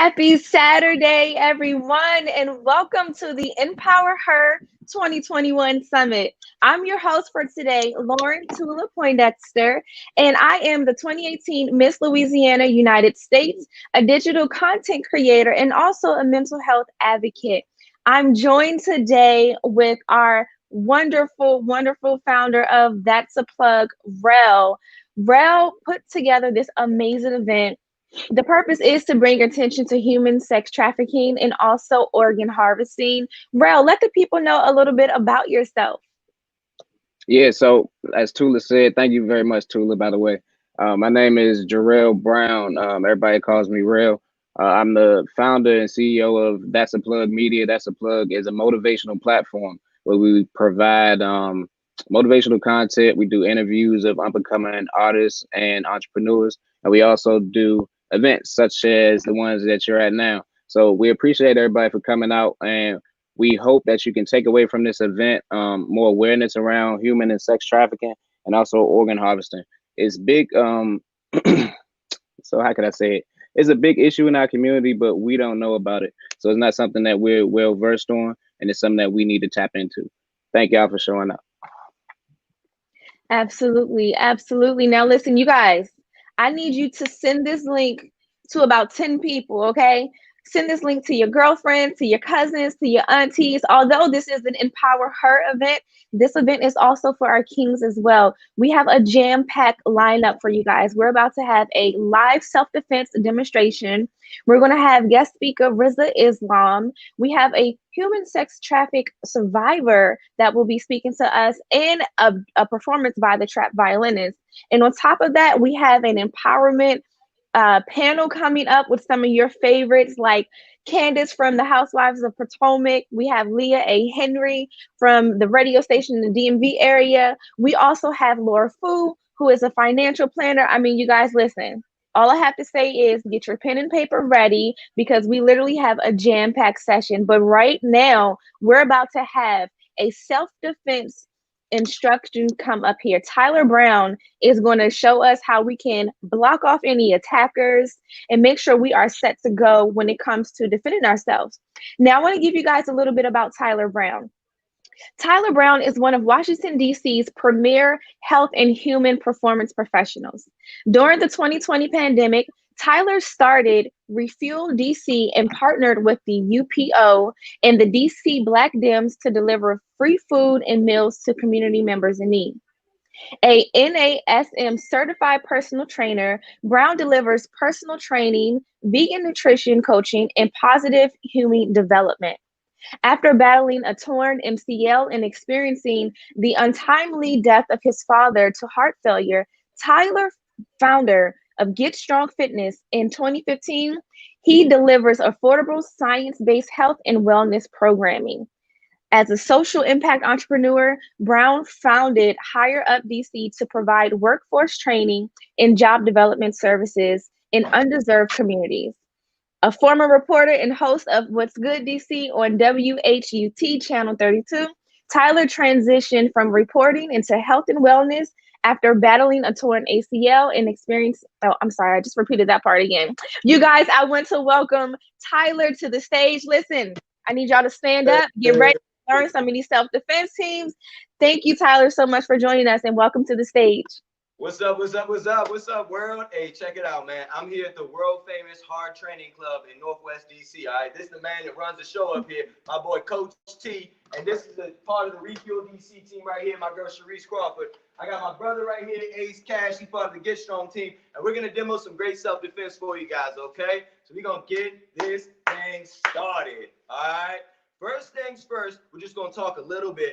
Happy Saturday, everyone, and welcome to the Empower Her 2021 Summit. I'm your host for today, Lauren Tula Poindexter, and I am the 2018 Miss Louisiana United States, a digital content creator, and also a mental health advocate. I'm joined today with our wonderful founder of That's a Plug, Rel. Rel put together this amazing event. The purpose is to bring attention to human sex trafficking and also organ harvesting. Rel, let the people know a little bit about yourself. Yeah, so as Tula said, thank you very much, Tula, by the way. My name is Jarrell Brown. Everybody calls me Rel. I'm the founder and CEO of That's a Plug Media. That's a Plug is a motivational platform where we provide motivational content. We do interviews of up-and-coming artists and entrepreneurs, and we also do events such as the ones that you're at now. So we appreciate everybody for coming out, and we hope that you can take away from this event more awareness around human and sex trafficking and also organ harvesting. It's big. So how could I say it? It's a big issue in our community, but we don't know about it. So it's not something that we're well versed on, and it's something that we need to tap into. Thank y'all for showing up. Absolutely. Now, listen, you guys, I need you to send this link to about 10 people, okay? Send this link to your girlfriends, to your cousins, to your aunties. Although this is an Empower Her event, this event is also for our kings as well. We have a jam-packed lineup for you guys. We're about to have a live self-defense demonstration. We're going to have guest speaker Rizza Islam. We have a human sex traffic survivor that will be speaking to us, and a performance by the trap violinist. And on top of that, we have an empowerment panel coming up with some of your favorites, like Candace from the Housewives of Potomac. We have Leah A. Henry from the radio station in the DMV area. We also have Laura Fu, who is a financial planner. I mean, you guys, listen. All I have to say is get your pen and paper ready, because we literally have a jam-packed session. But right now, we're about to have a self-defense instruction come up here. Tyler Brown is going to show us how we can block off any attackers and make sure we are set to go when it comes to defending ourselves. Now, I want to give you guys a little bit about Tyler Brown. Tyler Brown is one of Washington, D.C.'s premier health and human performance professionals. During the 2020 pandemic, Tyler started Refuel DC and partnered with the UPO and the DC Black Dems to deliver free food and meals to community members in need. A NASM certified personal trainer, Brown delivers personal training, vegan nutrition coaching, and positive human development. After battling a torn MCL and experiencing the untimely death of his father to heart failure, Tyler, founder of Get Strong Fitness in 2015, he delivers affordable science-based health and wellness programming. As a social impact entrepreneur, Brown founded Higher Up DC to provide workforce training and job development services in underserved communities. A former reporter and host of What's Good DC on WHUT Channel 32, Tyler transitioned from reporting into health and wellness after battling a torn ACL and experience. Oh, I'm sorry, I just repeated that part again. You guys, I want to welcome Tyler to the stage. Listen, I need y'all to stand up, get ready to learn some of these self-defense teams. Thank you, Tyler, so much for joining us, and welcome to the stage. What's up, world? Hey, check it out, man. I'm here at the world famous Hard Training Club in Northwest DC. All right, this is the man that runs the show up here, my boy Coach T, and this is a part of the Refuel DC team right here, my girl Sharice Crawford. I got my brother right here, Ace Cash. He's part of the Get Strong team, and we're gonna demo some great self-defense for you guys, okay? So we're gonna get this thing started, all right? First things first, we're just gonna talk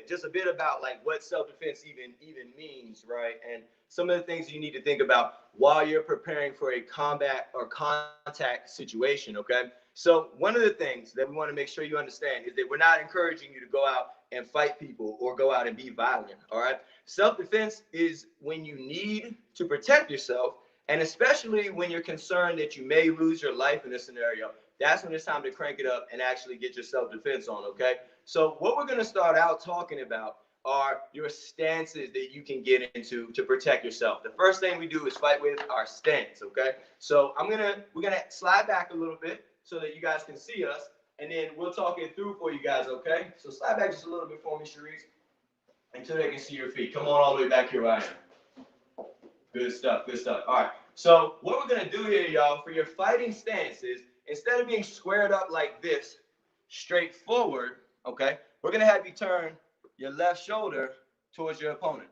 just a bit about like what self-defense even means, right? And some of the things you need to think about while you're preparing for a combat or contact situation, okay? So one of the things that we want to make sure you understand is that we're not encouraging you to go out and fight people or go out and be violent, all right? Self-defense is when you need to protect yourself, and especially when you're concerned that you may lose your life in a scenario. That's when it's time to crank it up and actually get your self-defense on, okay? So what we're gonna start out talking about are your stances that you can get into to protect yourself. The first thing we do is fight with our stance, okay? So we're gonna slide back a little bit. so that you guys can see us, and then we'll talk it through for you guys, okay? So slide back just a little bit for me, Sharice, until they can see your feet. Come on all the way back here where I am. Good stuff, good stuff. All right, so what we're gonna do here, y'all, for your fighting stances, instead of being squared up like this, straight forward, okay, we're gonna have you turn your left shoulder towards your opponent.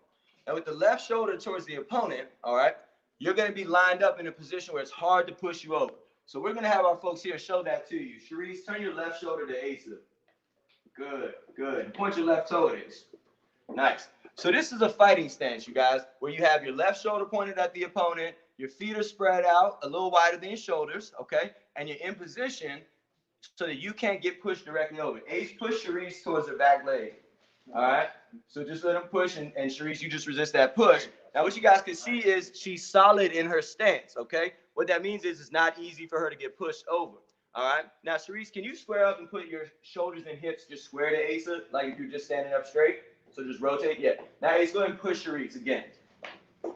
And with the left shoulder towards the opponent, all right, you're gonna be lined up in a position where it's hard to push you over. So we're gonna have our folks here show that to you. Sharice, turn your left shoulder to Asa. Good, good. Point your left toe at Asa. Nice. So this is a fighting stance, you guys, where you have your left shoulder pointed at the opponent, your feet are spread out a little wider than your shoulders, okay? And you're in position so that you can't get pushed directly over. Ace, push Sharice towards her back leg. All right? So just let him push, and Sharice, you just resist that push. Now what you guys can see is she's solid in her stance, okay? What that means is it's not easy for her to get pushed over. All right? Now, Sharice, can you square up and put your shoulders and hips just square to Asa, like if you're just standing up straight? So just rotate, yeah. Now Ace, go ahead and push Sharice again.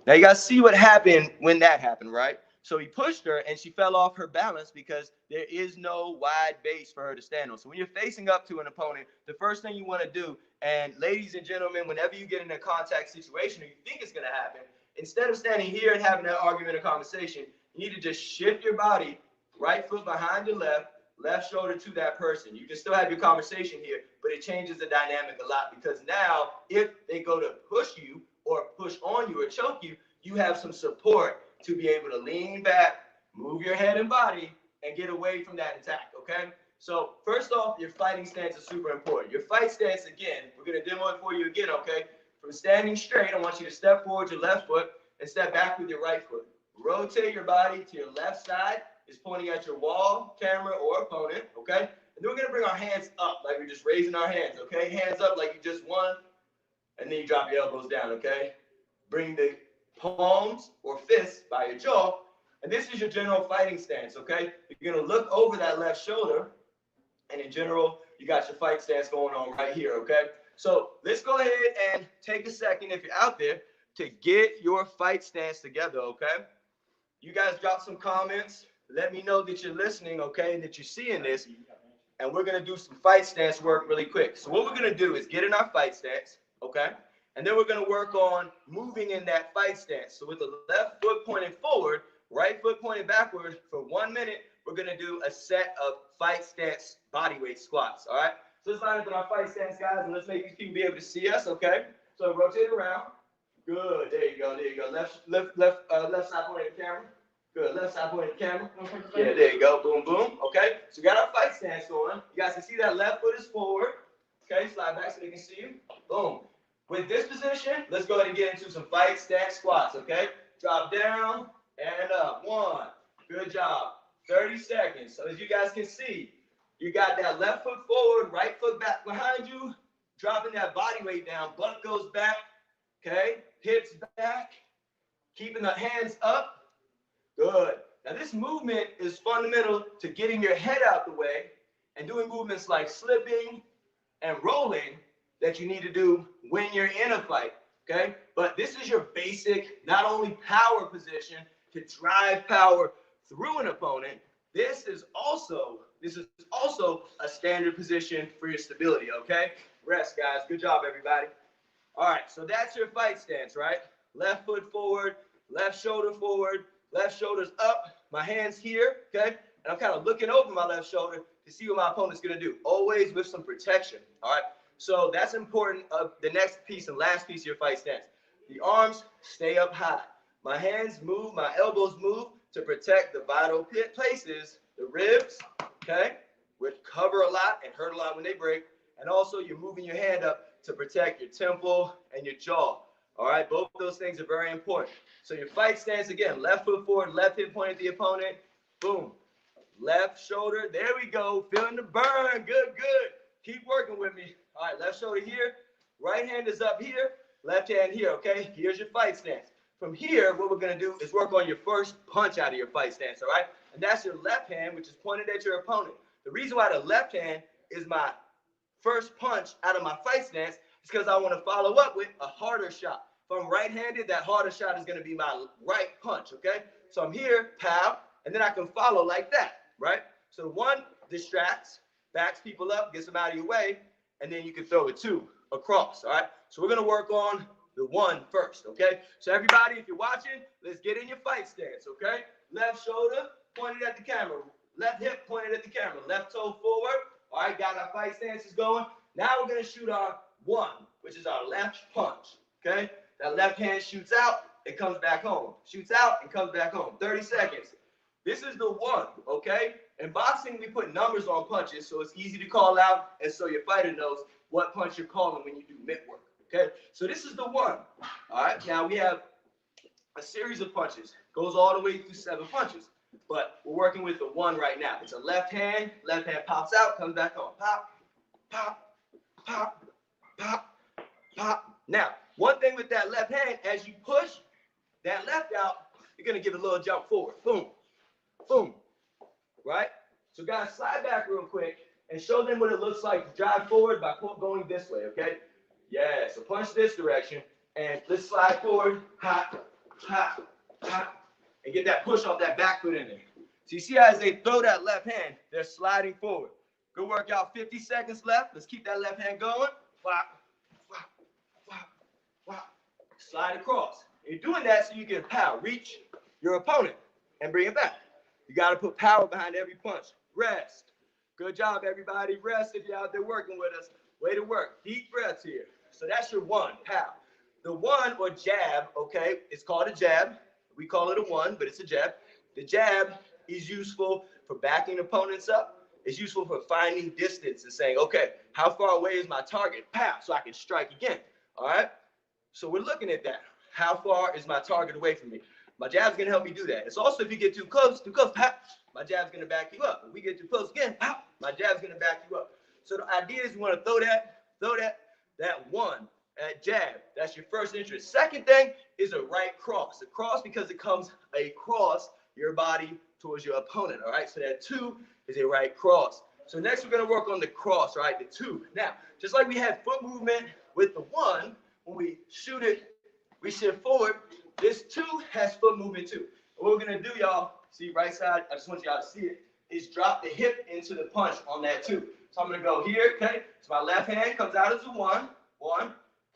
Now you guys see what happened when that happened, right? So he pushed her and she fell off her balance because there is no wide base for her to stand on. So when you're facing up to an opponent, the first thing you want to do, and ladies and gentlemen, whenever you get in a contact situation or you think it's going to happen, instead of standing here and having that argument or conversation, you need to just shift your body, right foot behind your left shoulder to that person. You can still have your conversation here, but it changes the dynamic a lot because now if they go to push you or push on you or choke you, you have some support to be able to lean back, move your head and body, and get away from that attack, okay? So first off, your fighting stance is super important. Your fight stance, again, we're gonna demo it for you again, okay? From standing straight, I want you to step forward your left foot and step back with your right foot. Rotate your body to your left side. It's pointing at your wall, camera, or opponent, okay? And then we're gonna bring our hands up like we're just raising our hands, okay? Hands up like you just won, and then you drop your elbows down, okay? Bring the palms or fists by your jaw, and this is your general fighting stance, okay? You're gonna look over that left shoulder, and in general, you got your fight stance going on right here, okay? So let's go ahead and take a second, if you're out there, to get your fight stance together, okay? You guys drop some comments. Let me know that you're listening, okay, and that you're seeing this, and we're gonna do some fight stance work really quick. So what we're gonna do is get in our fight stance, okay? And then we're going to work on moving in that fight stance. So with the left foot pointing forward, right foot pointing backward for 1 minute, we're going to do a set of fight stance bodyweight squats, all right? So let's line up in our fight stance, guys, and let's make these people be able to see us, okay? So rotate around. Good. There you go. There you go. Left side pointing at the camera. Good. Left side pointing at the camera. Yeah, there you go. Boom, boom. Okay. So we got our fight stance going. You guys can see that left foot is forward. Okay. Slide back so they can see you. Boom. With this position, let's go ahead and get into some fight stance squats, okay? Drop down and up. 1. Good job. 30 seconds. So as you guys can see, you got that left foot forward, right foot back behind you, dropping that body weight down. Butt goes back, okay? Hips back, keeping the hands up. Good. Now this movement is fundamental to getting your head out the way and doing movements like slipping and rolling that you need to do when you're in a fight, okay? But this is your basic, not only power position to drive power through an opponent, this is also a standard position for your stability, okay? Rest, guys. Good job, everybody. All right, so that's your fight stance, right? Left foot forward, left shoulder forward, left shoulder's up, my hands here, okay? And I'm kind of looking over my left shoulder to see what my opponent's gonna do, always with some protection, all right? So that's important. The next piece and last piece of your fight stance. The arms stay up high. My hands move, my elbows move to protect the vital places, the ribs, okay, which cover a lot and hurt a lot when they break. And also you're moving your hand up to protect your temple and your jaw. All right, both of those things are very important. So your fight stance, again, left foot forward, left hip point at the opponent. Boom. Left shoulder. There we go. Feeling the burn. Good, good. Keep working with me. All right, left shoulder here, right hand is up here, left hand here, okay? Here's your fight stance. From here, what we're gonna do is work on your first punch out of your fight stance, all right? And that's your left hand, which is pointed at your opponent. The reason why the left hand is my first punch out of my fight stance is because I wanna follow up with a harder shot. If I'm right-handed, that harder shot is gonna be my right punch, okay? So I'm here, pow, and then I can follow like that, right? So 1 distracts, backs people up, gets them out of your way, and then you can throw a 2 across, all right? So we're gonna work on the 1 first, okay? So everybody, if you're watching, let's get in your fight stance, okay? Left shoulder pointed at the camera, left hip pointed at the camera, left toe forward, all right? Got our fight stances going. Now we're gonna shoot our 1, which is our left punch, okay? That left hand shoots out, it comes back home. Shoots out and comes back home. 30 seconds. This is the 1, okay? In boxing, we put numbers on punches, so it's easy to call out, and so your fighter knows what punch you're calling when you do mitt work, okay? So this is the 1, all right? Now we have a series of punches. Goes all the way through 7 punches, but we're working with the 1 right now. It's a left hand pops out, comes back on. Pop, pop, pop, pop, pop. Now, one thing with that left hand, as you push that left out, you're gonna give it a little jump forward. Boom, boom, right? So guys, slide back real quick and show them what it looks like to drive forward by going this way, okay? Yeah, so punch this direction, and let's slide forward, hop, hop, hop, and get that push off that back foot in there. So you see how as they throw that left hand, they're sliding forward. Good workout, 50 seconds left. Let's keep that left hand going. Whop, whop, whop, whop. Slide across. You're doing that so you can reach your opponent and bring it back. You got to put power behind every punch. Rest. Good job, everybody. Rest if you're out there working with us. Way to work. Deep breaths here. So that's your 1, pow. The 1 or jab, okay, it's called a jab. We call it a 1, but it's a jab. The jab is useful for backing opponents up. It's useful for finding distance and saying, okay, how far away is my target? Pow, so I can strike again. All right? So we're looking at that. How far is my target away from me? My jab's gonna help me do that. It's also if you get too close, pow, my jab's gonna back you up. If we get too close again, pow, my jab's gonna back you up. So the idea is you wanna throw that 1, that jab. That's your first interest. Second thing is a right cross. A cross because it comes across your body towards your opponent, all right? So that 2 is a right cross. So next we're gonna work on the cross, right? The 2. Now, just like we had foot movement with the 1, when we shoot it, we shift forward. This 2 has foot movement too. What we're gonna do, y'all, see right side, I just want y'all to see it, is drop the hip into the punch on that 2. So I'm gonna go here, okay? So my left hand comes out as a 1,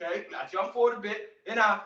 okay? I jump forward a bit, then I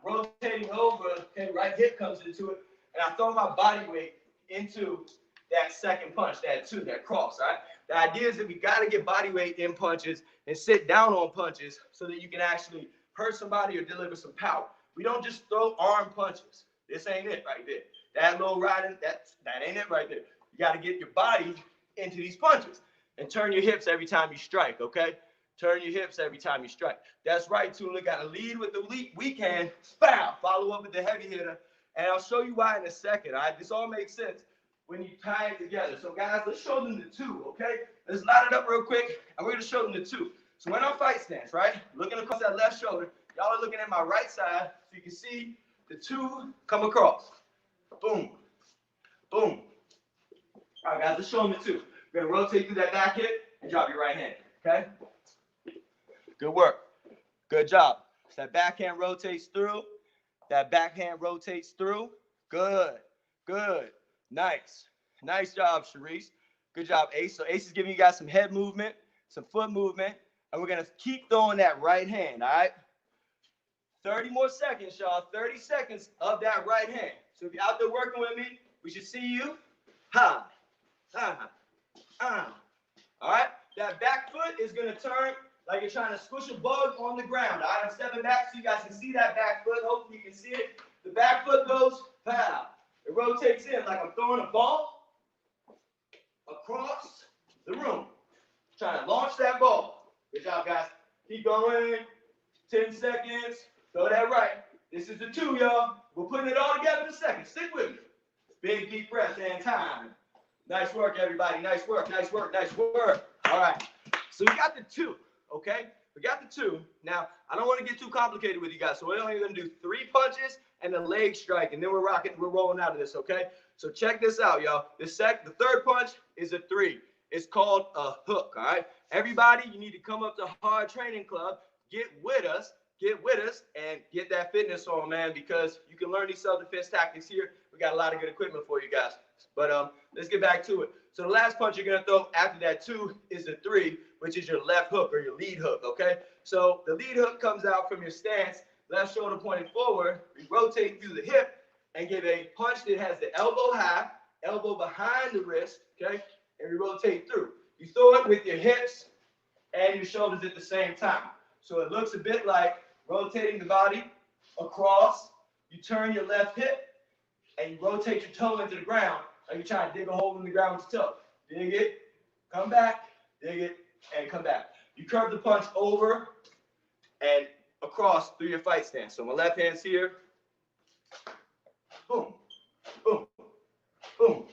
rotating over, okay? Right hip comes into it, and I throw my body weight into that second punch, that 2, that cross, all right? The idea is that we got to get body weight in punches and sit down on punches so that you can actually hurt somebody or deliver some power. We don't just throw arm punches. This ain't it right there. That low riding, that ain't it right there. You got to get your body into these punches and turn your hips every time you strike, okay? Turn your hips every time you strike. That's right, Tula. Got to lead with the weak hand, pow, follow up with the heavy hitter, and I'll show you why in a second, all right? This all makes sense when you tie it together. So guys, let's show them the 2, okay? Let's line it up real quick, and we're gonna show them the 2. So in our fight stance, right? Looking across that left shoulder, y'all are looking at my right side, so you can see the 2 come across. Boom, boom. All right, guys, let's show them the 2. We're gonna rotate through that back hip and drop your right hand, okay? Good work, good job. So that backhand rotates through, that backhand rotates through. Good, good. Nice. Nice job, Sharice. Good job, Ace. So Ace is giving you guys some head movement, some foot movement, and we're going to keep throwing that right hand, all right? 30 more seconds, y'all. 30 seconds of that right hand. So if you're out there working with me, we should see you. Ha, ha, ha. All right? That back foot is going to turn like you're trying to squish a bug on the ground. All right? I'm stepping back so you guys can see that back foot. Hopefully you can see it. The back foot goes, pow. It rotates in like I'm throwing a ball across the room. Trying to launch that ball. Good job, guys. Keep going. 10 seconds. Throw that right. This is the 2, y'all. We're putting it all together in a second. Stick with me. Big, deep breath and time. Nice work, everybody. Nice work, nice work, nice work. All right. So we got the 2, okay? We got the 2. Now, I don't want to get too complicated with you guys, so we're only going to do 3 punches and a leg strike, and then we're rolling out of this, okay? So check this out, y'all. The third punch is a 3. It's called a hook, all right? Everybody, you need to come up to Hard Training Club, get with us, get with us and get that fitness on, man, because you can learn these self-defense tactics here. We got a lot of good equipment for you guys. But let's get back to it. So the last punch you're going to throw after that 2 is the 3, which is your left hook or your lead hook, okay? So the lead hook comes out from your stance, left shoulder pointing forward. We rotate through the hip and give a punch that has the elbow high, elbow behind the wrist, okay? And we rotate through. You throw it with your hips and your shoulders at the same time. So it looks a bit like rotating the body across. You turn your left hip and you rotate your toe into the ground like you're trying to dig a hole in the ground with your toe. Dig it, come back, dig it, and come back. You curve the punch over and across through your fight stance. So my left hand's here. Boom, boom, boom,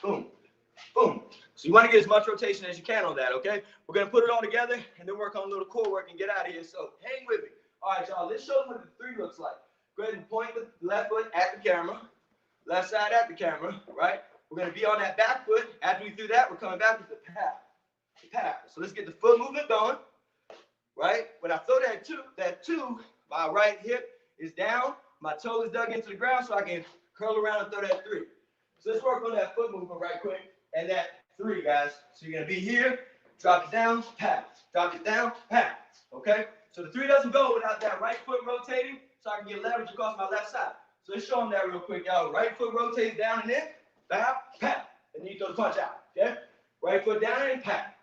boom, boom. So you want to get as much rotation as you can on that, okay? We're going to put it all together and then work on a little core work and get out of here. So hang with me. All right, y'all, let's show them what the 3 looks like. Go ahead and point the left foot at the camera, left side at the camera, right? We're going to be on that back foot. After we do that, we're coming back with the pat, So let's get the foot movement going, right? When I throw that two, my right hip is down, my toe is dug into the ground so I can curl around and throw that 3. So let's work on that foot movement right quick and that 3, guys. So you're going to be here, drop it down, pat, drop it down, pat, okay? So the 3 doesn't go without that right foot rotating so I can get leverage across my left side. So let's show them that real quick, y'all. Right foot rotates down and in, bow, pat, and then you throw the punch out, okay? Right foot down and pat.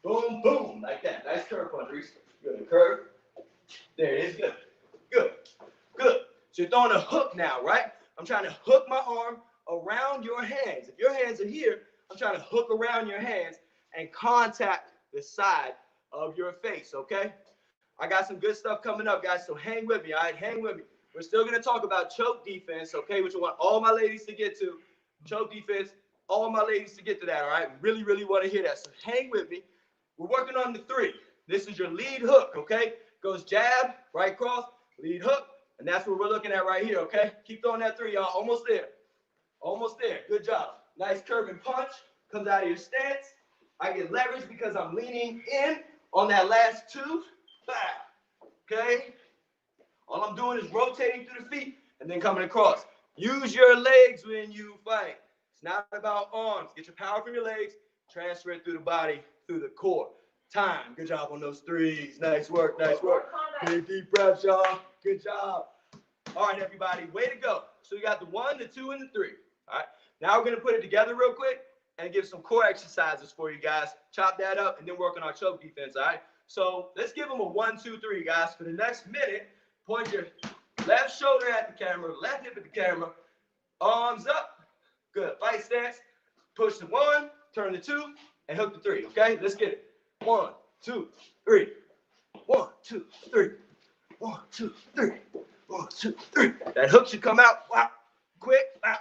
Boom, boom, like that. Nice curve punch, Reese. Good, curve. There it is, good, good, good. So you're throwing a hook now, right? I'm trying to hook my arm around your hands. If your hands are here, I'm trying to hook around your hands and contact the side of your face, okay? I got some good stuff coming up, guys, so hang with me, all right? Hang with me. We're still going to talk about choke defense, okay, which I want all my ladies to get to. Choke defense, all my ladies to get to that, all right? Really, really want to hear that, so hang with me. We're working on the 3. This is your lead hook, okay? Goes jab, right cross, lead hook, and that's what we're looking at right here, okay? Keep throwing that 3, y'all. Almost there. Almost there. Good job. Nice curving punch. Comes out of your stance. I get leverage because I'm leaning in on that last 2. Back. Okay? All I'm doing is rotating through the feet and then coming across. Use your legs when you fight. It's not about arms. Get your power from your legs. Transfer it through the body, through the core. Time. Good job on those 3s. Nice work. Nice work. Big deep breaths, y'all. Good job. All right, everybody. Way to go. So we got the 1, the 2, and the 3. All right. Now we're going to put it together real quick and give some core exercises for you guys. Chop that up and then work on our choke defense, all right? So let's give them a 1, 2, 3, guys. For the next minute, point your left shoulder at the camera, left hip at the camera, arms up. Good. Fight stance. Push the 1, turn the 2, and hook the 3, okay? Let's get it. 1, 2, 3. 1, 2, 3. 1, 2, 3. 1, 2, 3. That hook should come out. Wow. Quick. Wow.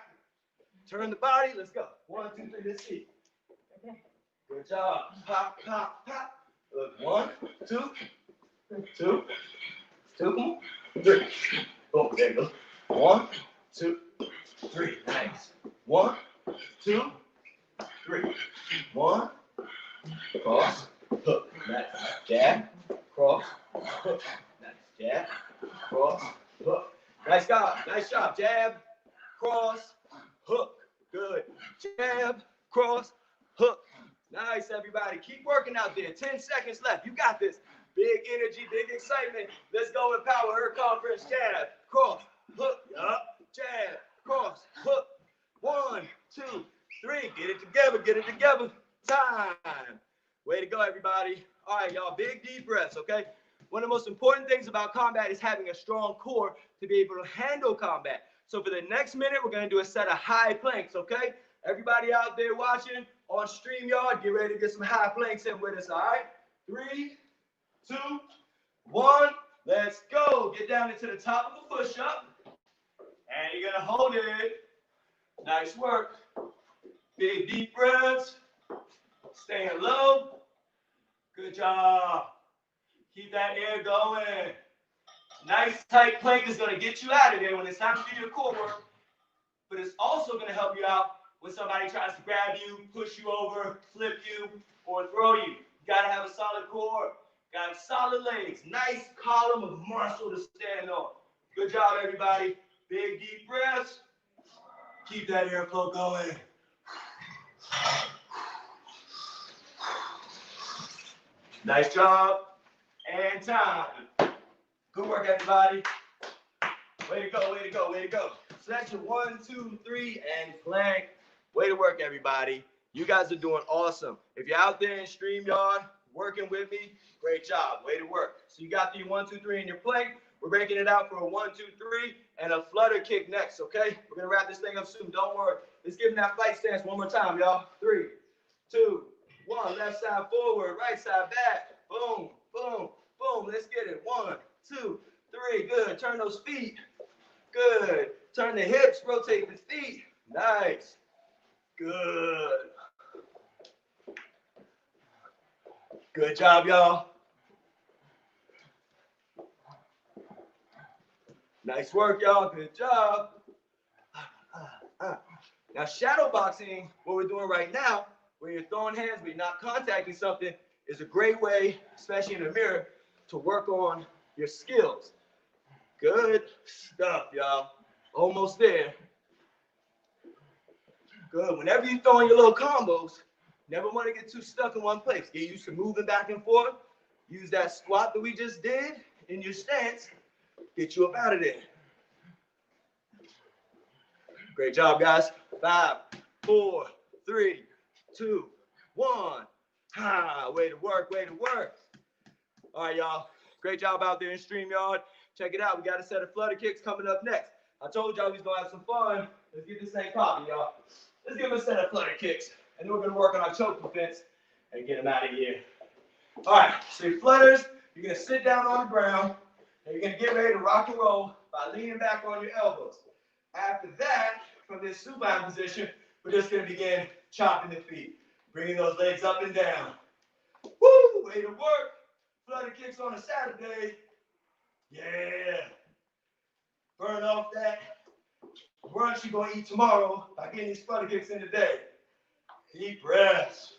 Turn the body. Let's go. 1, 2, 3. Let's see. Good job. Pop, pop, pop. Look. 1, 2, 2, 2, 3. Boom. There you go. 1, 2, 3. Nice. 1, 2, 3. 1. Cross. Hook. Nice. Jab. Cross. Hook. Nice. Jab. Cross. Hook. Nice job. Nice job. Jab. Cross. Hook. Good. Jab. Cross. Hook. Nice, everybody. Keep working out there. 10 seconds left. You got this. Big energy, big excitement. Let's go with power. Her conference. Jab. Cross. Hook. Up. Jab. Cross. Hook. 1, 2, 3. Get it together. Get it together. Time. Way to go, everybody. All right, y'all. Big deep breaths, okay? One of the most important things about combat is having a strong core to be able to handle combat. So for the next minute, we're going to do a set of high planks, okay? Everybody out there watching on StreamYard, get ready to get some high planks in with us, all right? 3, 2, 1. Let's go. Get down into the top of a push-up. And you're going to hold it. Nice work. Big deep breaths. Staying low. Good job. Keep that air going. Nice tight plank is going to get you out of there when it's time to do your core work. But it's also going to help you out when somebody tries to grab you, push you over, flip you, or throw you. You got to have a solid core. Got solid legs. Nice column of muscle to stand on. Good job, everybody. Big, deep breaths. Keep that airflow going. Nice job. And time. Good work, everybody. Way to go, way to go, way to go. So that's your 1, 2, 3, and plank. Way to work, everybody. You guys are doing awesome. If you're out there in StreamYard working with me, great job. Way to work. So you got the 1, 2, 3 in your plank. We're breaking it out for a 1, 2, 3 and a flutter kick next, okay? We're going to wrap this thing up soon. Don't worry. Let's give them that fight stance one more time, y'all. 3, 2, 1. Left side forward, right side back. Boom, boom, boom. Let's get it. 1, 2, 3. Good. Turn those feet. Good. Turn the hips. Rotate the feet. Nice. Good. Good job, y'all. Nice work, y'all. Good job. Now, shadow boxing, what we're doing right now, where you're throwing hands but you're not contacting something, is a great way, especially in the mirror, to work on your skills. Good stuff, y'all. Almost there. Good. Whenever you're throwing your little combos, never want to get too stuck in one place. Get used to moving back and forth. Use that squat that we just did in your stance. Get you up out of there. Great job, guys. 5, 4, 3, 2, 1. Way to work, way to work. All right, y'all. Great job out there in StreamYard. Check it out. We got a set of flutter kicks coming up next. I told y'all we was going to have some fun. Let's get this thing popping, y'all. Let's give them a set of flutter kicks. And then we're going to work on our choke defense and get them out of here. All right. So your flutters, you're going to sit down on the ground. And you're going to get ready to rock and roll by leaning back on your elbows. After that, from this supine position, we're just going to begin chopping the feet. Bringing those legs up and down. Woo! Way to work. Flutter kicks on a Saturday. Yeah. Burn off that brunch you're going to eat tomorrow by getting these flutter kicks in today. Deep breaths.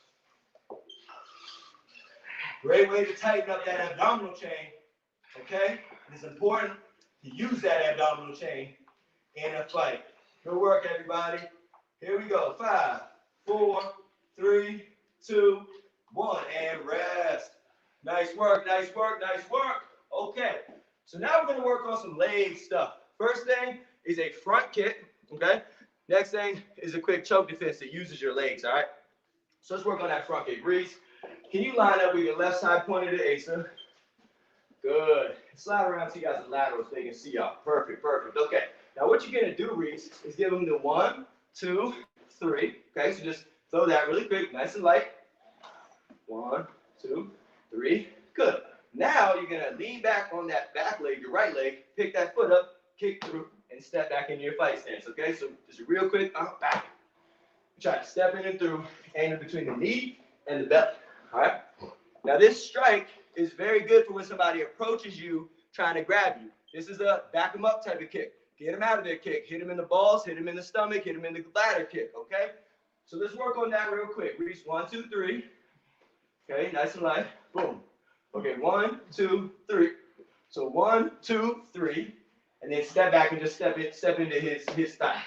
Great way to tighten up that abdominal chain. Okay? It's important to use that abdominal chain in a fight. Good work, everybody. Here we go. 5, 4, 3, 2, 1, and rest. Nice work, nice work, nice work. Okay, so now we're going to work on some leg stuff. First thing is a front kick, okay? Next thing is a quick choke defense that uses your legs, all right? So let's work on that front kick. Reese, can you line up with your left side pointed to Asa? Good. Slide around so you guys are lateral so they can see y'all. Perfect, perfect. Okay, now what you're going to do, Reese, is give them the 1, 2, 3. Okay, so just throw that really quick, nice and light. 1, 2, 3. Good. Now you're going to lean back on that back leg, your right leg, pick that foot up, kick through, and step back into your fight stance. Okay, so just a real quick back. Try to step in and through, aiming between the knee and the belly. All right. Now this strike is very good for when somebody approaches you trying to grab you. This is a back them up type of kick. Get them out of their kick. Hit them in the balls, hit them in the stomach, hit them in the ladder kick. Okay. So let's work on that real quick. Reach 1, 2, 3. Okay, nice and light. Boom. Okay, 1, 2, 3. So 1, 2, 3, and then step back and just step into his thigh.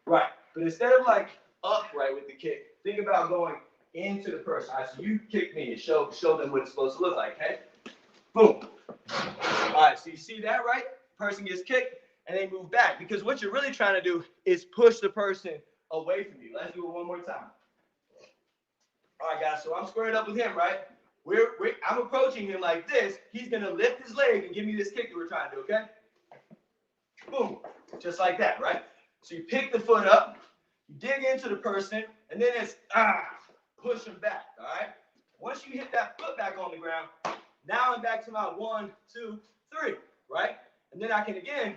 Right. But instead of like upright with the kick, think about going into the person. All right, so you kick me and show them what it's supposed to look like. Okay. Boom. All right. So you see that, right? Person gets kicked and they move back because what you're really trying to do is push the person away from you. Let's do it one more time. All right, guys. So I'm squared up with him, right? I'm approaching him like this. He's going to lift his leg and give me this kick that we're trying to do, okay? Boom. Just like that, right? So you pick the foot up, you dig into the person, and then it's, push him back, all right? Once you hit that foot back on the ground, now I'm back to my 1, 2, 3, right? And then I can, again,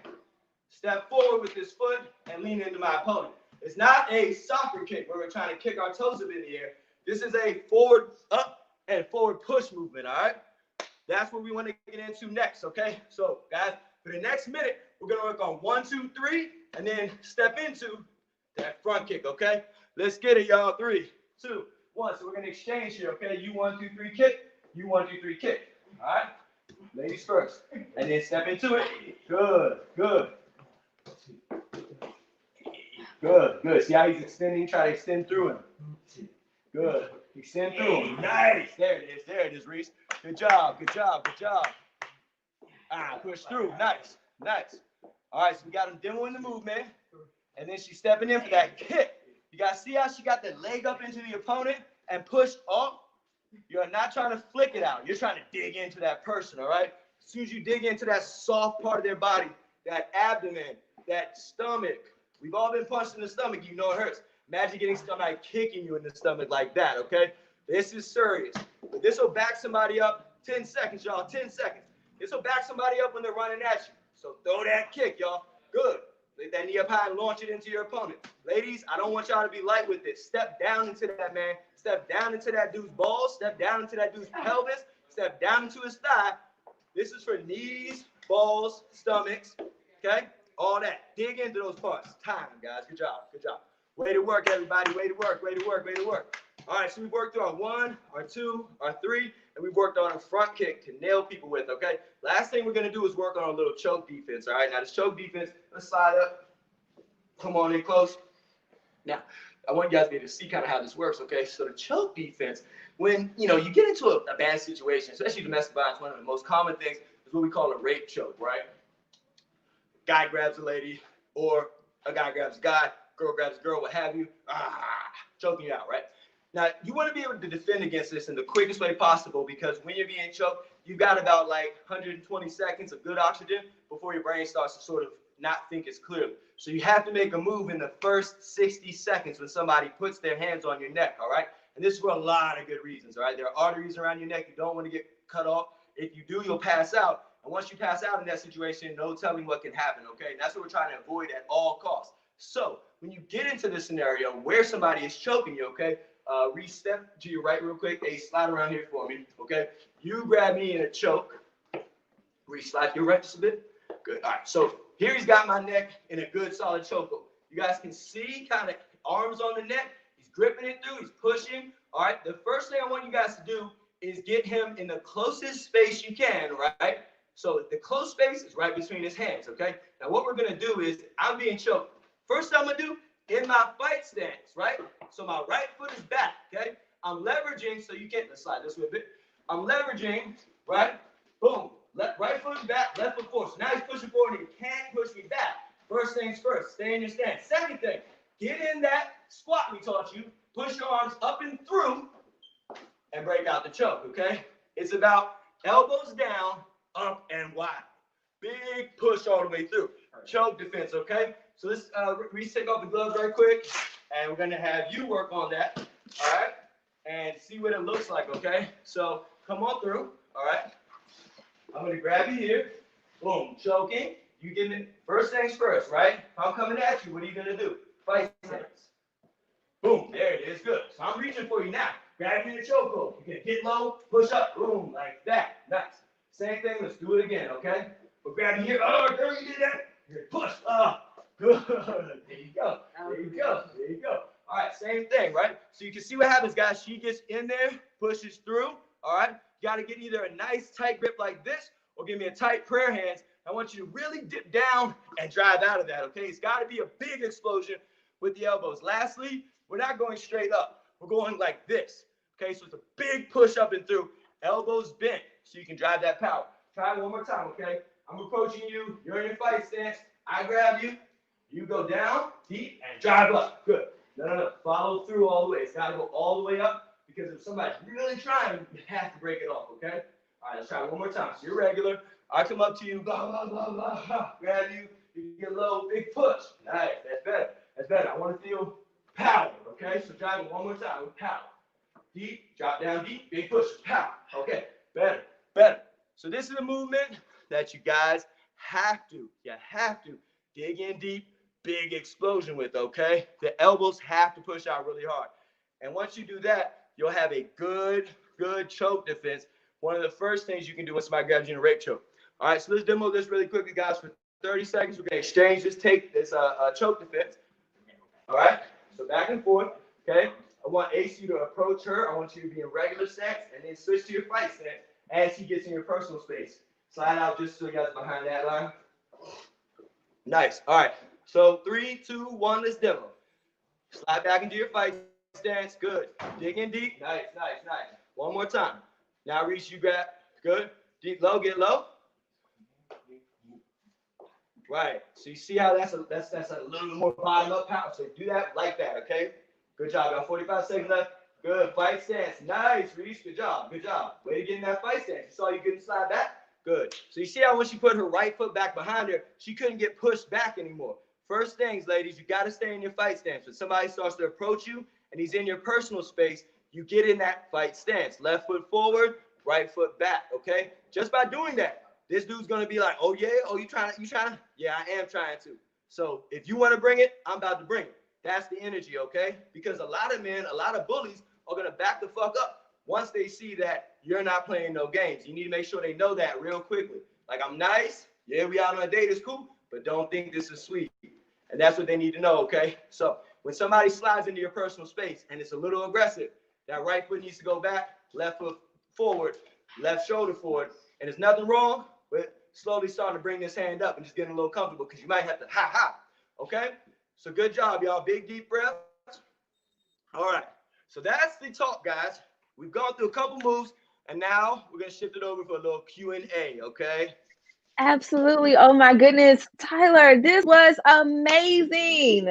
step forward with this foot and lean into my opponent. It's not a soccer kick where we're trying to kick our toes up in the air. This is a forward, up, and forward push movement, all right? That's what we want to get into next, okay? So, guys, for the next minute, we're going to work on 1, 2, 3, and then step into that front kick, okay? Let's get it, y'all. 3, 2, 1. So we're going to exchange here, okay? You 1, 2, 3, kick. You 1, 2, 3, kick. All right? Ladies first. And then step into it. Good, good. Good, good. See how he's extending? Try to extend through him. Good. Extend through him. Nice. There it is. There it is, Reese. Good job. Good job. Good job. Ah, push through. Nice. Nice. All right, so we got him demoing the movement. And then she's stepping in for that kick. You guys see how she got the leg up into the opponent and pushed off? You're not trying to flick it out. You're trying to dig into that person, all right? As soon as you dig into that soft part of their body, that abdomen, that stomach, we've all been punched in the stomach. You know it hurts. Imagine getting somebody kicking you in the stomach like that, okay? This is serious. But this will back somebody up. 10 seconds, y'all. 10 seconds. This will back somebody up when they're running at you. So throw that kick, y'all. Good. Let that knee up high and launch it into your opponent. Ladies, I don't want y'all to be light with it. Step down into that man. Step down into that dude's balls. Step down into that dude's pelvis. Step down into his thigh. This is for knees, balls, stomachs, okay? All that. Dig into those parts. Time, guys. Good job. Good job. Way to work, everybody. Way to work. Way to work. Way to work. All right, so we worked through our 1, our 2, our 3, and we worked on a front kick to nail people with, okay? Last thing we're going to do is work on a little choke defense, all right? Now, this choke defense, let's slide up. Come on in close. Now, I want you guys to be able to see kind of how this works, okay? So the choke defense, when, you get into a bad situation, especially domestic violence, one of the most common things is what we call a rape choke, right? Guy grabs a lady, or a guy grabs a guy, girl grabs a girl, what have you, choking you out, right? Now, you want to be able to defend against this in the quickest way possible, because when you're being choked, you've got about like 120 seconds of good oxygen before your brain starts to sort of not think as clearly. So you have to make a move in the first 60 seconds when somebody puts their hands on your neck, all right? And this is for a lot of good reasons, all right? There are arteries around your neck. You don't want to get cut off. If you do, you'll pass out. And once you pass out in that situation, no telling what can happen, okay? And that's what we're trying to avoid at all costs. So when you get into this scenario where somebody is choking you, okay, step to your right real quick. Hey, slide around here for me, okay? You grab me in a choke. Slide to your right just a bit. Good. All right, so here he's got my neck in a good solid chokehold. You guys can see kind of arms on the neck. He's gripping it through. He's pushing. All right, the first thing I want you guys to do is get him in the closest space you can, right? So the close space is right between his hands, okay? Now what we're going to do is, I'm being choked. First thing I'm going to do, in my fight stance, right? So my right foot is back, okay? I'm leveraging, so you can't, let's slide this way a bit. I'm leveraging, right? Boom. Right foot is back, left foot forward. So now he's pushing forward and he can't push me back. First things first, stay in your stance. Second thing, get in that squat we taught you. Push your arms up and through and break out the choke, okay? It's about elbows down, up and wide. Big push all the way through. Choke defense, okay? So let's take off the gloves right quick, and we're gonna have you work on that, all right? And see what it looks like, okay? So come on through, all right? I'm gonna grab you here, boom, choking. You give me, first things first, right? If I'm coming at you, what are you gonna do? Fight stance. Boom, there it is, good. So I'm reaching for you now. Grab you in the chokehold. You can get low, push up, boom, like that. Nice. Same thing, let's do it again, okay? We'll grab you here, oh, girl, you did that. Here, push, good. There you go, there you go, there you go. All right, same thing, right? So you can see what happens, guys. She gets in there, pushes through, all right? You got to get either a nice tight grip like this or give me a tight prayer hands. I want you to really dip down and drive out of that, okay? It's got to be a big explosion with the elbows. Lastly, we're not going straight up. We're going like this, okay? So it's a big push up and through, elbows bent, so you can drive that power. Try it one more time, okay? I'm approaching you. You're in your fight stance. I grab you. You go down, deep, and drive up. Good. No. Follow through all the way. It's got to go all the way up, because if somebody's really trying, you have to break it off, okay? All right, let's try it one more time. So you're regular. I come up to you, blah, blah, blah, blah, blah. Grab you. You get a little big push. Nice. That's better. That's better. I want to feel power, okay? So drive it one more time with power. Deep, drop down deep, big push, power. Okay, better. So this is a movement that you guys have to dig in deep, big explosion with, okay? The elbows have to push out really hard. And once you do that, you'll have a good choke defense. One of the first things you can do when somebody grabs you in a rape choke. All right, so let's demo this really quickly, guys. For 30 seconds, we're going to exchange this choke defense. All right, so back and forth, okay? I want AC to approach her. I want you to be in regular stance and then switch to your fight stance. as he gets in your personal space. Slide out just so you guys behind that line. Nice. All right. So 3, 2, 1, let's demo. Slide back into your fight stance. Good. Dig in deep. Nice, nice, nice. One more time. Now reach, you grab. Good. Deep, low, get low. Right. So you see how that's a little more bottom up power. So do that like that, okay? Good job. Got 45 seconds left. Good. Fight stance. Nice. Reach. Good job. Good job. Way to get in that fight stance. You saw you couldn't slide back? Good. So you see how when she put her right foot back behind her, she couldn't get pushed back anymore. First things, ladies, you got to stay in your fight stance. When somebody starts to approach you and he's in your personal space, you get in that fight stance. Left foot forward, right foot back, okay? Just by doing that, this dude's going to be like, oh, yeah? Oh, you trying to? Yeah, I am trying to. So if you want to bring it, I'm about to bring it. That's the energy, okay? Because a lot of men, a lot of bullies are going to back the fuck up once they see that you're not playing no games. You need to make sure they know that real quickly. Like, I'm nice. Yeah, we out on a date. It's cool. But don't think this is sweet. And that's what they need to know, okay? So when somebody slides into your personal space and it's a little aggressive, that right foot needs to go back, left foot forward, left shoulder forward. And there's nothing wrong with slowly starting to bring this hand up and just getting a little comfortable because you might have to ha, okay? So good job, y'all. Big, deep breaths. All right. So that's the talk, guys. We've gone through a couple moves, and now we're going to shift it over for a little Q&A, okay? Absolutely. Oh my goodness, Tyler, this was amazing.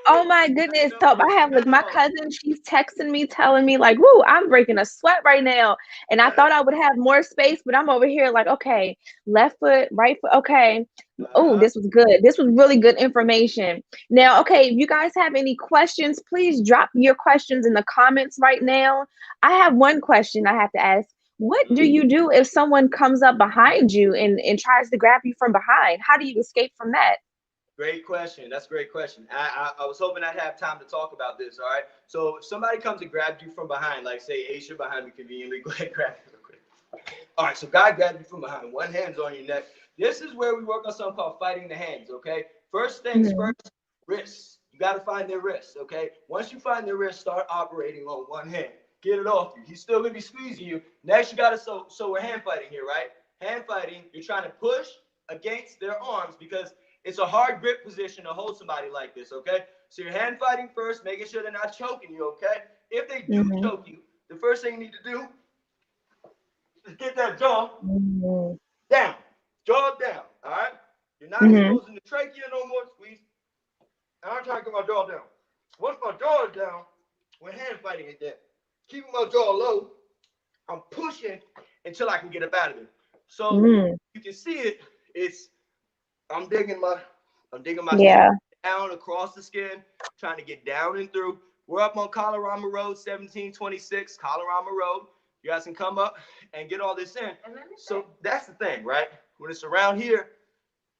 Oh my goodness. So I have like my cousin, she's texting me, telling me like, woo, I'm breaking a sweat right now. And I thought I would have more space, but I'm over here like, okay, left foot, right foot. Okay. Oh, this was good. This was really good information. Now, okay, if you guys have any questions, please drop your questions in the comments right now. I have one question I have to ask. What do you do if someone comes up behind you and tries to grab you from behind? How do you escape from that? Great question. That's a great question. I was hoping I'd have time to talk about this, all right? So if somebody comes and grabs you from behind, like say Aisha behind me conveniently, go ahead and grab you real quick. All right, so guy grabs you from behind. One hand's on your neck. This is where we work on something called fighting the hands, okay? First things first, wrists. You got to find their wrists, okay? Once you find their wrists, start operating on one hand. Get it off you. He's still going to be squeezing you. Next, you got to, so we're hand fighting here, right? Hand fighting, you're trying to push against their arms because it's a hard grip position to hold somebody like this, okay? So you're hand fighting first, making sure they're not choking you, okay? If they do choke you, the first thing you need to do is get that jaw down. Jaw down, all right? You're not exposing the trachea no more, squeeze. I'm trying to get my jaw down. Once my jaw is down, we're hand fighting it there. Keeping my jaw low, I'm pushing until I can get up out of it. So you can see it, I'm digging my skin down across the skin, trying to get down and through. We're up on Colorama Road, 1726, Colorama Road. You guys can come up and get all this in. So that's the thing, right? When it's around here,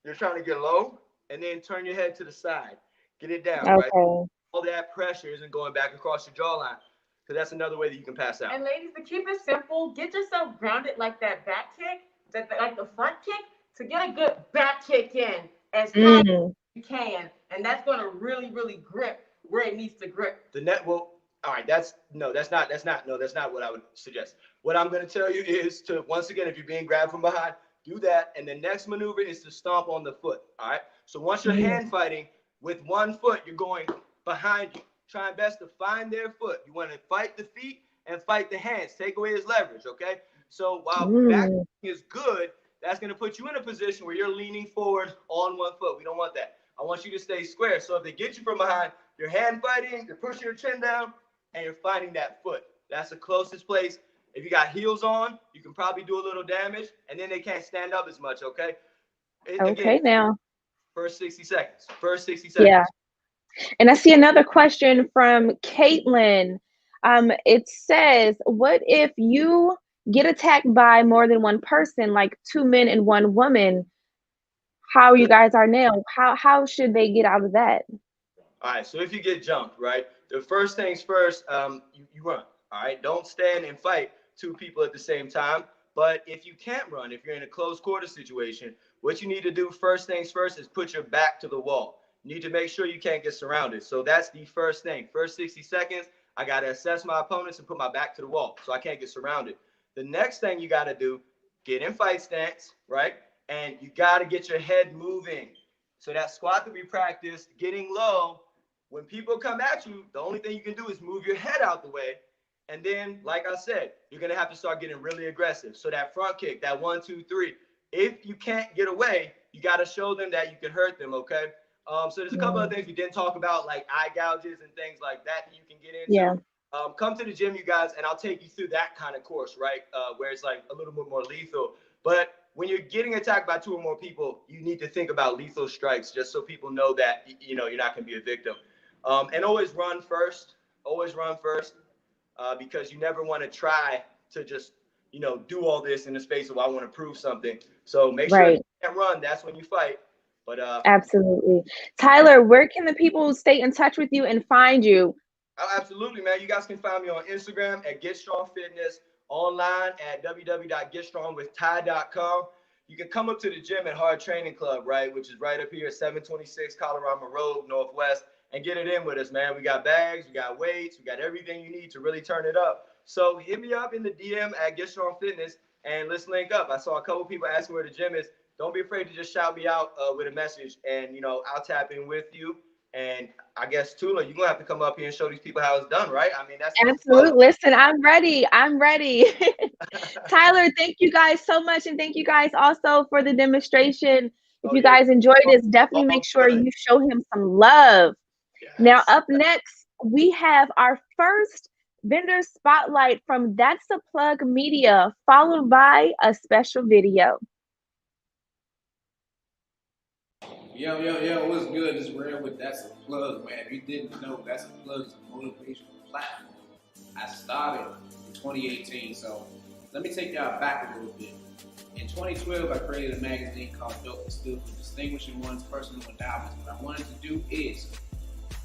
you're trying to get low and then turn your head to the side. Get it down, right? All that pressure isn't going back across your jawline. Because that's another way that you can pass out. And ladies, to keep it simple, get yourself grounded like that back kick, like the front kick, to get a good back kick in as hard as you can. And that's going to really, really grip where it needs to grip. The net will, all right, that's not what I would suggest. What I'm going to tell you is to, once again, if you're being grabbed from behind, do that. And the next maneuver is to stomp on the foot, all right? So once you're hand fighting with one foot, you're going behind you. Trying best to find their foot. You want to fight the feet and fight the hands. Take away his leverage, okay? So while back is good, that's going to put you in a position where you're leaning forward on one foot. We don't want that. I want you to stay square. So if they get you from behind, you're hand fighting, you're pushing your chin down, and you're finding that foot. That's the closest place. If you got heels on, you can probably do a little damage, and then they can't stand up as much, okay? Okay, now. First 60 seconds. Yeah. And I see another question from Caitlin. It says, what if you get attacked by more than one person, like 2 men and 1 woman? How you guys are now? How should they get out of that? All right, so if you get jumped, right, the first things first, you run, all right? Don't stand and fight 2 people at the same time. But if you can't run, if you're in a close quarter situation, what you need to do first things first is put your back to the wall. You need to make sure you can't get surrounded. So that's the first thing. First 60 seconds, I got to assess my opponents and put my back to the wall so I can't get surrounded. The next thing you got to do, get in fight stance, right? And you got to get your head moving. So that squat that we practiced, getting low, when people come at you, the only thing you can do is move your head out the way. And then, like I said, you're going to have to start getting really aggressive. So that front kick, that 1, 2, 3, if you can't get away, you got to show them that you can hurt them, okay? So there's a couple of things we didn't talk about, like eye gouges and things like that you can get into. Yeah. Come to the gym, you guys, and I'll take you through that kind of course, right? Where it's like a little bit more lethal. But when you're getting attacked by 2 or more people, you need to think about lethal strikes just so people know that, you know, you're not going to be a victim. And always run first. Always run first because you never want to try to just, you know, do all this in the space of I want to prove something. So make sure you can't run. That's when you fight. But absolutely. Tyler, where can the people stay in touch with you and find you? Oh, absolutely, man. You guys can find me on Instagram at Get Strong Fitness, online at www.getstrongwithty.com. You can come up to the gym at Hard Training Club, right, which is right up here at 726 Colorado Road, Northwest, and get it in with us, man. We got bags, we got weights, we got everything you need to really turn it up. So hit me up in the DM at Get Strong Fitness, and let's link up. I saw a couple people asking where the gym is. Don't be afraid to just shout me out with a message, and, you know, I'll tap in with you. And I guess, Tula, you're going to have to come up here and show these people how it's done, right? I mean, that's absolutely. Listen, I'm ready. I'm ready. Tyler, thank you guys so much. And thank you guys also for the demonstration. If you guys enjoyed this, definitely make sure you show him some love. Yes. Now, up next, we have our first vendor spotlight from That's a Plug Media, followed by a special video. Yo, what's good? It's Real with That's a Plug, man. If you didn't know, That's a Plug is a motivational platform. I started in 2018, so let me take y'all back a little bit. In 2012, I created a magazine called Built to Still for distinguishing one's personal endowments. What I wanted to do is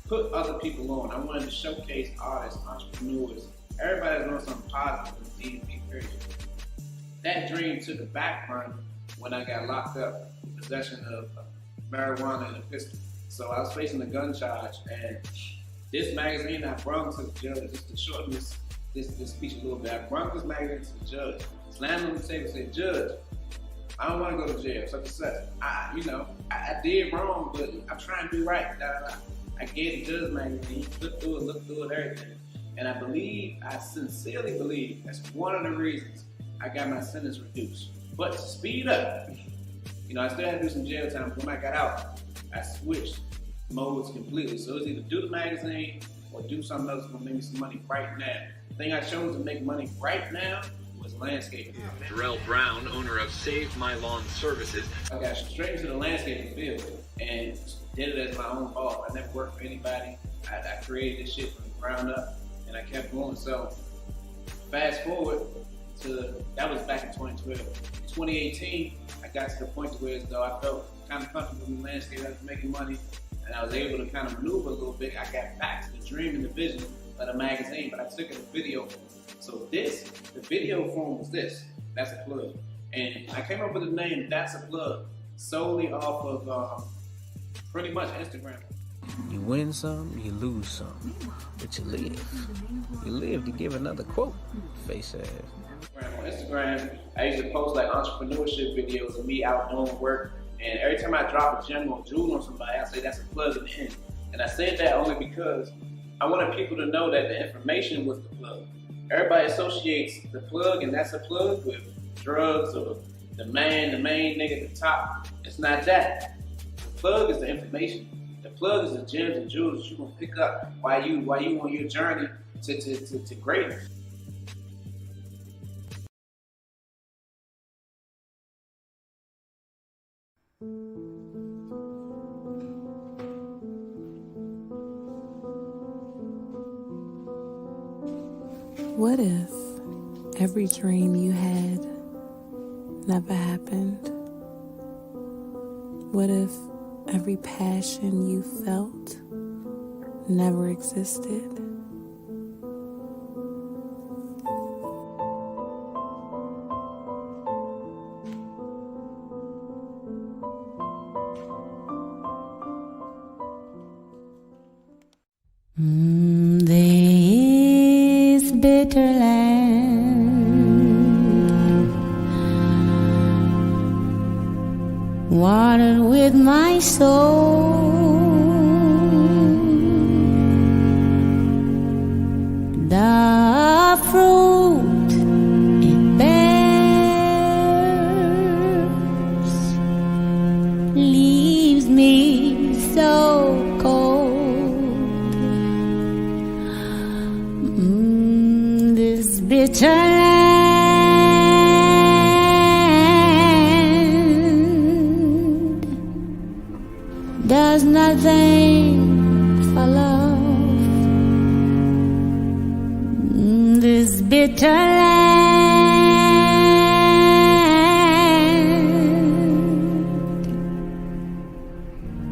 put other people on. I wanted to showcase artists, entrepreneurs, everybody that's doing something positive in the D&B period. That dream took a back burner when I got locked up in possession of marijuana and a pistol. So I was facing a gun charge, and this magazine I brought to the judge, just to shorten this speech a little bit, I brought this magazine to the judge, slammed on the table and said, "Judge, I don't want to go to jail, such and such. I did wrong, but I'm trying to do right. I gave the judge magazine, looked through it, everything. And I sincerely believe that's one of the reasons I got my sentence reduced. But to speed up, you know, I still had to do some jail time. When I got out, I switched modes completely. So it was either do the magazine or do something else that's gonna make me some money right now. The thing I chose to make money right now was landscaping. Jarrell Brown, owner of Save My Lawn Services. I got straight into the landscaping field and did it as my own boss. I never worked for anybody. I created this shit from the ground up, and I kept going. So fast forward to, that was back in 2012. In 2018, I got to the point where as though I felt kind of comfortable in the landscape, I was making money, and I was able to kind of maneuver a little bit. I got back to the dream and the vision of the magazine, but I took it in video form. So the video form was this, That's a Plug. And I came up with the name That's a Plug solely off of pretty much Instagram. You win some, you lose some, but you live. You live to give another quote, face ass. On Instagram, I used to post like entrepreneurship videos of me out doing work, and every time I drop a gem or jewel on somebody, I say that's a plug in the end. And I said that only because I wanted people to know that the information was the plug. Everybody associates the plug and that's a plug with drugs or the main nigga at the top. It's not that. The plug is the information. The plug is the gems and jewels that you're gonna pick up while you on your journey to greatness. What if every dream you had never happened? What if every passion you felt never existed? There is bitter land started with my soul. The fruit it bears leaves me so cold. This bitter land does nothing for love. This bitter land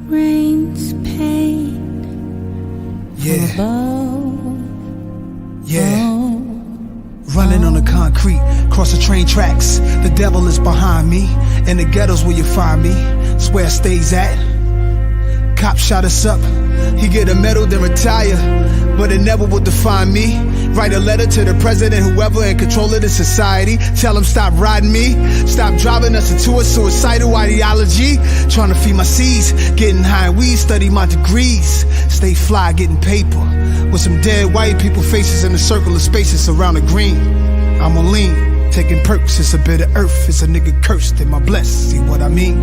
rains pain. Running on the concrete, cross the train tracks. The devil is behind me. In the ghettos where you find me. It's where I stays at. Cop shot us up. He get a medal, then retire. But it never will define me. Write a letter to the president, whoever in control of the society. Tell him stop riding me. Stop driving us into a suicidal ideology. Trying to feed my seeds. Getting high in weed, study my degrees. Stay fly, getting paper. With some dead white people faces in a circle of spaces around the green. I'm on lean, taking perks. It's a bit of earth. It's a nigga cursed. Am I blessed? See what I mean?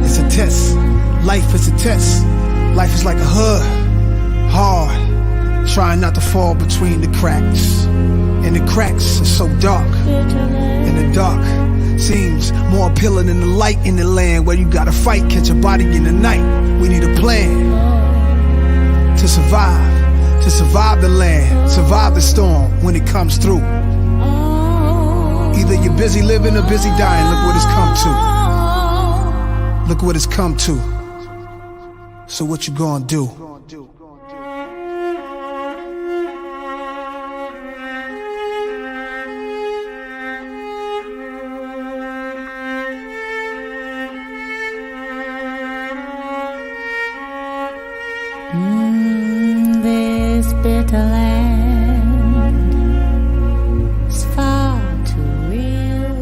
It's a test. Life is a test. Life is like a hood. Hard. Trying not to fall between the cracks. And the cracks are so dark. And the dark seems more appealing than the light in the land where you gotta fight, catch a body in the night. We need a plan to survive. To survive the land, survive the storm when it comes through. Either you're busy living or busy dying. Look what it's come to. Look what it's come to. So what you gonna do? This bitter land is far too real.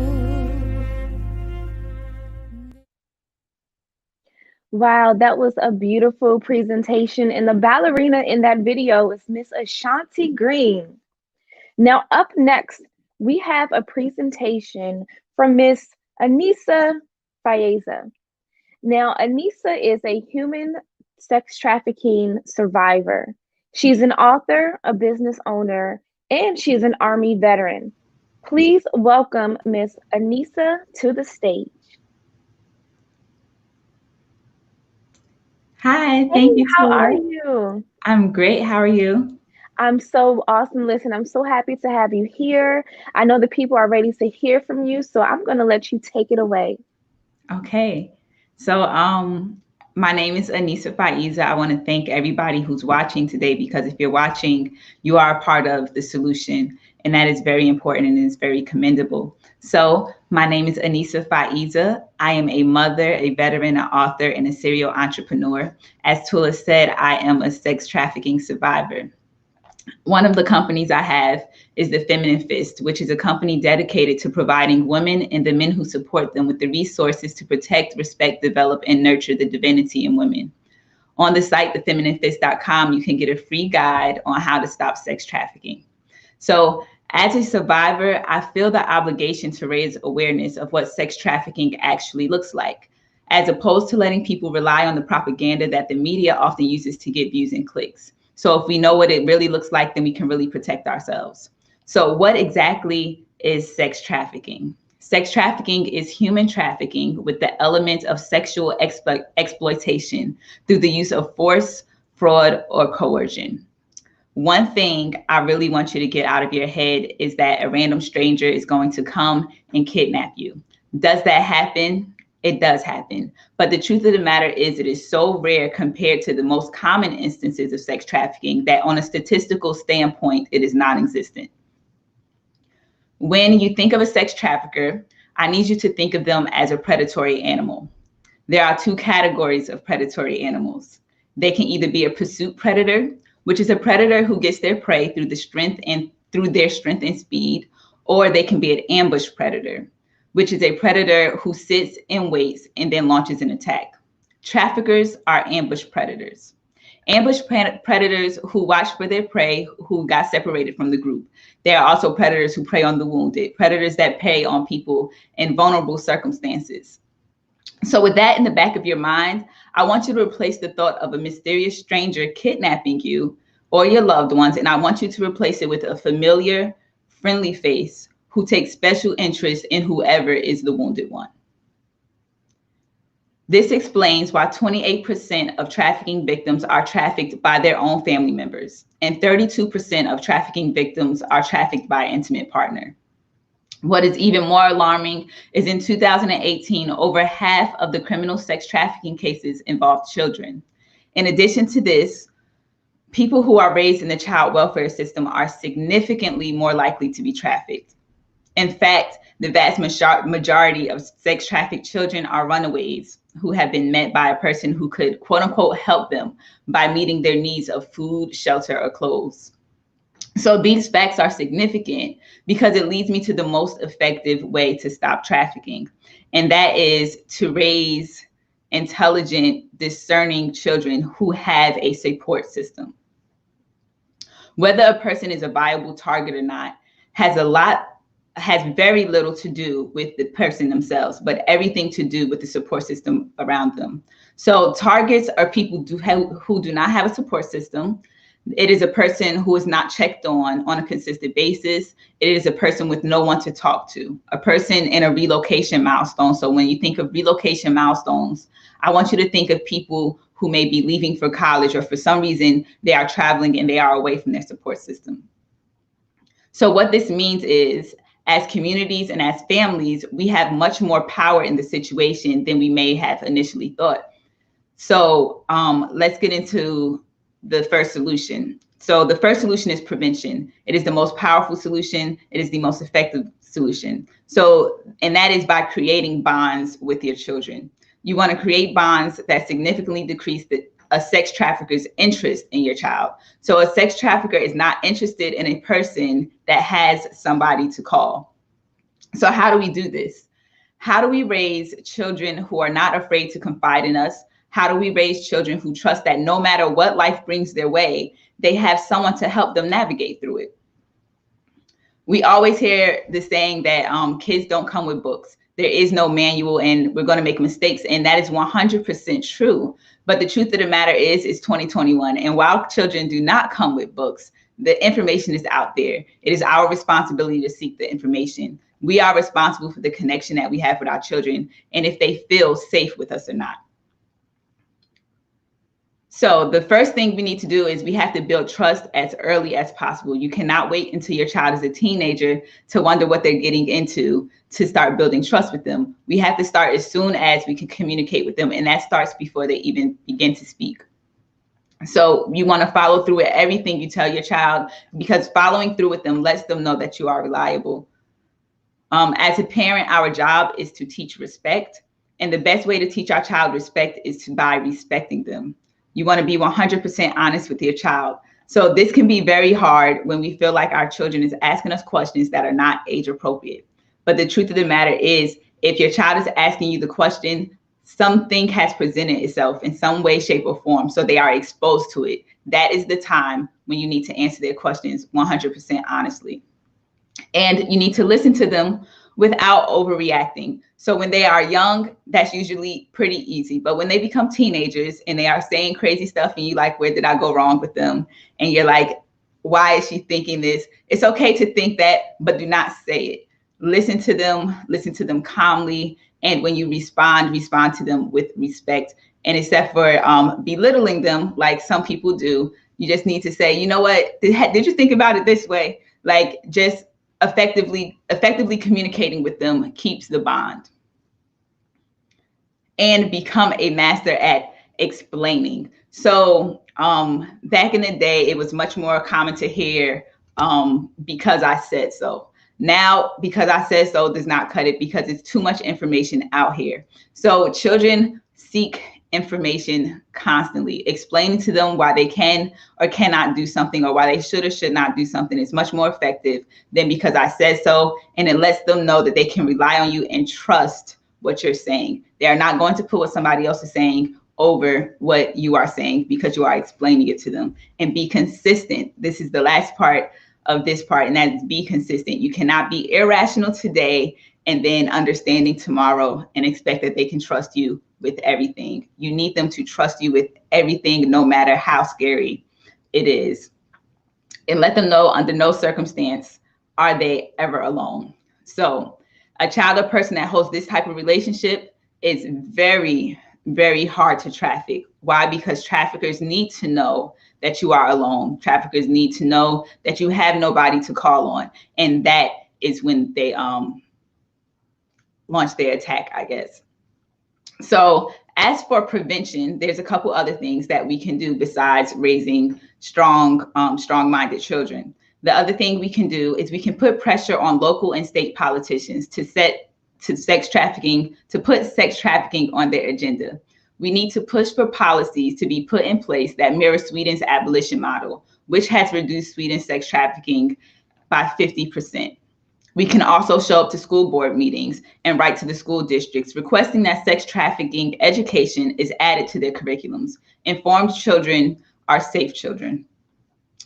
Wow, that was a beautiful presentation. And the ballerina in that video is Miss Ashanti Green. Now, up next, we have a presentation from Miss Anissa Faiza. Now, Anissa is a human sex trafficking survivor. She's an author, a business owner, and she's an Army veteran. Please welcome Miss Anissa to the stage. Hi, thank you. How are you? I'm great. How are you? I'm so awesome. Listen, I'm so happy to have you here. I know the people are ready to hear from you, so I'm going to let you take it away. Okay. So, my name is Anissa Faiza. I want to thank everybody who's watching today, because if you're watching, you are a part of the solution, and that is very important and is very commendable. So my name is Anissa Faiza. I am a mother, a veteran, an author, and a serial entrepreneur. As Tula said, I am a sex trafficking survivor. One of the companies I have is the Feminine Fist, which is a company dedicated to providing women and the men who support them with the resources to protect, respect, develop, and nurture the divinity in women. On the site, thefemininefist.com, you can get a free guide on how to stop sex trafficking. So as a survivor, I feel the obligation to raise awareness of what sex trafficking actually looks like, as opposed to letting people rely on the propaganda that the media often uses to get views and clicks. So if we know what it really looks like, then we can really protect ourselves. So what exactly is sex trafficking? Sex trafficking is human trafficking with the element of sexual exploitation through the use of force, fraud, or coercion. One thing I really want you to get out of your head is that a random stranger is going to come and kidnap you. Does that happen? It does happen. But the truth of the matter is it is so rare compared to the most common instances of sex trafficking that on a statistical standpoint, it is non-existent. When you think of a sex trafficker, I need you to think of them as a predatory animal. There are two categories of predatory animals. They can either be a pursuit predator, which is a predator who gets their prey through their strength and speed, or they can be an ambush predator, which is a predator who sits and waits and then launches an attack. Traffickers are ambush predators. Ambush predators who watch for their prey who got separated from the group. There are also predators who prey on the wounded, predators that prey on people in vulnerable circumstances. So with that in the back of your mind, I want you to replace the thought of a mysterious stranger kidnapping you or your loved ones, and I want you to replace it with a familiar, friendly face who takes special interest in whoever is the wounded one. This explains why 28% of trafficking victims are trafficked by their own family members, and 32% of trafficking victims are trafficked by an intimate partner. What is even more alarming is in 2018, over half of the criminal sex trafficking cases involved children. In addition to this, people who are raised in the child welfare system are significantly more likely to be trafficked. In fact, the vast majority of sex trafficked children are runaways who have been met by a person who could, quote unquote, help them by meeting their needs of food, shelter, or clothes. So these facts are significant because it leads me to the most effective way to stop trafficking, and that is to raise intelligent, discerning children who have a support system. Whether a person is a viable target or not has very little to do with the person themselves, but everything to do with the support system around them. So targets are people who do not have a support system. It is a person who is not checked on a consistent basis. It is a person with no one to talk to, a person in a relocation milestone. So when you think of relocation milestones, I want you to think of people who may be leaving for college, or for some reason they are traveling and they are away from their support system. So what this means is, as communities and as families, we have much more power in the situation than we may have initially thought. So let's get into the first solution. So the first solution is prevention. It is the most powerful solution. It is the most effective solution. So, and that is by creating bonds with your children. You want to create bonds that significantly decrease a sex trafficker's interest in your child. So a sex trafficker is not interested in a person that has somebody to call. So how do we do this? How do we raise children who are not afraid to confide in us? How do we raise children who trust that no matter what life brings their way, they have someone to help them navigate through it? We always hear the saying that kids don't come with books. There is no manual and we're going to make mistakes. And that is 100% true. But the truth of the matter is, it's 2021. And while children do not come with books, the information is out there. It is our responsibility to seek the information. We are responsible for the connection that we have with our children and if they feel safe with us or not. So the first thing we need to do is we have to build trust as early as possible. You cannot wait until your child is a teenager to wonder what they're getting into to start building trust with them. We have to start as soon as we can communicate with them, and that starts before they even begin to speak. So you want to follow through with everything you tell your child, because following through with them lets them know that you are reliable. As a parent, our job is to teach respect, and the best way to teach our child respect is by respecting them. You want to be 100% honest with your child. So this can be very hard when we feel like our children is asking us questions that are not age appropriate. But the truth of the matter is, if your child is asking you the question, something has presented itself in some way, shape, or form, so they are exposed to it. That is the time when you need to answer their questions 100% honestly. And you need to listen to them without overreacting. So when they are young, that's usually pretty easy. But when they become teenagers and they are saying crazy stuff and you like, where did I go wrong with them? And you're like, why is she thinking this? It's okay to think that, but do not say it. Listen to them calmly. And when you respond to them with respect. And except for belittling them, like some people do, you just need to say, you know what, did you think about it this way? Like, just effectively communicating with them keeps the bond. And become a master at explaining. So back in the day, it was much more common to hear because I said so. Now, because I said so does not cut it, because it's too much information out here. So children seek information constantly. Explaining to them why they can or cannot do something, or why they should or should not do something, is much more effective than because I said so. And it lets them know that they can rely on you and trust what you're saying. They are not going to put what somebody else is saying over what you are saying, because you are explaining it to them. And be consistent. This is the last part of this part, and that is be consistent. You cannot be irrational today and then understanding tomorrow and expect that they can trust you with everything. You need them to trust you with everything, no matter how scary it is. And let them know under no circumstance are they ever alone. So a child or person that holds this type of relationship is very, very hard to traffic. Why? Because traffickers need to know that you are alone. Traffickers need to know that you have nobody to call on. And that is when they launch their attack, I guess. So as for prevention, there's a couple other things that we can do besides raising strong-minded children. The other thing we can do is we can put pressure on local and state politicians to put sex trafficking on their agenda. We need to push for policies to be put in place that mirror Sweden's abolition model, which has reduced Sweden's sex trafficking by 50%. We can also show up to school board meetings and write to the school districts requesting that sex trafficking education is added to their curriculums. Informed children are safe children.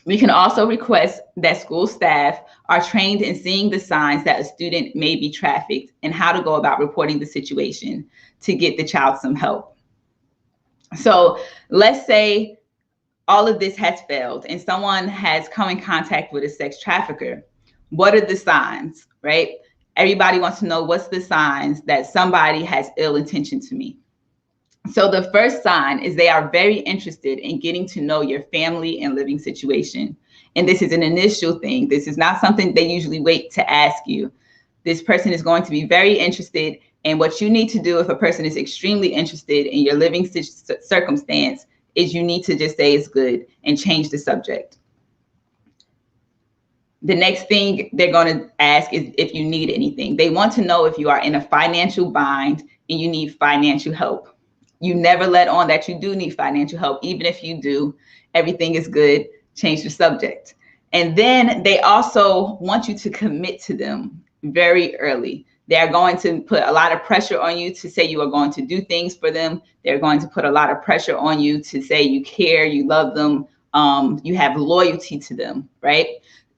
We can also request that school staff are trained in seeing the signs that a student may be trafficked and how to go about reporting the situation to get the child some help. So let's say all of this has failed and someone has come in contact with a sex trafficker. What are the signs, right? Everybody wants to know what's the signs that somebody has ill intention to me. So the first sign is they are very interested in getting to know your family and living situation. And this is an initial thing. This is not something they usually wait to ask you. This person is going to be very interested. And what you need to do if a person is extremely interested in your living circumstance is you need to just say it's good and change the subject. The next thing they're going to ask is if you need anything. They want to know if you are in a financial bind and you need financial help. You never let on that you do need financial help. Even if you do, everything is good. Change the subject. And then they also want you to commit to them very early. They're going to put a lot of pressure on you to say you are going to do things for them. They're going to put a lot of pressure on you to say you care, you love them, you have loyalty to them, right?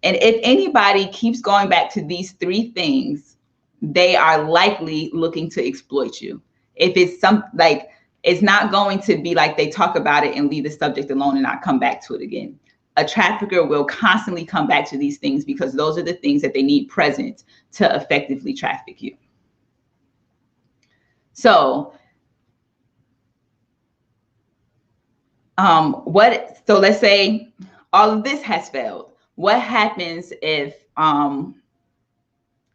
And if anybody keeps going back to these three things, they are likely looking to exploit you. If it's it's not going to be like they talk about it and leave the subject alone and not come back to it again. A trafficker will constantly come back to these things because those are the things that they need present to effectively traffic you. So, so let's say all of this has failed. What happens if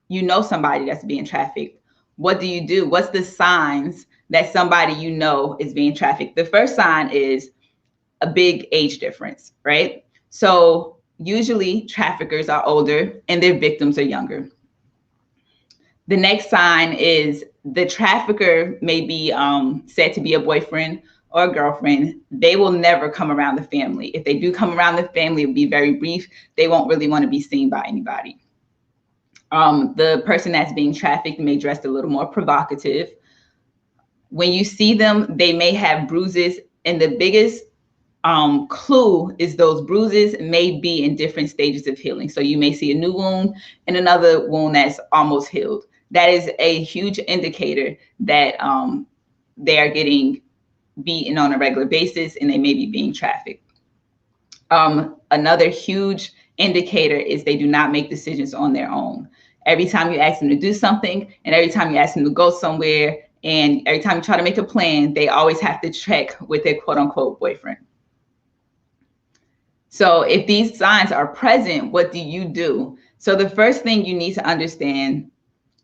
you know somebody that's being trafficked? What do you do? What's the signs that somebody you know is being trafficked? The first sign is a big age difference, right? So usually traffickers are older and their victims are younger. The next sign is the trafficker may be said to be a boyfriend or a girlfriend. They will never come around the family. If they do come around the family, it'll be very brief. They won't really want to be seen by anybody. The person that's being trafficked may dress a little more provocative. When you see them, they may have bruises, and the biggest clue is those bruises may be in different stages of healing. So you may see a new wound and another wound that's almost healed. That is a huge indicator that they are getting beaten on a regular basis and they may be being trafficked. Another huge indicator is they do not make decisions on their own. Every time you ask them to do something and every time you ask them to go somewhere and every time you try to make a plan, they always have to check with their quote unquote boyfriend. So if these signs are present, what do you do? So the first thing you need to understand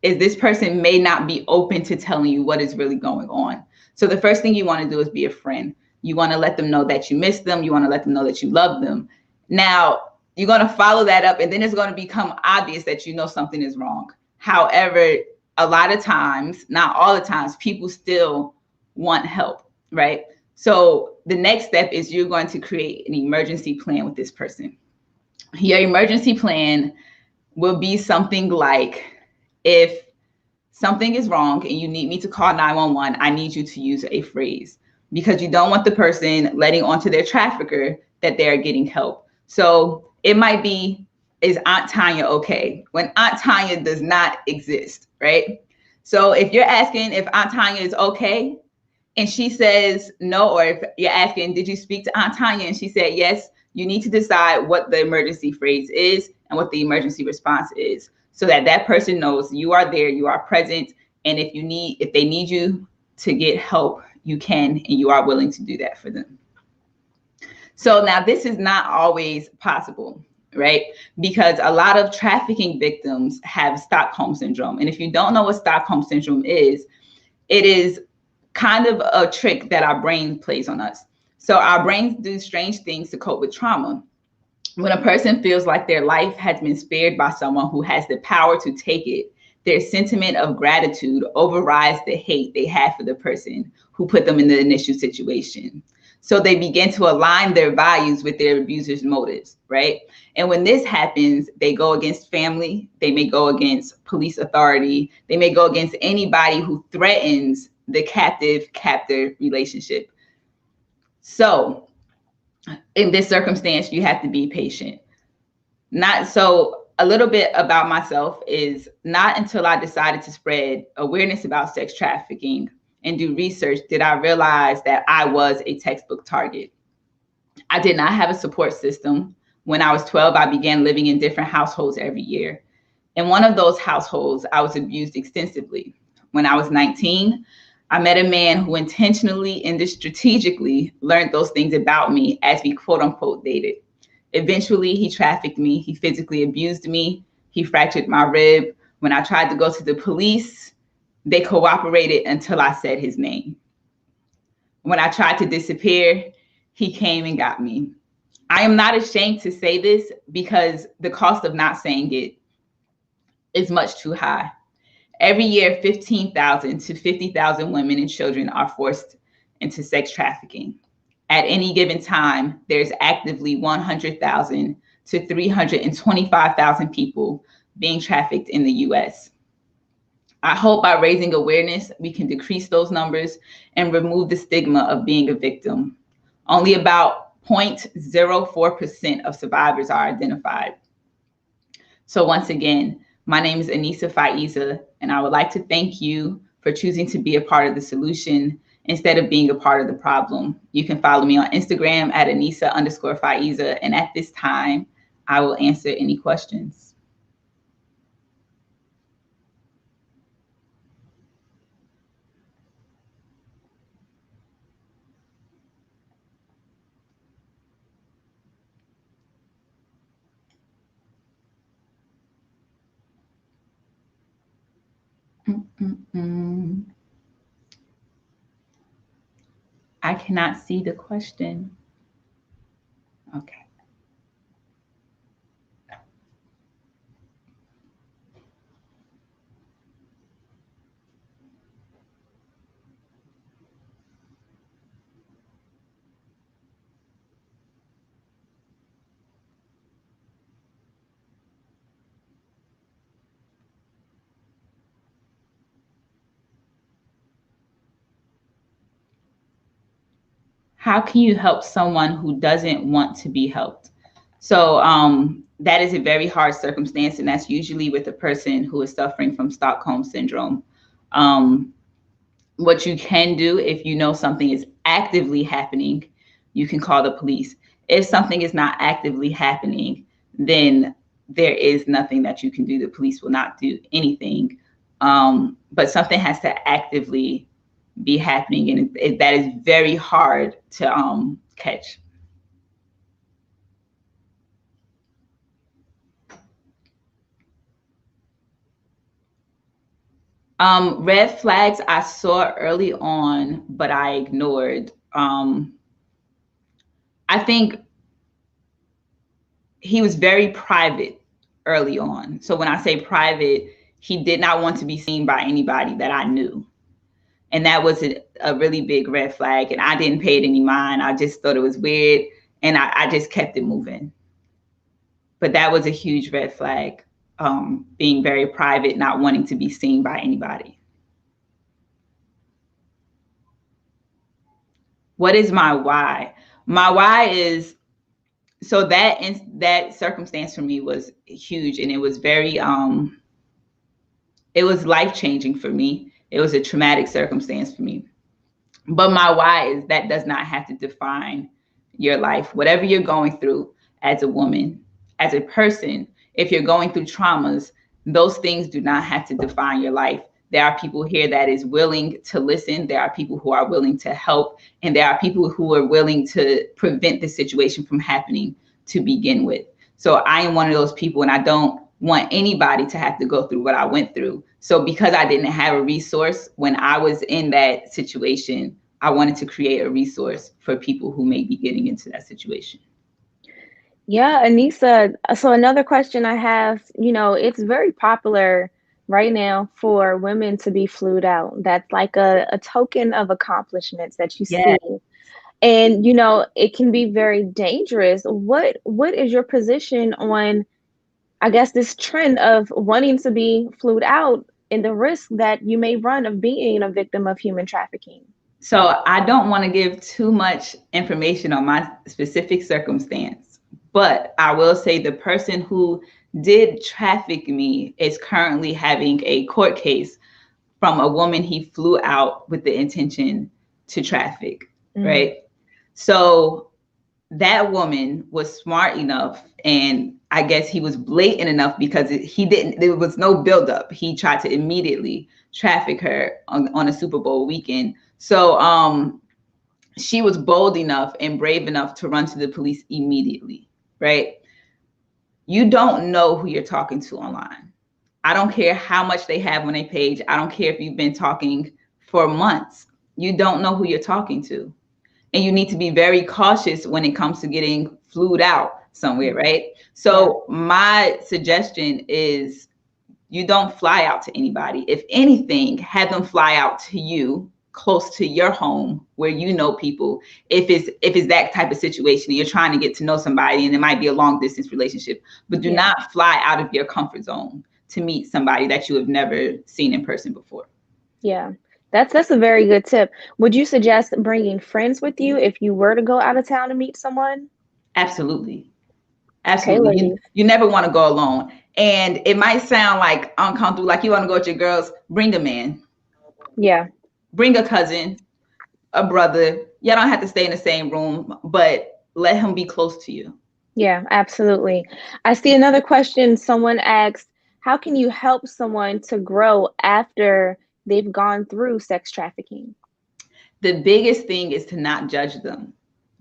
is this person may not be open to telling you what is really going on. So the first thing you want to do is be a friend. You want to let them know that you miss them. You want to let them know that you love them. Now, you're going to follow that up, and then it's going to become obvious that you know something is wrong. However, a lot of times, not all the times, people still want help. right? So the next step is you're going to create an emergency plan with this person. Your emergency plan will be something like, if something is wrong and you need me to call 911, I need you to use a phrase, because you don't want the person letting onto their trafficker that they're getting help. So it might be, is Aunt Tanya okay? When Aunt Tanya does not exist, right? So if you're asking if Aunt Tanya is okay and she says no, or if you're asking, did you speak to Aunt Tanya? And she said yes, you need to decide what the emergency phrase is and what the emergency response is, so that that person knows you are there, you are present, and if they need you to get help, you can, and you are willing to do that for them. So now this is not always possible, right? Because a lot of trafficking victims have Stockholm syndrome. And if you don't know what Stockholm syndrome is, it is kind of a trick that our brain plays on us. So our brains do strange things to cope with trauma. When a person feels like their life has been spared by someone who has the power to take it, their sentiment of gratitude overrides the hate they have for the person who put them in the initial situation. So they begin to align their values with their abuser's motives, right? And when this happens, they go against family, they may go against police authority, they may go against anybody who threatens the captive-captor relationship. So in this circumstance, you have to be patient. A little bit about myself is, not until I decided to spread awareness about sex trafficking and do research did I realize that I was a textbook target. I did not have a support system. When I was 12, I began living in different households every year. In one of those households, I was abused extensively. When I was 19, I met a man who intentionally and strategically learned those things about me as we quote unquote dated. Eventually, he trafficked me. He physically abused me. He fractured my rib. When I tried to go to the police, they cooperated until I said his name. When I tried to disappear, he came and got me. I am not ashamed to say this because the cost of not saying it is much too high. Every year, 15,000 to 50,000 women and children are forced into sex trafficking. At any given time, there's actively 100,000 to 325,000 people being trafficked in the US. I hope by raising awareness, we can decrease those numbers and remove the stigma of being a victim. Only about 0.04% of survivors are identified. So once again, my name is Anissa Faiza, and I would like to thank you for choosing to be a part of the solution instead of being a part of the problem. You can follow me on Instagram at Anissa_Faiza, and at this time, I will answer any questions. I cannot see the question. Okay. How can you help someone who doesn't want to be helped? So that is a very hard circumstance, and that's usually with a person who is suffering from Stockholm syndrome. What you can do, if you know something is actively happening, you can call the police. If something is not actively happening, then there is nothing that you can do. The police will not do anything. But something has to actively be happening, and that is very hard to catch. Red flags I saw early on, but I ignored. I think he was very private early on. So when I say private, he did not want to be seen by anybody that I knew. And that was a really big red flag. And I didn't pay it any mind. I just thought it was weird. And I just kept it moving. But that was a huge red flag, being very private, not wanting to be seen by anybody. What is my why? My why is, so that circumstance for me was huge, and it was very, it was life-changing for me. It was a traumatic circumstance for me. But my why is that does not have to define your life. Whatever you're going through as a woman, as a person, if you're going through traumas, those things do not have to define your life. There are people here that is willing to listen. There are people who are willing to help. And there are people who are willing to prevent the situation from happening to begin with. So I am one of those people, and I don't want anybody to have to go through what I went through. So because I didn't have a resource when I was in that situation, I wanted to create a resource for people who may be getting into that situation. Yeah, Anissa. So another question I have, it's very popular right now for women to be flued out. That's like a token of accomplishments that you see. And, it can be very dangerous. What is your position on, I guess, this trend of wanting to be flued out and the risk that you may run of being a victim of human trafficking? So I don't want to give too much information on my specific circumstance, but I will say the person who did traffic me is currently having a court case from a woman he flew out with the intention to traffic, right? So that woman was smart enough, and I guess he was blatant enough because there was no buildup. He tried to immediately traffic her on a Super Bowl weekend. So she was bold enough and brave enough to run to the police immediately, right? You don't know who you're talking to online. I don't care how much they have on their page. I don't care if you've been talking for months. You don't know who you're talking to. And you need to be very cautious when it comes to getting flued out somewhere, right? So my suggestion is you don't fly out to anybody. If anything, have them fly out to you, close to your home where you know people. If it's that type of situation and you're trying to get to know somebody and it might be a long distance relationship, but do not fly out of your comfort zone to meet somebody that you have never seen in person before. Yeah, that's a very good tip. Would you suggest bringing friends with you if you were to go out of town to meet someone? Absolutely. Absolutely. Okay, you never want to go alone. And it might sound like uncomfortable, like you want to go with your girls, bring a man. Yeah. Bring a cousin, a brother. You don't have to stay in the same room, but let him be close to you. Yeah, absolutely. I see another question. Someone asked, how can you help someone to grow after they've gone through sex trafficking? The biggest thing is to not judge them,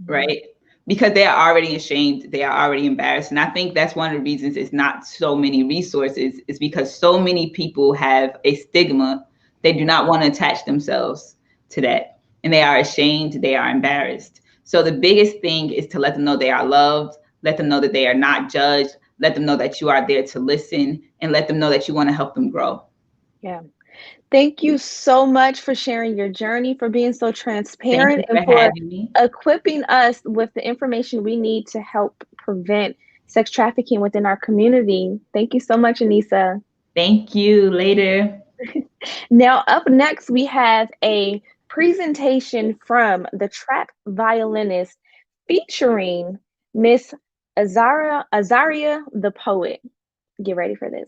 right? Because they are already ashamed, they are already embarrassed. And I think that's one of the reasons it's not so many resources, is because so many people have a stigma. They do not want to attach themselves to that. And they are ashamed, they are embarrassed. So the biggest thing is to let them know they are loved, let them know that they are not judged, let them know that you are there to listen, and let them know that you want to help them grow. Yeah. Thank you so much for sharing your journey, for being so transparent, and for equipping us with the information we need to help prevent sex trafficking within our community. Thank you so much, Anissa. Thank you. Later. Now, up next, we have a presentation from the trap violinist featuring Miss Azaria the poet. Get ready for this.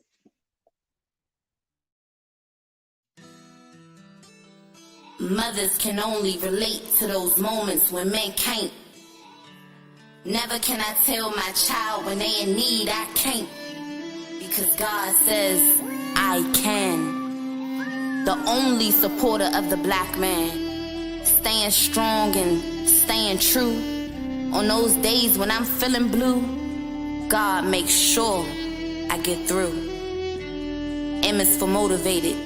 Mothers can only relate to those moments when men can't. Never can I tell my child when they in need I can't. Because God says I can. The only supporter of the black man. Staying strong and staying true. On those days when I'm feeling blue, God makes sure I get through. M is for motivated.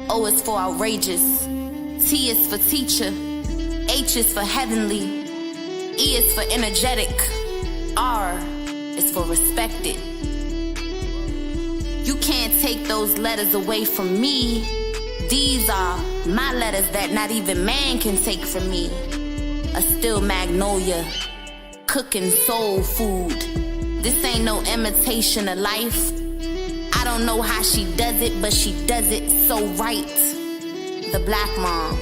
O is for outrageous. T is for teacher, H is for heavenly, E is for energetic, R is for respected. You can't take those letters away from me, These are my letters that not even man can take from me. A still magnolia, cooking soul food. This ain't no imitation of life. I don't know how she does it, but she does it so right. The black mom.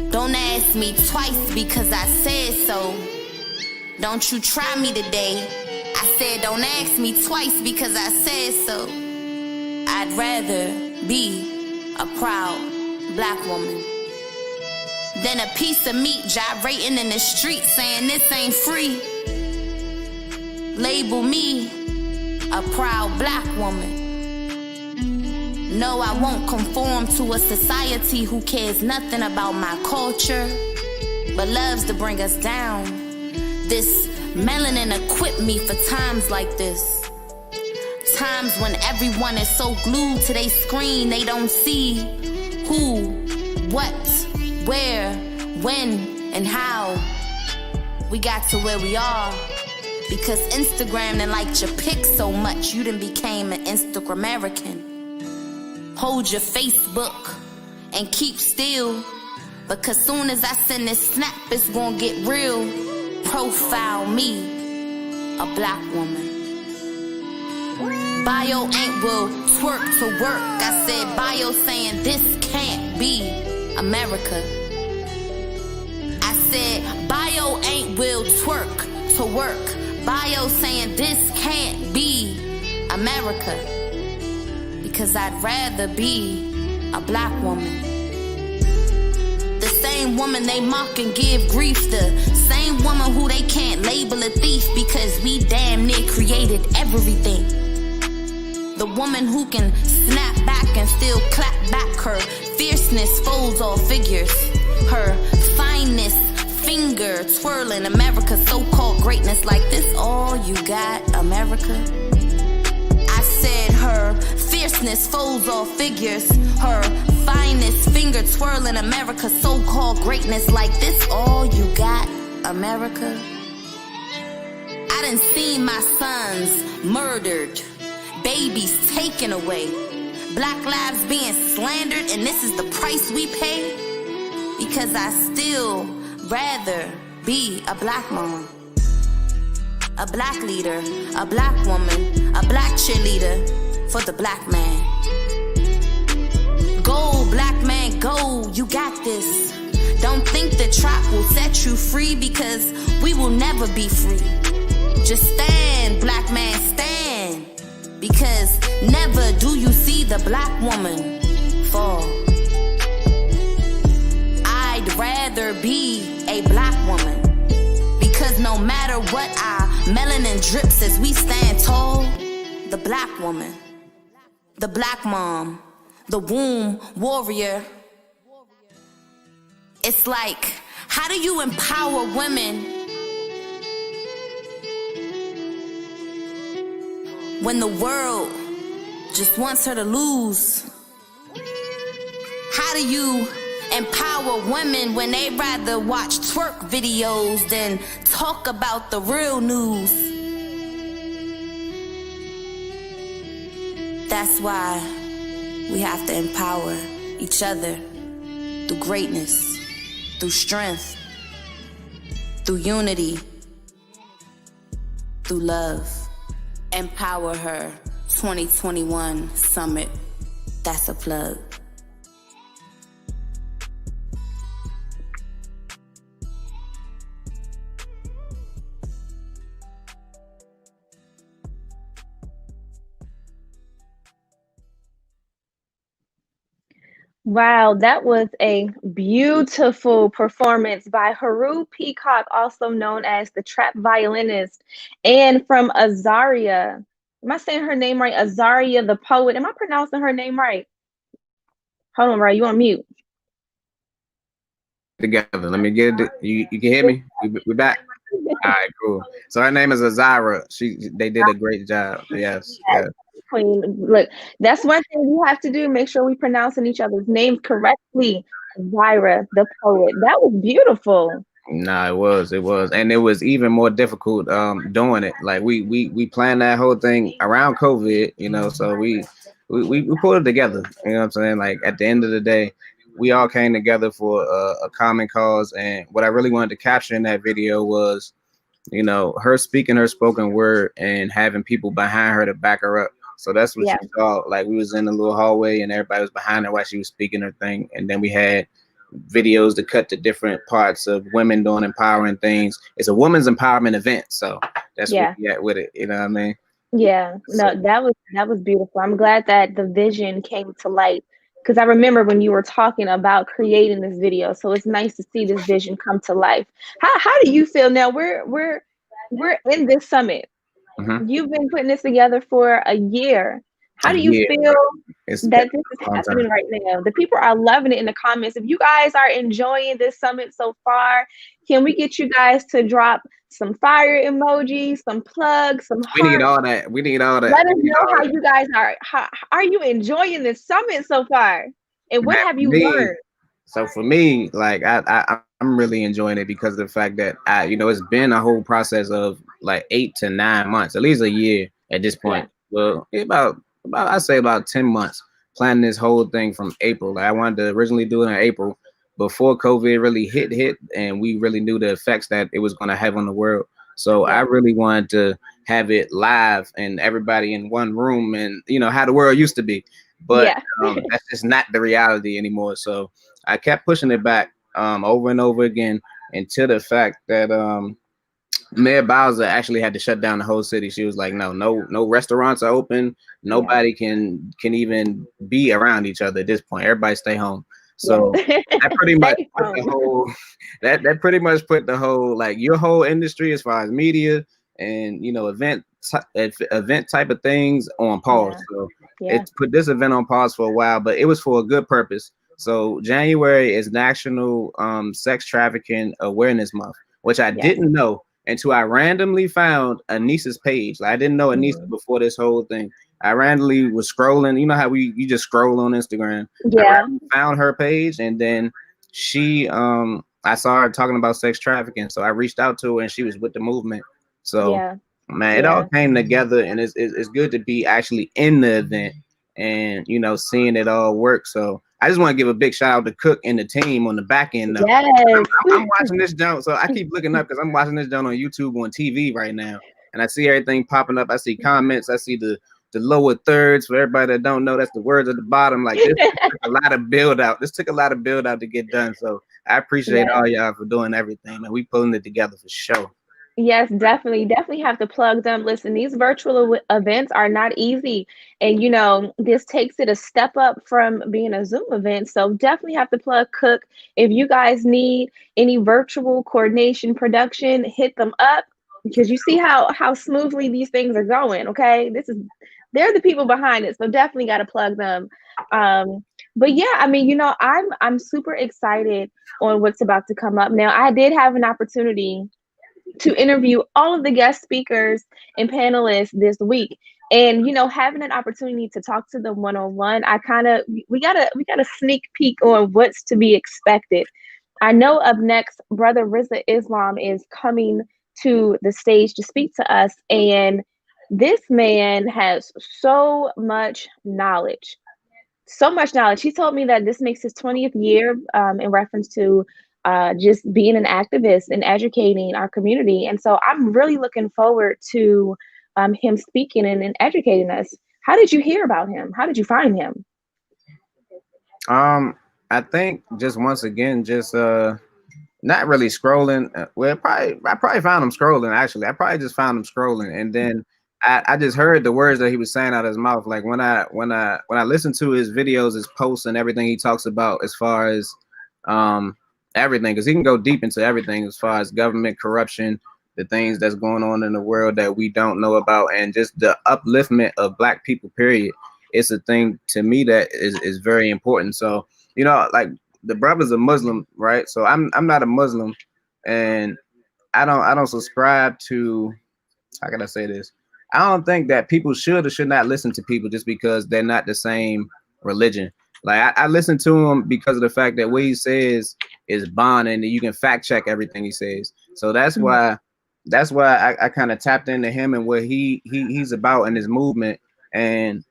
Don't ask me twice because I said so. Don't you try me today. I said don't ask me twice because I said so. I'd rather be a proud black woman than a piece of meat gyrating in the street saying this ain't free. Label me a proud black woman. No, I won't conform to a society who cares nothing about my culture, but loves to bring us down. This melanin equipped me for times like this. Times when everyone is so glued to their screen they don't see who, what, where, when, and how we got to where we are. Because Instagram done liked your pics so much, you done became an Instagram-American. Hold your Facebook and keep still, because soon as I send this snap, it's gonna get real. Profile me, a black woman. Bio ain't will twerk to work. I said bio saying this can't be America. I said bio ain't will twerk to work. Bio saying this can't be America. Because I'd rather be a black woman. The same woman they mock and give grief. The same woman who they can't label a thief because we damn near created everything. The woman who can snap back and still clap back. Her fierceness folds all figures. Her fineness finger twirling America's so-called greatness like this all you got, America? I said her fierceness folds all figures. Her finest finger twirling America's so-called greatness like this all you got, America? I done seen my sons murdered, babies taken away, black lives being slandered, and this is the price we pay? Because I still rather be a black mom, a black leader, a black woman, a black cheerleader for the black man. Go, black man, go, you got this. Don't think the trap will set you free, because we will never be free. Just stand, black man, stand, because never do you see the black woman fall. I'd rather be a black woman, because no matter what our melanin drips as we stand tall, the black woman, the black mom, the womb warrior. It's like, how do you empower women when the world just wants her to lose? How do you empower women when they rather watch twerk videos than talk about the real news? That's why we have to empower each other through greatness, through strength, through unity, through love. Empower Her 2021 Summit. That's a plug. Wow, that was a beautiful performance by Haru Peacock, also known as the trap violinist, and from Azaria. Am I saying her name right? Azaria the poet. Am I pronouncing her name right? Hold on, right? You on mute. Together. Let me get it. You can hear me? We back? All right, cool. So her name is Azara. They did a great job. Yes. Queen, look, that's one thing we have to do. Make sure we pronouncing each other's names correctly. Zyra, the poet. That was beautiful. Nah, it was, and it was even more difficult doing it. Like we planned that whole thing around COVID, you know. So we we pulled it together. You know what I'm saying? Like at the end of the day, we all came together for a common cause. And what I really wanted to capture in that video was, you know, her speaking her spoken word and having people behind her to back her up. So that's what Yeah. you saw. Like we was in the little hallway and everybody was behind her while she was speaking her thing. And then we had videos to cut to different parts of women doing empowering things. It's a women's empowerment event. So that's where Yeah. we at with it. You know what I mean? Yeah, So, no, that was beautiful. I'm glad that the vision came to light because I remember when you were talking about creating this video. So it's nice to see this vision come to life. How do you feel now? We're in this summit. mhm. You've been putting this together for a year. How do you Yeah, feel it's been that this is a long time. happening right now? The people are loving it in the comments. If you guys are enjoying this summit so far, can we get you guys to drop some fire emojis, some plugs, some We need hearts? all that. We need all that. Let We us need know all how that. you guys are. How are you enjoying this summit so far? And what Man, have for you me, learned? so for me, like I'm really enjoying it because of the fact that it's been a whole process of like 8 to 9 months, at least a year at this Yeah, point. Well, about I say about 10 months planning this whole thing from April. Like I wanted to originally do it in April before COVID really hit, and we really knew the effects that it was going to have on the world. So I yeah, really wanted to have it live and everybody in one room, and how the world used to be. But yeah, that's just not the reality anymore. So I kept pushing it back over and over again until the fact that Mayor Bowser actually had to shut down the whole city. She was like, no restaurants are open. yeah, Nobody can even be around each other at this point. Everybody stay home. yeah. So that pretty much Stay put the home. whole that pretty much put the whole, like, your whole industry as far as media and event type of things on pause. Yeah, So yeah, it's put this event on pause for a while, but it was for a good purpose. So January is National Sex Trafficking Awareness Month, which I yeah. didn't know until I randomly found Anissa's page. Like I didn't know Anissa Mhm. before this whole thing. I randomly was scrolling. You know how you just scroll on Instagram. I Yeah, randomly found her page, and then she I saw her talking about sex trafficking. So I reached out to her, and she was with the movement. So yeah, man, it all yeah. came together, and it's good to be actually in the event and seeing it all work. So I just want to give a big shout out to Cook and the team on the back end though. Yes. I'm watching this jump, so I keep looking up because I'm watching this jump on YouTube on TV right now, and I see everything popping up. I see comments. I see the lower thirds. For everybody that don't know, that's the words at the bottom. Like this took a lot of build out. This took a lot of build out to get done. So I appreciate Yes. all y'all for doing everything, and we pulling it together for sure. Yes, definitely. Definitely have to plug them. Listen, these virtual events are not easy. And, this takes it a step up from being a Zoom event. So definitely have to plug Cook. If you guys need any virtual coordination production, hit them up because you see how smoothly these things are going. Okay. They're the people behind it. So definitely got to plug them. But yeah, I mean, I'm super excited on what's about to come up. Now, I did have an opportunity to interview all of the guest speakers and panelists this week. And having an opportunity to talk to them one-on-one, I kind of we got a sneak peek on what's to be expected. I know up next, Brother Rizza Islam is coming to the stage to speak to us, and this man has so much knowledge, so much knowledge. He told me that this makes his 20th year in reference to just being an activist and educating our community. And so I'm really looking forward to him speaking and educating us. How did you hear about him? How did you find him? I think just once again, just not really scrolling. Well, I probably found him scrolling. Actually, I probably just found him scrolling, and then I just heard the words that he was saying out of his mouth. Like when I listen to his videos, his posts, and everything he talks about as far as everything, because he can go deep into everything as far as government corruption, the things that's going on in the world that we don't know about, and just the upliftment of Black people. Period. It's a thing to me that is very important. So like the brother's a Muslim, right? So I'm not a Muslim, and I don't subscribe to, how can I say this? I don't think that people should or should not listen to people just because they're not the same religion. Like I listen to him because of the fact that what he says is bond, and you can fact check everything he says. So that's why I kind of tapped into him and what he's about in his movement. And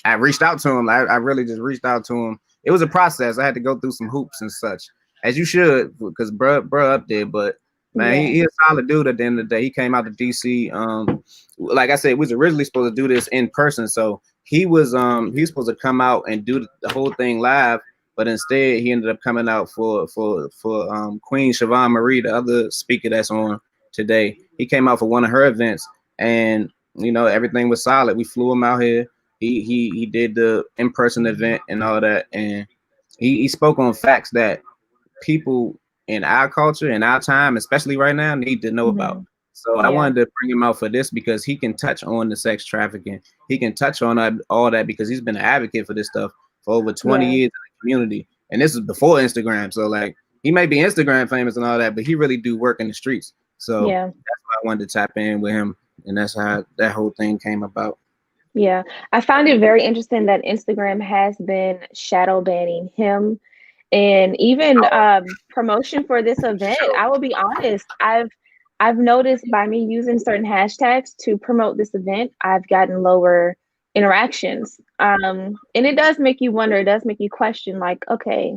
I reached out to him. I really just reached out to him. It was a process. I had to go through some hoops and such, as you should, because bruh up there. But man, he a solid dude at the end of the day. He came out to DC. Like I said, we was originally supposed to do this in person. So he was supposed to come out and do the whole thing live, but instead he ended up coming out for Queen Siobhan Marie, the other speaker that's on today. He came out for one of her events, and you know, everything was solid. We flew him out here. He did the in-person event and all that, and he spoke on facts that people in our culture, in our time, especially right now, need to know about. So I wanted to bring him out for this because he can touch on the sex trafficking. He can touch on all that because he's been an advocate for this stuff for over 20 years in the community. And this is before Instagram. So like, he may be Instagram famous and all that, but he really do work in the streets. So that's why I wanted to tap in with him. And that's how that whole thing came about. Yeah, I found it very interesting that Instagram has been shadow banning him, and even promotion for this event. I will be honest, I've noticed by me using certain hashtags to promote this event, I've gotten lower interactions. And it does make you wonder, it does make you question, like, okay,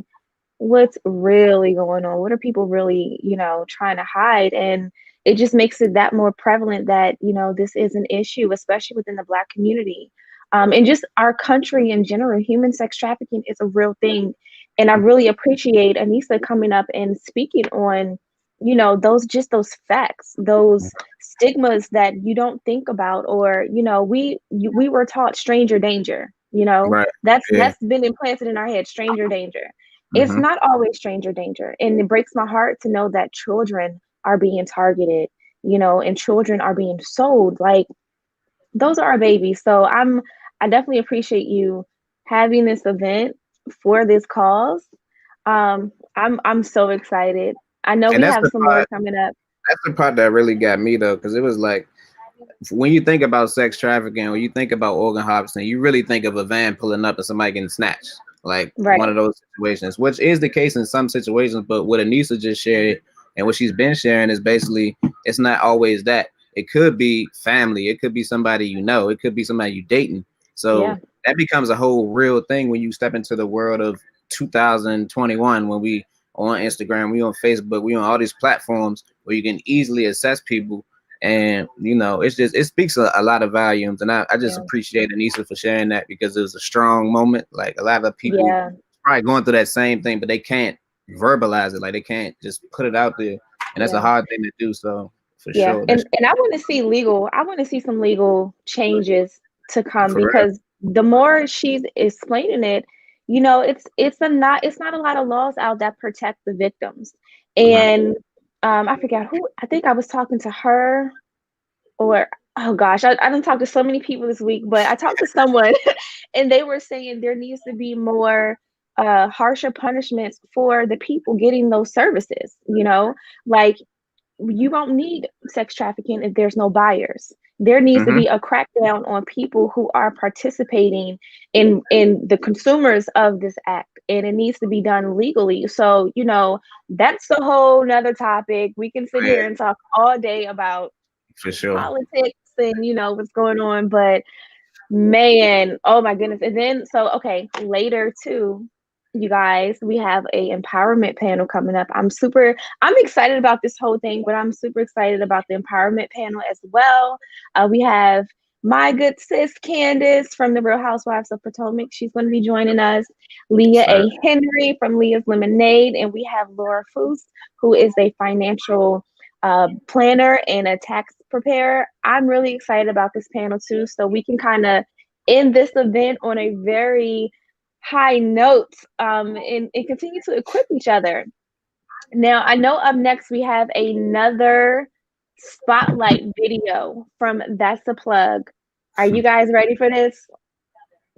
what's really going on? What are people really, you know, trying to hide? And it just makes it that more prevalent that, you know, this is an issue, especially within the Black community. And just our country in general. Human sex trafficking is a real thing. And I really appreciate Anissa coming up and speaking on, you know, those facts, those stigmas that you don't think about, or, you know, we were taught stranger danger, you know, that's been implanted in our head, stranger danger. It's not always stranger danger. And it breaks my heart to know that children are being targeted, you know, and children are being sold. Like, those are our babies. So I definitely appreciate you having this event for this cause. I'm so excited. I know we have some more coming up. That's the part that really got me though, because it was like, when you think about sex trafficking or you think about organ harvesting, you really think of a van pulling up and somebody getting snatched, like one of those situations, which is the case in some situations. But what Anissa just shared and what she's been sharing is basically, it's not always that. It could be family. It could be somebody you know. It could be somebody you dating. So that becomes a whole real thing when you step into the world of 2021, when we on Instagram, we on Facebook, we on all these platforms where you can easily assess people. And, you know, it speaks a lot of volumes. And I just appreciate Anissa for sharing that, because it was a strong moment. Like, a lot of people probably going through that same thing, but they can't verbalize it. Like, they can't just put it out there. And that's a hard thing to do. So for sure. And I want to see some legal changes to come, because the more she's explaining it, you know, it's not a lot of laws out that protect the victims. And I forgot who, I think I was talking to her, or oh gosh, I didn't talk to so many people this week, but I talked to someone and they were saying there needs to be more harsher punishments for the people getting those services. You know, like, you don't need sex trafficking if there's no buyers. There needs to be a crackdown on people who are participating in the consumers of this act, and it needs to be done legally. So, you know, that's a whole nother topic. We can sit here and talk all day about politics and, you know, what's going on, but man, oh my goodness. And then, so, okay, later too, you guys, we have a empowerment panel coming up. I'm excited about this whole thing, but I'm super excited about the empowerment panel as well. We have my good sis Candace from the Real Housewives of Potomac. She's going to be joining us. Leah A. Henry from Leah's Lemonade, and we have Laura Foose, who is a financial planner and a tax preparer. I'm really excited about this panel too, so we can kind of end this event on a very high notes and continue to equip each other. Now, I know up next we have another spotlight video from That's a Plug. Are you guys ready for this?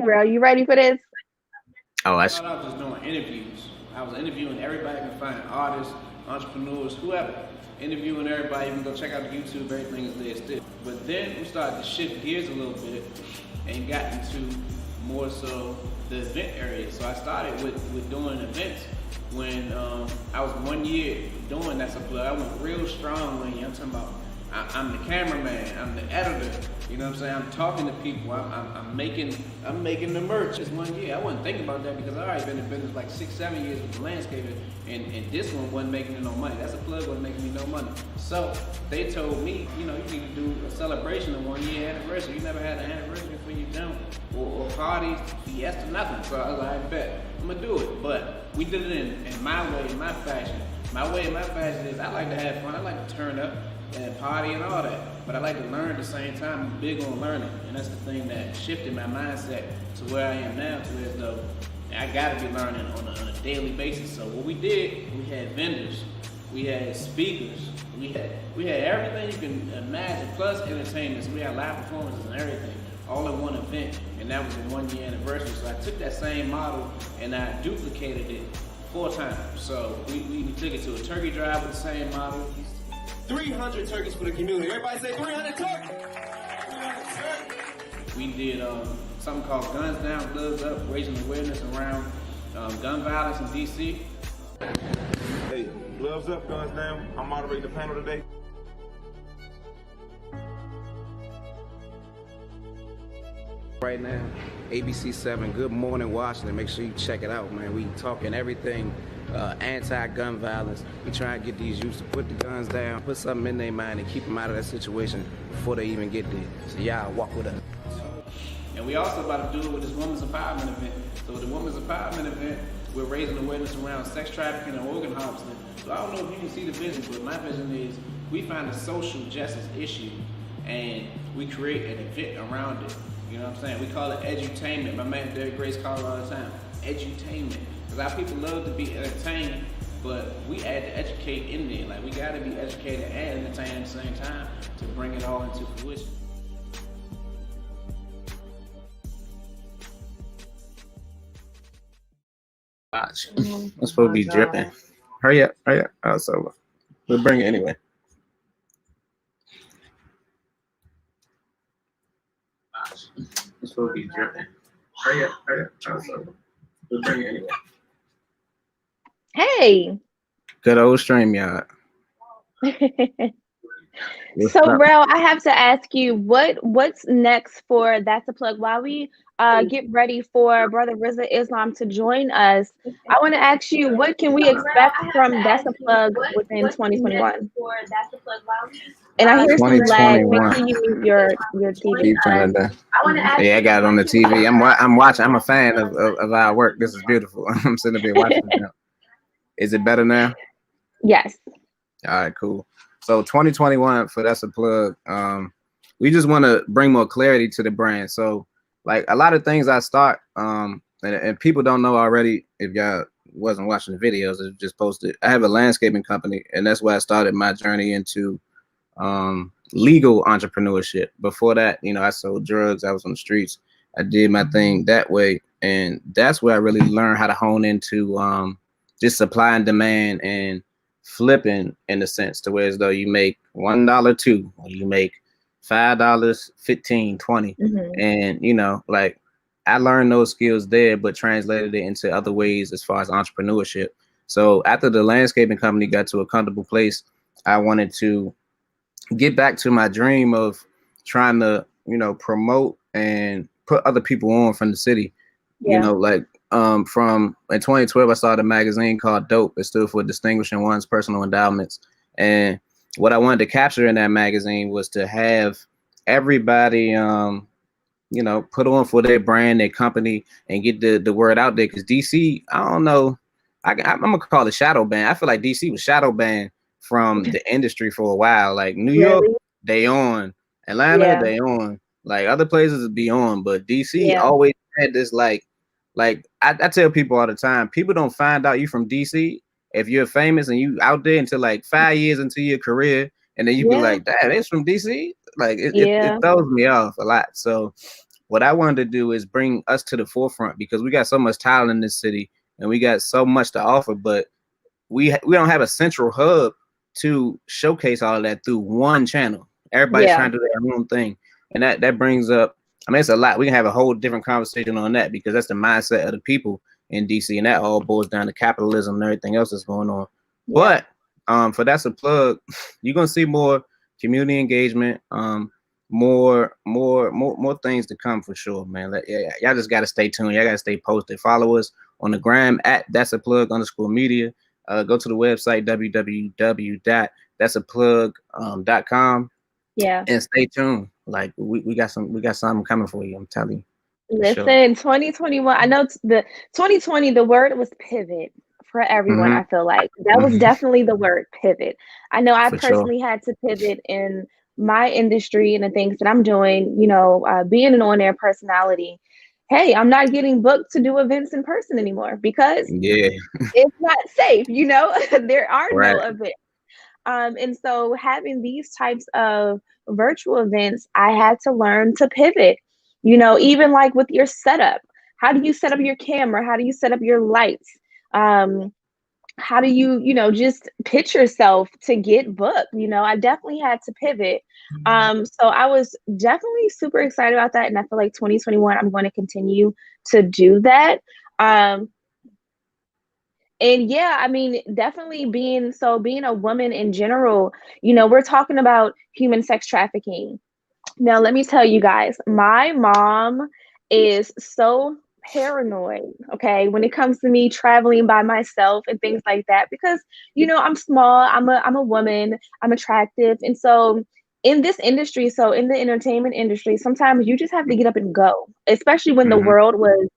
Are you ready for this? Oh, I was just doing interviews. I was interviewing everybody I can find, artists, entrepreneurs, whoever. Interviewing everybody. You can go check out the YouTube, everything is there still. But then we started to shift gears a little bit and got into more so the event area. So I started with doing events when I was 1 year doing That's a Plug. I went real strong when I'm talking about I'm the cameraman, I'm the editor, You know what I'm saying? I'm talking to people. I'm making the merch. Just 1 year. I wasn't thinking about that because I already been in business like 6-7 years with landscaping, and this one wasn't making me no money. That's a plug wasn't making me no money. So they told me, you know, you need to do a celebration of 1 year anniversary. You never had an anniversary for your jump or parties, fiesta, nothing. So I was like, I bet I'm gonna do it. But we did it in my way, in my fashion. My way and my fashion is I like to have fun. I like to turn up and party and all that. But I like to learn at the same time. I'm big on learning. And that's the thing that shifted my mindset to where I am now, to where as though I gotta be learning on a daily basis. So what we did, we had vendors, we had speakers, we had everything you can imagine, plus entertainment. So we had live performances and everything, all in one event. And that was the 1 year anniversary. So I took that same model and I duplicated it 4 times. So we took it to a turkey drive with the same model. 300 turkeys for the community. Everybody say 300 turkeys. We did something called Guns Down, Gloves Up, raising awareness around gun violence in DC. Hey, gloves up, guns down. I'm moderating the panel today. Right now, ABC 7, Good Morning Washington. Make sure you check it out, man. We talking everything anti-gun violence. We try to get these youths to put the guns down, put something in their mind and keep them out of that situation before they even get there. So y'all walk with us. And we also about to do it with this Women's Empowerment event. So with the Women's Empowerment event, we're raising awareness around sex trafficking and organ harvesting. So I don't know if you can see the vision, but my vision is we find a social justice issue and we create an event around it. You know what I'm saying? We call it edutainment. My man Derek Grace calls it all the time. Edutainment. Because our people love to be entertained, but we add to educate in there. Like, we gotta be educated and entertained at the same time to bring it all into fruition. Watch. It's supposed to be dripping. Hurry up. Oh, so we'll bring it anyway. It's supposed to be dripping. Hurry up. Oh, so we'll bring it anyway. Hey. Good old StreamYard. So, Rel, I have to ask you, what's next for That's a Plug? While we get ready for Brother Rizza Islam to join us, I want to ask you, what can we expect from That's a Plug within 2021? And I hear some lag. Make sure you mute your TV. Yeah, I got it on the TV. I'm watching. I'm a fan of our work. This is beautiful. I'm sitting there watching it now. Is it better now? Yes. All right, cool. So 2021 for That's a Plug. We just want to bring more clarity to the brand. So like a lot of things I start, and people don't know already, if y'all wasn't watching the videos, it's just posted. I have a landscaping company, and that's where I started my journey into legal entrepreneurship. Before that, you know, I sold drugs. I was on the streets. I did my thing that way, and that's where I really learned how to hone into just supply and demand and flipping, in a sense, to where as though you make $1, $2, or you make $5, $15, $20, and you know, like I learned those skills there, but translated it into other ways as far as entrepreneurship. So after the landscaping company got to a comfortable place, I wanted to get back to my dream of trying to, you know, promote and put other people on from the city. You know, like from in 2012, I started a magazine called Dope. It stood for Distinguishing One's Personal Endowments. And what I wanted to capture in that magazine was to have everybody, you know, put on for their brand, their company, and get the word out there. Because DC, I don't know, I'm gonna call it shadow ban. I feel like DC was shadow banned from the industry for a while. Like New York, they on. Atlanta, they on. Like other places be on, but DC always had this like I tell people all the time, people don't find out you from DC if you're famous and you out there until like 5 years into your career, and then you be like, "Dad, it's from DC." Like it throws me off a lot. So what I wanted to do is bring us to the forefront, because we got so much talent in this city and we got so much to offer, but we don't have a central hub to showcase all of that through one channel. Everybody's trying to do their own thing, and that brings up, I mean, it's a lot. We can have a whole different conversation on that, because that's the mindset of the people in DC, and that all boils down to capitalism and everything else that's going on. But for That's a Plug, you're gonna see more community engagement, more things to come for sure, man. Y'all just gotta stay tuned. Y'all gotta stay posted. Follow us on the gram at that's a plug _ media. Go to the website www.that'saplug.com. Yeah. And stay tuned. Like we got something coming for you. I'm telling you. Listen, 2021. I know the 2020. The word was pivot for everyone. I feel like that was definitely the word pivot. I know I personally had to pivot in my industry and the things that I'm doing. You know, being an on-air personality. Hey, I'm not getting booked to do events in person anymore because it's not safe. You know, there are no events. And so having these types of virtual events, I had to learn to pivot, you know, even like with your setup. How do you set up your camera? How do you set up your lights? How do you, you know, just pitch yourself to get booked? You know, I definitely had to pivot. So I was definitely super excited about that. And I feel like 2021, I'm going to continue to do that. And yeah, I mean, definitely being a woman in general, you know, we're talking about human sex trafficking. Now, let me tell you guys, my mom is so paranoid, okay, when it comes to me traveling by myself and things like that, because, you know, I'm small, I'm a woman, I'm attractive. And so in this industry, so in the entertainment industry, sometimes you just have to get up and go, especially when the world was,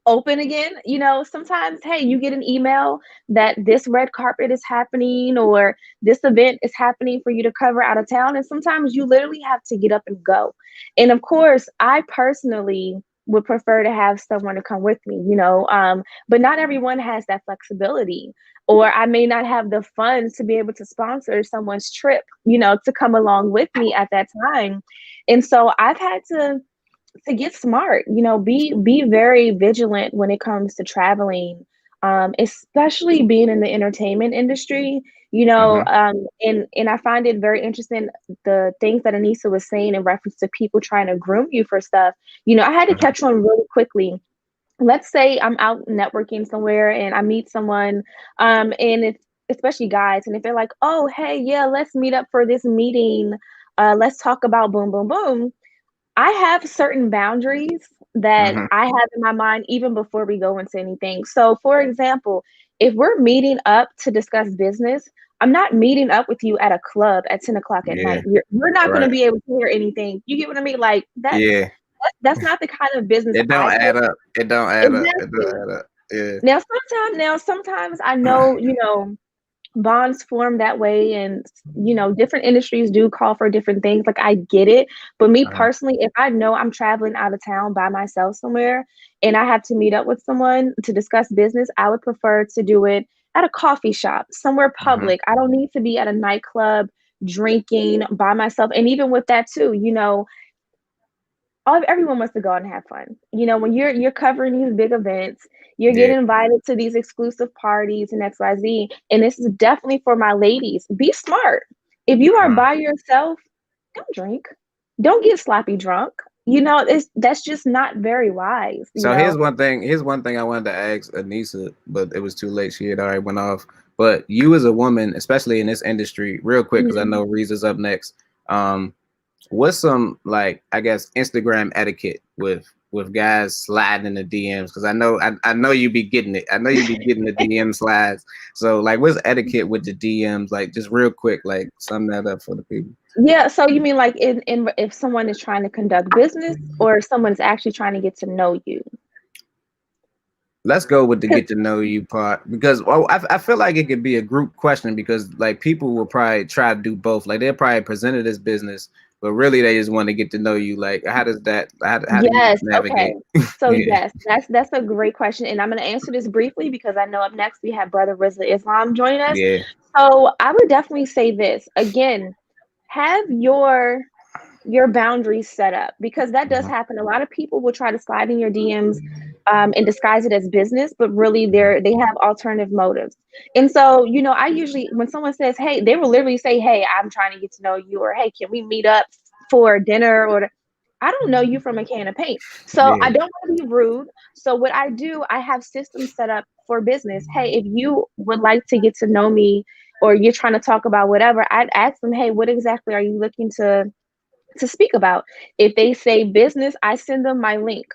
open again. You know, sometimes, hey, you get an email that this red carpet is happening or this event is happening for you to cover out of town. And sometimes you literally have to get up and go. And of course, I personally would prefer to have someone to come with me, you know, but not everyone has that flexibility, or I may not have the funds to be able to sponsor someone's trip, you know, to come along with me at that time. And so I've had to get smart, you know, be very vigilant when it comes to traveling, especially being in the entertainment industry, you know, and I find it very interesting, the things that Anissa was saying in reference to people trying to groom you for stuff. You know, I had to catch on really quickly. Let's say I'm out networking somewhere and I meet someone, and if, especially guys, and if they're like, oh, hey, yeah, let's meet up for this meeting. Let's talk about boom, boom, boom. I have certain boundaries that I have in my mind even before we go into anything. So, for example, if we're meeting up to discuss business, I'm not meeting up with you at a club at 10 o'clock at night. You're not going to be able to hear anything. You get what I mean? Like that's not the kind of business It don't add up. It don't add up. It Exactly. don't add up. Yeah. Now sometimes I know, you know, bonds form that way, and you know, different industries do call for different things. Like, I get it, but me personally, if I know I'm traveling out of town by myself somewhere and I have to meet up with someone to discuss business, I would prefer to do it at a coffee shop, somewhere public. I don't need to be at a nightclub drinking by myself. And even with that too, you know, everyone wants to go out and have fun. You know, when you're covering these big events, you're getting invited to these exclusive parties and XYZ. And this is definitely for my ladies. Be smart. If you are by yourself, don't drink. Don't get sloppy drunk. You know, that's just not very wise. So here's one thing. Here's one thing I wanted to ask Anissa, but it was too late. She had already went off. But you as a woman, especially in this industry, real quick, because I know Rizza's up next. What's some, like, I guess, Instagram etiquette with guys sliding in the DMs? Because I know you be getting it. I know you be getting the DM slides. So, like, what's etiquette with the DMs? Like, just real quick, like, sum that up for the people. Yeah. So you mean like in if someone is trying to conduct business, or if someone's actually trying to get to know you? Let's go with the get to know you part, because I feel like it could be a group question, because like people will probably try to do both. Like, they're probably presented as business, but really they just want to get to know you. Like, how does that? How do you navigate? Okay. So yes, that's a great question, and I'm going to answer this briefly because I know up next we have Brother Rizza Islam joining us. Yeah. So I would definitely say this again: have your boundaries set up, because that does happen. A lot of people will try to slide in your DMs and disguise it as business, but really they have alternative motives. And so, you know, I usually, when someone says, hey, they will literally say, hey, I'm trying to get to know you, or hey, can we meet up for dinner, or I don't know you from a can of paint. So I don't want to be rude. So what I do, I have systems set up for business. Hey, if you would like to get to know me or you're trying to talk about whatever, I'd ask them, hey, what exactly are you looking to speak about? If they say business, I send them my link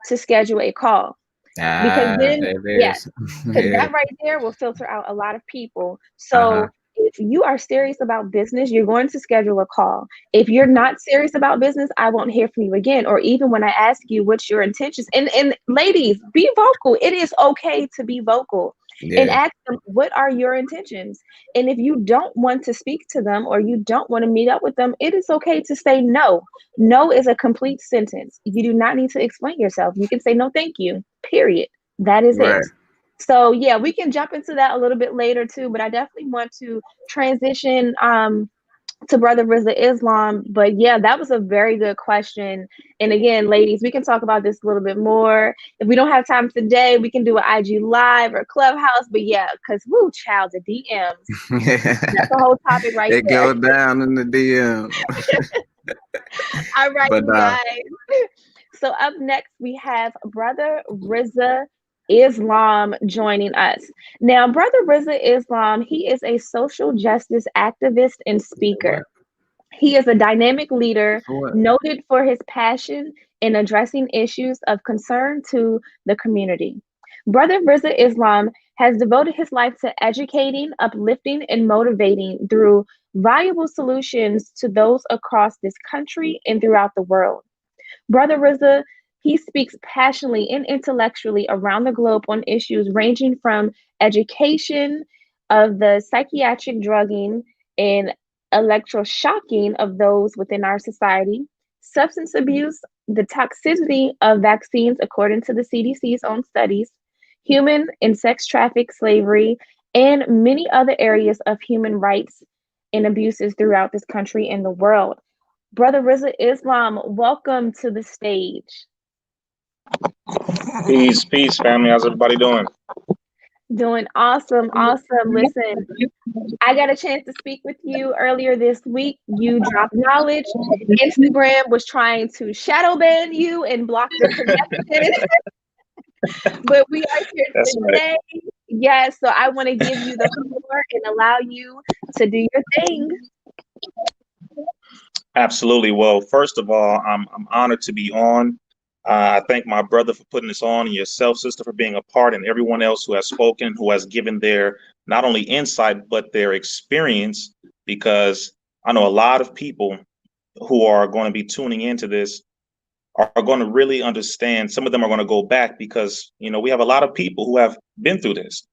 to schedule a call. Because then, There it yeah, is. because Yeah. that right there will filter out a lot of people. Uh-huh. So if you are serious about business, you're going to schedule a call. If you're not serious about business, I won't hear from you again. Or even when I ask you what's your intentions, and ladies, be vocal. It is okay to be vocal. And Yeah. ask them, what are your intentions? And if you don't want to speak to them or you don't want to meet up with them, it is okay to say no. No is a complete sentence. You do not need to explain yourself. You can say no, thank you, period. That is it. Right. So yeah, we can jump into that a little bit later too, but I definitely want to transition to Brother Rizza Islam. But yeah, that was a very good question. And again, ladies, we can talk about this a little bit more. If we don't have time today, we can do an IG live or Clubhouse. But yeah, because woo, child, the DMs. That's a whole topic right It there. go down in the DM. All right, But you guys. So up next, we have Brother Rizza Islam joining us. Now, Brother Rizza Islam, he is a social justice activist and speaker. He is a dynamic leader noted for his passion in addressing issues of concern to the community. Brother Rizza Islam has devoted his life to educating, uplifting, and motivating through valuable solutions to those across this country and throughout the world. Brother Rizza, he speaks passionately and intellectually around the globe on issues ranging from education of the psychiatric drugging and electroshocking of those within our society, substance abuse, the toxicity of vaccines according to the CDC's own studies, human and sex traffic slavery, and many other areas of human rights and abuses throughout this country and the world. Brother Rizza Islam, welcome to the stage. Peace, peace, family. How's everybody doing? Doing awesome, awesome. Listen, I got a chance to speak with you earlier this week. You dropped knowledge. Instagram was trying to shadow ban you and block the connection. But we are here today. Right. Yes, so I want to give you the floor and allow you to do your thing. Absolutely. Well, first of all, I'm honored to be on. I thank my brother for putting this on, and yourself, sister, for being a part, and everyone else who has spoken, who has given their not only insight, but their experience, because I know a lot of people who are going to be tuning into this are going to really understand. Some of them are going to go back because, you know, we have a lot of people who have been through this.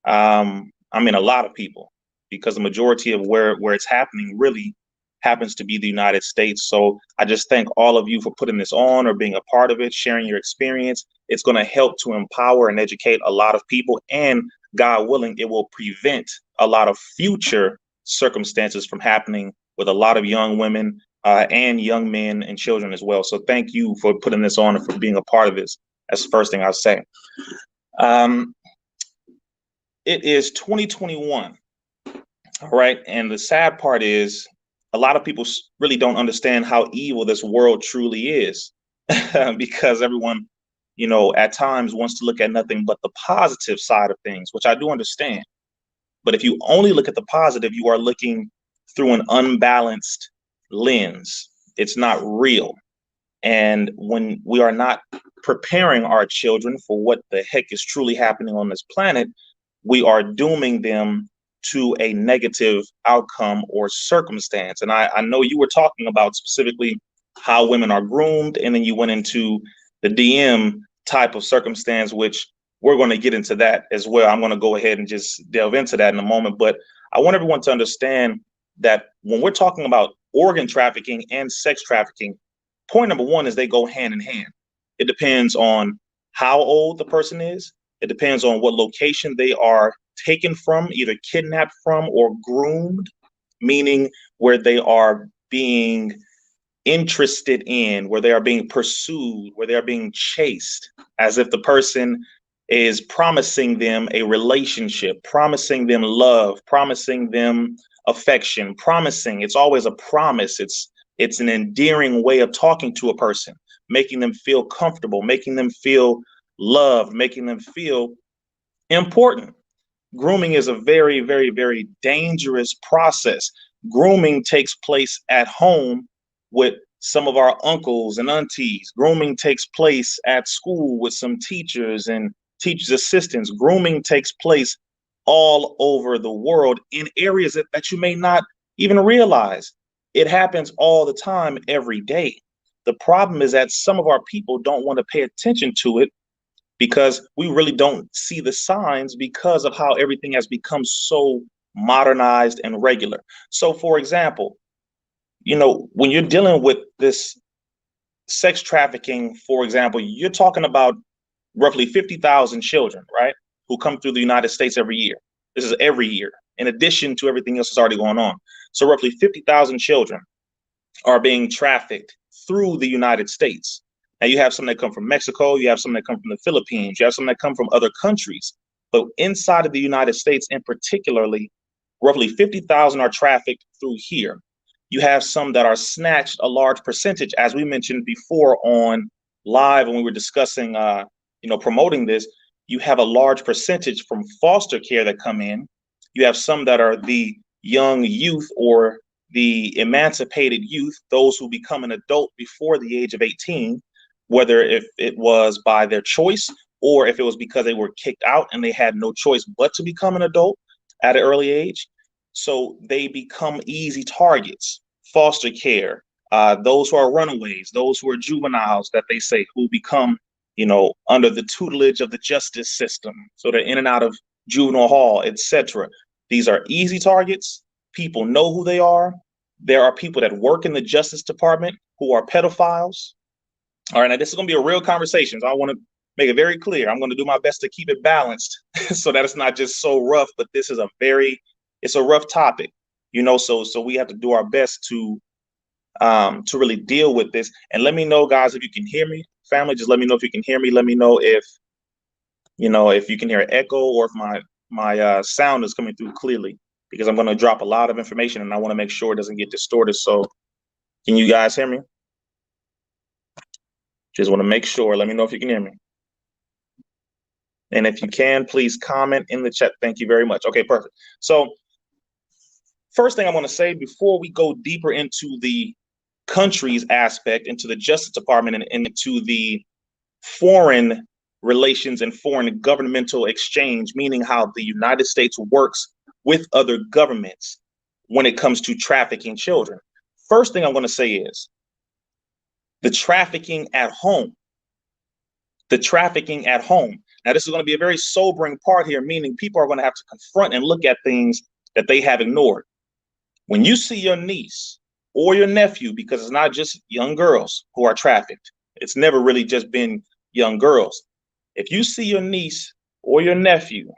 I mean, a lot of people, because the majority of where it's happening really happens to be the United States. So I just thank all of you for putting this on or being a part of it, sharing your experience. It's going to help to empower and educate a lot of people, and God willing, it will prevent a lot of future circumstances from happening with a lot of young women and young men and children as well. So thank you for putting this on and for being a part of this. That's the first thing I'll say. It is 2021. All right. And the sad part is a lot of people really don't understand how evil this world truly is because everyone, you know, at times wants to look at nothing but the positive side of things, which I do understand. But if you only look at the positive, you are looking through an unbalanced lens. It's not real. And when we are not preparing our children for what the heck is truly happening on this planet, we are dooming them to a negative outcome or circumstance. And I know you were talking about specifically how women are groomed, and then you went into the DM type of circumstance, which we're going to get into that as well. I'm going to go ahead and just delve into that in a moment. But I want everyone to understand that when we're talking about organ trafficking and sex trafficking, point number one is they go hand in hand. It depends on how old the person is. It depends on what location they are taken from, either kidnapped from or groomed, meaning where they are being interested in, where they are being pursued, where they are being chased, as if the person is promising them a relationship, promising them love, promising them affection, promising. It's always a promise. It's an endearing way of talking to a person, making them feel comfortable, making them feel loved, making them feel important. Grooming is a very, very, very dangerous process. Grooming takes place at home with some of our uncles and aunties. Grooming takes place at school with some teachers and teachers' assistants. Grooming takes place all over the world in areas that you may not even realize. It happens all the time, every day. The problem is that some of our people don't want to pay attention to it because we really don't see the signs because of how everything has become so modernized and regular. So, for example, when you're dealing with this sex trafficking, for example, you're talking about roughly 50,000 children, right, who come through the United States every year. This is every year, in addition to everything else that's already going on. So roughly 50,000 children are being trafficked through the United States. Now, you have some that come from Mexico, you have some that come from the Philippines, you have some that come from other countries. But inside of the United States, in particularly, roughly 50,000 are trafficked through here. You have some that are snatched, a large percentage, as we mentioned before on live when we were discussing, promoting this. You have a large percentage from foster care that come in. You have some that are the young youth or the emancipated youth, those who become an adult before the age of 18, whether if it was by their choice or if it was because they were kicked out and they had no choice but to become an adult at an early age. So they become easy targets. Foster care, those who are runaways, those who are juveniles that they say who become, under the tutelage of the justice system. So they're in and out of juvenile hall, etc. These are easy targets. People know who they are. There are people that work in the Justice Department who are pedophiles. All right, now this is going to be a real conversation. So I want to make it very clear. I'm going to do my best to keep it balanced so that it's not just so rough, but this is it's a rough topic, so we have to do our best to really deal with this. And let me know, guys, if you can hear me. Family, just let me know if you can hear me. Let me know if you can hear an echo or if my sound is coming through clearly, because I'm going to drop a lot of information and I want to make sure it doesn't get distorted. So can you guys hear me? Just want to make sure. Let me know if you can hear me. And if you can, please comment in the chat. Thank you very much. Okay, perfect. So first thing I want to say before we go deeper into the country's aspect, into the Justice Department and into the foreign relations and foreign governmental exchange, meaning how the United States works with other governments when it comes to trafficking children. First thing I'm going to say is the trafficking at home. The trafficking at home. Now, this is going to be a very sobering part here, meaning people are going to have to confront and look at things that they have ignored. When you see your niece or your nephew, because it's not just young girls who are trafficked, it's never really just been young girls. If you see your niece or your nephew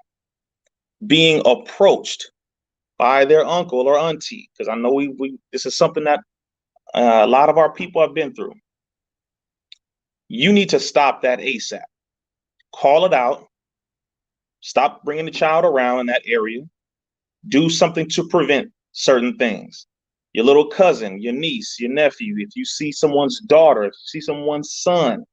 being approached by their uncle or auntie, because I know this is something that a lot of our people have been through, you need to stop that ASAP. Call it out. Stop bringing the child around in that area. Do something to prevent certain things. Your little cousin, your niece, your nephew, if you see someone's daughter, if you see someone's son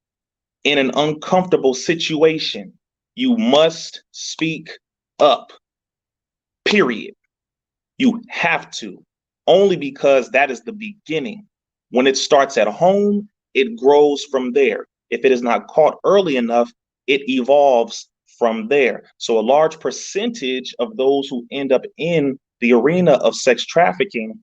in an uncomfortable situation, you must speak up. Period. You have to, only because that is the beginning. When it starts at home, it grows from there. If it is not caught early enough, it evolves from there. So a large percentage of those who end up in the arena of sex trafficking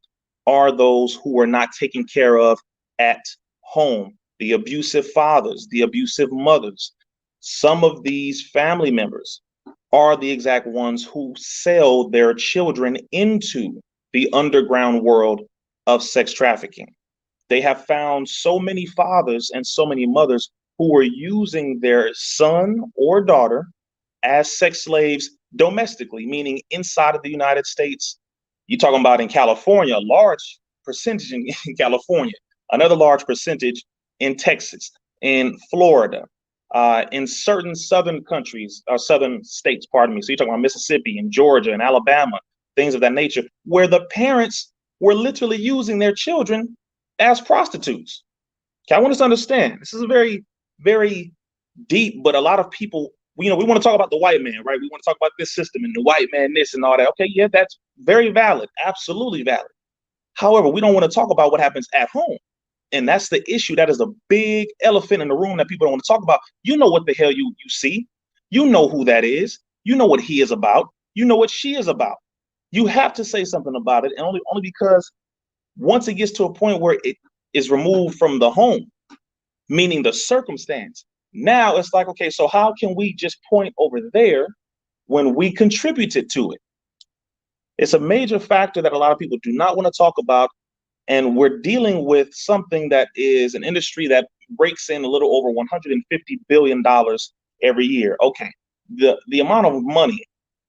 are those who are not taken care of at home. The abusive fathers, the abusive mothers. Some of these family members are the exact ones who sell their children into the underground world of sex trafficking. They have found so many fathers and so many mothers who are using their son or daughter as sex slaves domestically, meaning inside of the United States. You're talking about in California, a large percentage in California, another large percentage in Texas, in Florida, in certain southern countries, or southern states, pardon me. So you're talking about Mississippi and Georgia and Alabama, things of that nature, where the parents were literally using their children as prostitutes. Okay, I want us to understand, this is a very, very deep, but a lot of people we want to talk about the white man, right? We want to talk about this system and the white man, this and all that. Okay, yeah, that's very valid, absolutely valid. However, we don't want to talk about what happens at home. And that's the issue. That is a big elephant in the room that people don't want to talk about. You know what the hell you see. You know who that is. You know what he is about. You know what she is about. You have to say something about it, and only because once it gets to a point where it is removed from the home, meaning the circumstance, now it's like, okay, so how can we just point over there when we contributed to it? It's a major factor that a lot of people do not want to talk about. And we're dealing with something that is an industry that breaks in a little over $150 billion every year. Okay, the amount of money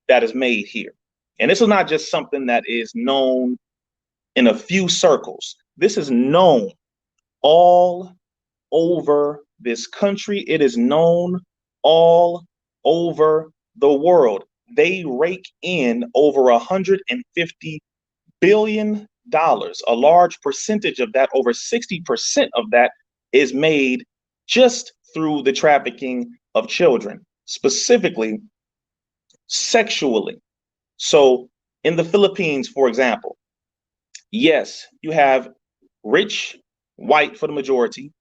that is made here. And this is not just something that is known in a few circles. This is known all over this country. It is known all over the world. They rake in over $150 billion. A large percentage of that, over 60% of that, is made just through the trafficking of children, specifically sexually. So in the Philippines, for example, yes, you have rich, white for the majority,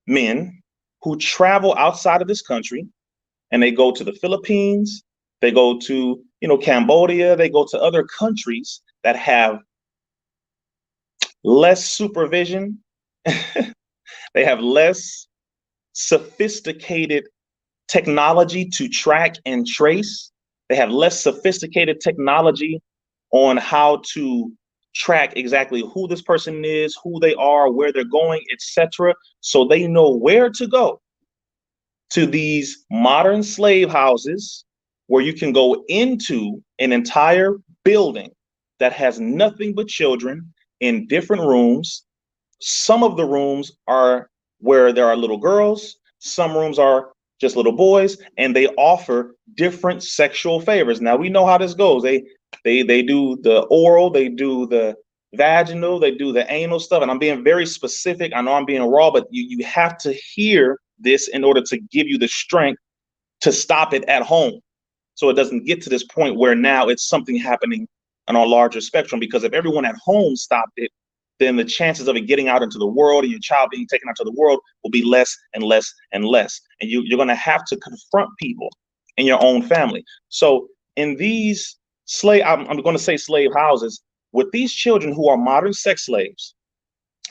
men who travel outside of this country, and they go to the Philippines, they go to, Cambodia, they go to other countries that have less supervision. They have less sophisticated technology to track and trace. They have less sophisticated technology on how to track exactly who this person is, who they are, where they're going, etc. So they know where to go to these modern slave houses where you can go into an entire building that has nothing but children in different rooms. Some of the rooms are where there are little girls, some rooms are just little boys, and they offer different sexual favors. Now we know how this goes. They do the oral, they do the vaginal, they do the anal stuff. And I'm being very specific. I know I'm being raw, but you have to hear this in order to give you the strength to stop it at home, so it doesn't get to this point where now it's something happening on a larger spectrum. Because if everyone at home stopped it, then the chances of it getting out into the world and your child being taken out to the world will be less and less and less. And you're going to have to confront people in your own family. So in these I'm going to say slave houses, with these children who are modern sex slaves,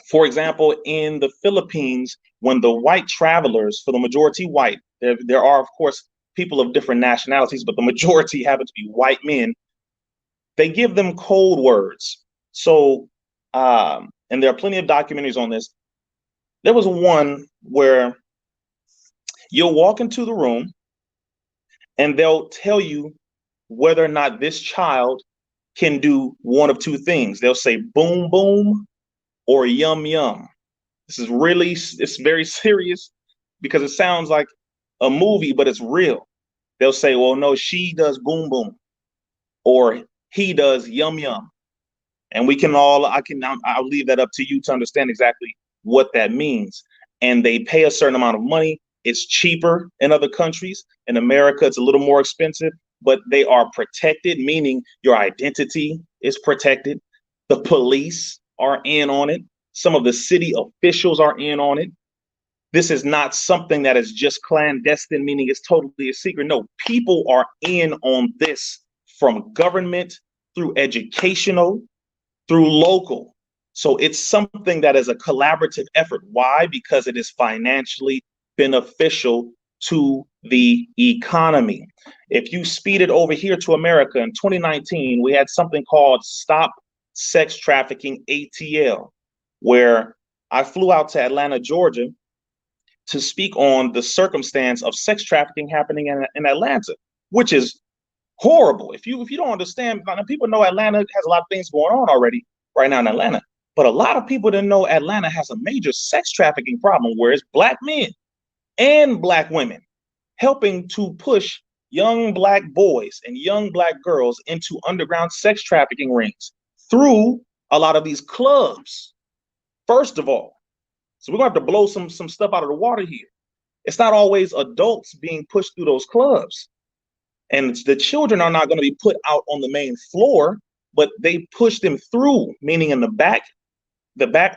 for example, in the Philippines, when the white travelers, for the majority white, there are, of course, people of different nationalities, but the majority happen to be white men, they give them code words. So, and there are plenty of documentaries on this. There was one where you'll walk into the room and they'll tell you whether or not this child can do one of two things. They'll say boom, boom, or yum, yum. It's very serious because it sounds like a movie, but it's real. They'll say, well, no, she does boom, boom, or he does yum, yum. And I'll leave that up to you to understand exactly what that means. And they pay a certain amount of money. It's cheaper in other countries. In America, it's a little more expensive, but they are protected, meaning your identity is protected. The police are in on it. Some of the city officials are in on it. This is not something that is just clandestine, meaning it's totally a secret. No, people are in on this, from government through educational, through local. So it's something that is a collaborative effort. Why? Because it is financially beneficial to the economy. If you speed it over here to America, in 2019, we had something called Stop Sex Trafficking, ATL, where I flew out to Atlanta, Georgia, to speak on the circumstance of sex trafficking happening in Atlanta, which is horrible. If you don't understand, people know Atlanta has a lot of things going on already right now in Atlanta, but a lot of people didn't know Atlanta has a major sex trafficking problem, where it's Black men and Black women helping to push young Black boys and young Black girls into underground sex trafficking rings through a lot of these clubs. First of all, so we're going to have to blow some stuff out of the water here. It's not always adults being pushed through those clubs. And the children are not going to be put out on the main floor, but they push them through, meaning in the back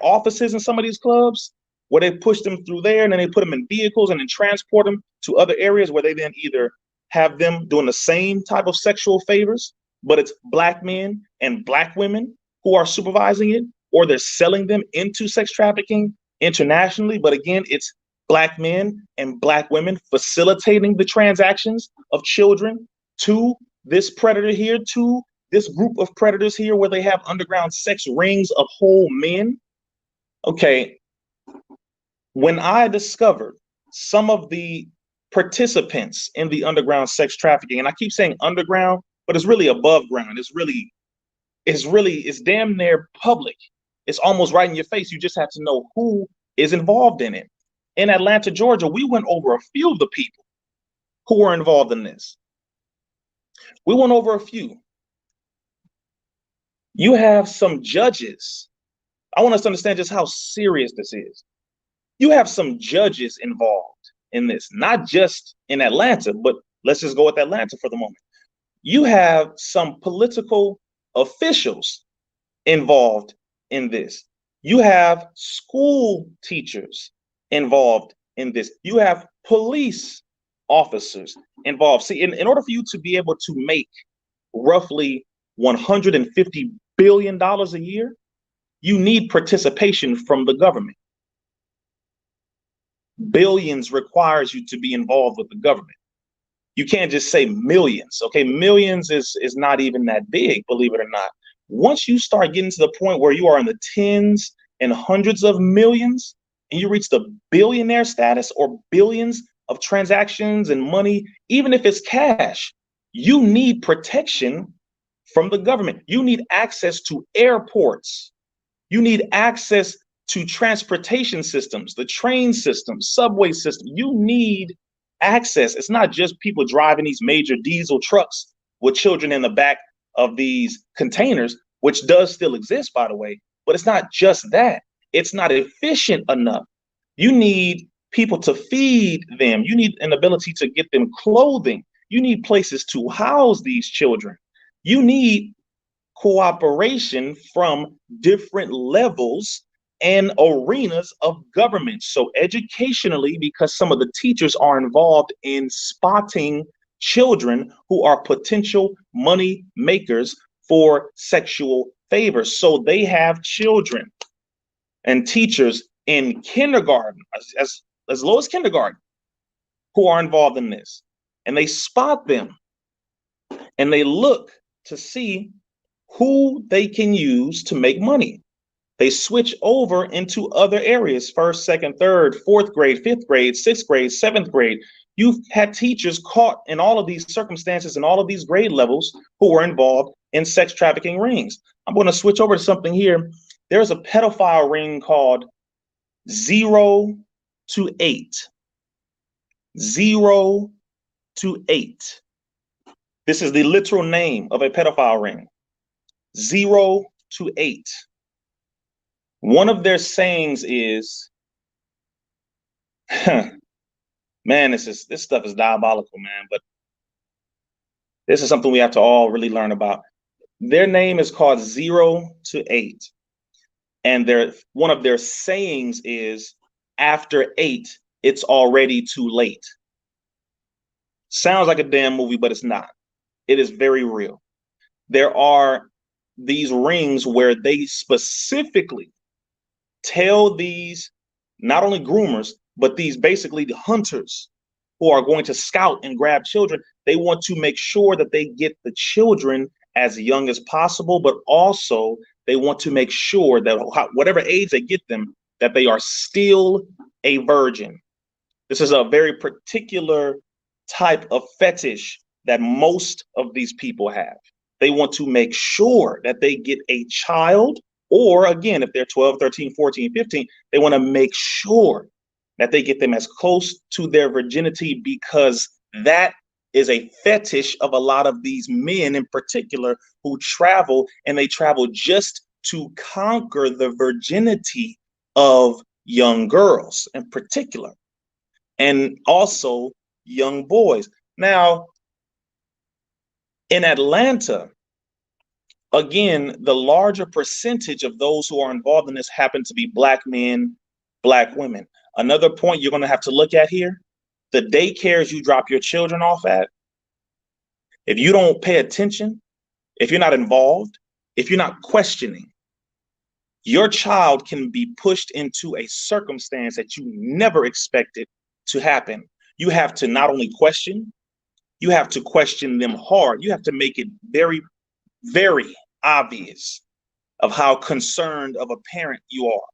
offices in some of these clubs, where they push them through there, and then they put them in vehicles and then transport them to other areas where they then either have them doing the same type of sexual favors, but it's Black men and Black women who are supervising it, or they're selling them into sex trafficking internationally. But again, it's Black men and Black women facilitating the transactions of children to this predator here, to this group of predators here, where they have underground sex rings of whole men. Okay, when I discovered some of the participants in the underground sex trafficking, and I keep saying underground, but it's really above ground. It's damn near public. It's almost right in your face. You just have to know who is involved in it. In Atlanta, Georgia, we went over a few of the people who were involved in this. We went over a few. You have some judges. I want us to understand just how serious this is. You have some judges involved in this, not just in Atlanta, but let's just go with Atlanta for the moment. You have some political officials involved in this. You have school teachers involved in this. You have police officers involved. See, in order for you to be able to make roughly $150 billion a year, you need participation from the government. Billions requires you to be involved with the government. You can't just say millions, okay? Millions is not even that big, believe it or not. Once you start getting to the point where you are in the tens and hundreds of millions, and you reach the billionaire status or billions of transactions and money, even if it's cash, you need protection from the government. You need access to airports. You need access to transportation systems, the train system, subway system. You need access. It's not just people driving these major diesel trucks with children in the back of these containers, which does still exist, by the way, but it's not just that. It's not efficient enough. You need people to feed them. You need an ability to get them clothing. You need places to house these children. You need cooperation from different levels and arenas of government. So educationally, because some of the teachers are involved in spotting children who are potential money makers for sexual favors. So they have children and teachers in kindergarten, as low as kindergarten, who are involved in this. And they spot them and they look to see who they can use to make money. They switch over into other areas, first, second, third, fourth grade, fifth grade, sixth grade, seventh grade. You've had teachers caught in all of these circumstances and all of these grade levels who were involved in sex trafficking rings. I'm going to switch over to something here. There's a pedophile ring called 0 to 8. 0 to 8. This is the literal name of a pedophile ring. 0 to 8. One of their sayings is, man, this stuff is diabolical, man, but this is something we have to all really learn about. Their name is called 0 to 8. And one of their sayings is, after 8, it's already too late. Sounds like a damn movie, but it's not. It is very real. There are these rings where they specifically tell these, not only groomers, but these basically the hunters who are going to scout and grab children. They want to make sure that they get the children as young as possible, but also they want to make sure that whatever age they get them, that they are still a virgin. This is a very particular type of fetish that most of these people have. They want to make sure that they get a child, or again, if they're 12, 13, 14, 15, they want to make sure that they get them as close to their virginity, because that is a fetish of a lot of these men in particular who travel, and they travel just to conquer the virginity of young girls in particular. and also young boys. Now, in Atlanta, again, the larger percentage of those who are involved in this happen to be Black men, Black women. Another point you're going to have to look at here, the daycares you drop your children off at, if you don't pay attention, if you're not involved, if you're not questioning, your child can be pushed into a circumstance that you never expected to happen. You have to not only question, you have to question them hard. You have to make it very, very obvious of how concerned of a parent you are,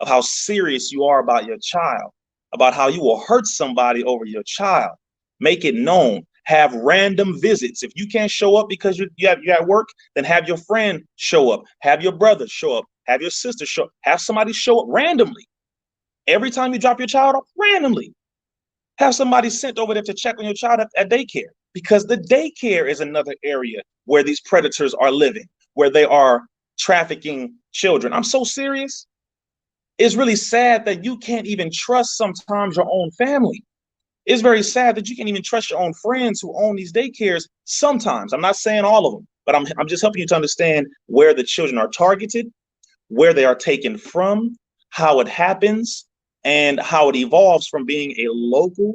of how serious you are about your child, about how you will hurt somebody over your child. Make it known. Have random visits. If you can't show up because you at work, then have your friend show up. Have your brother show up. Have your sister show up. Have somebody show up randomly. Every time you drop your child off, randomly. Have somebody sent over there to check on your child at daycare, because the daycare is another area where these predators are living, where they are trafficking children. I'm so serious. It's really sad that you can't even trust sometimes your own family. It's very sad that you can't even trust your own friends who own these daycares sometimes. I'm not saying all of them, but I'm just helping you to understand where the children are targeted, where they are taken from, how it happens, and how it evolves from being a local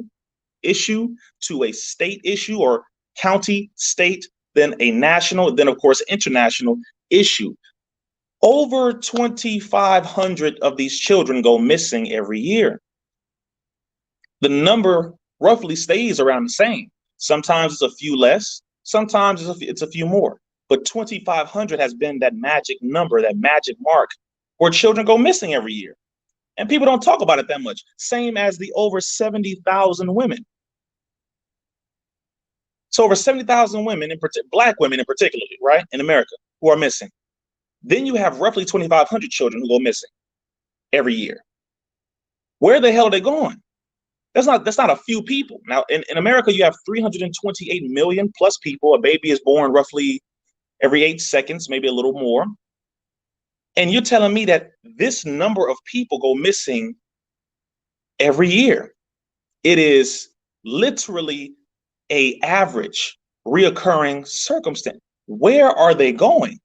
issue to a state issue, or county, state, then a national, then of course international issue. Over 2,500 of these children go missing every year. The number roughly stays around the same. Sometimes it's a few less, sometimes it's a few more, but 2,500 has been that magic number, that magic mark where children go missing every year. And people don't talk about it that much. Same as the over 70,000 women. So over 70,000 women, Black women in particular, right, in America, who are missing. Then you have roughly 2,500 children who go missing every year. Where the hell are they going? That's not a few people. Now, in America, you have 328 million plus people. A baby is born roughly every 8 seconds, maybe a little more. And you're telling me that this number of people go missing every year. It is literally an average reoccurring circumstance. Where are they going?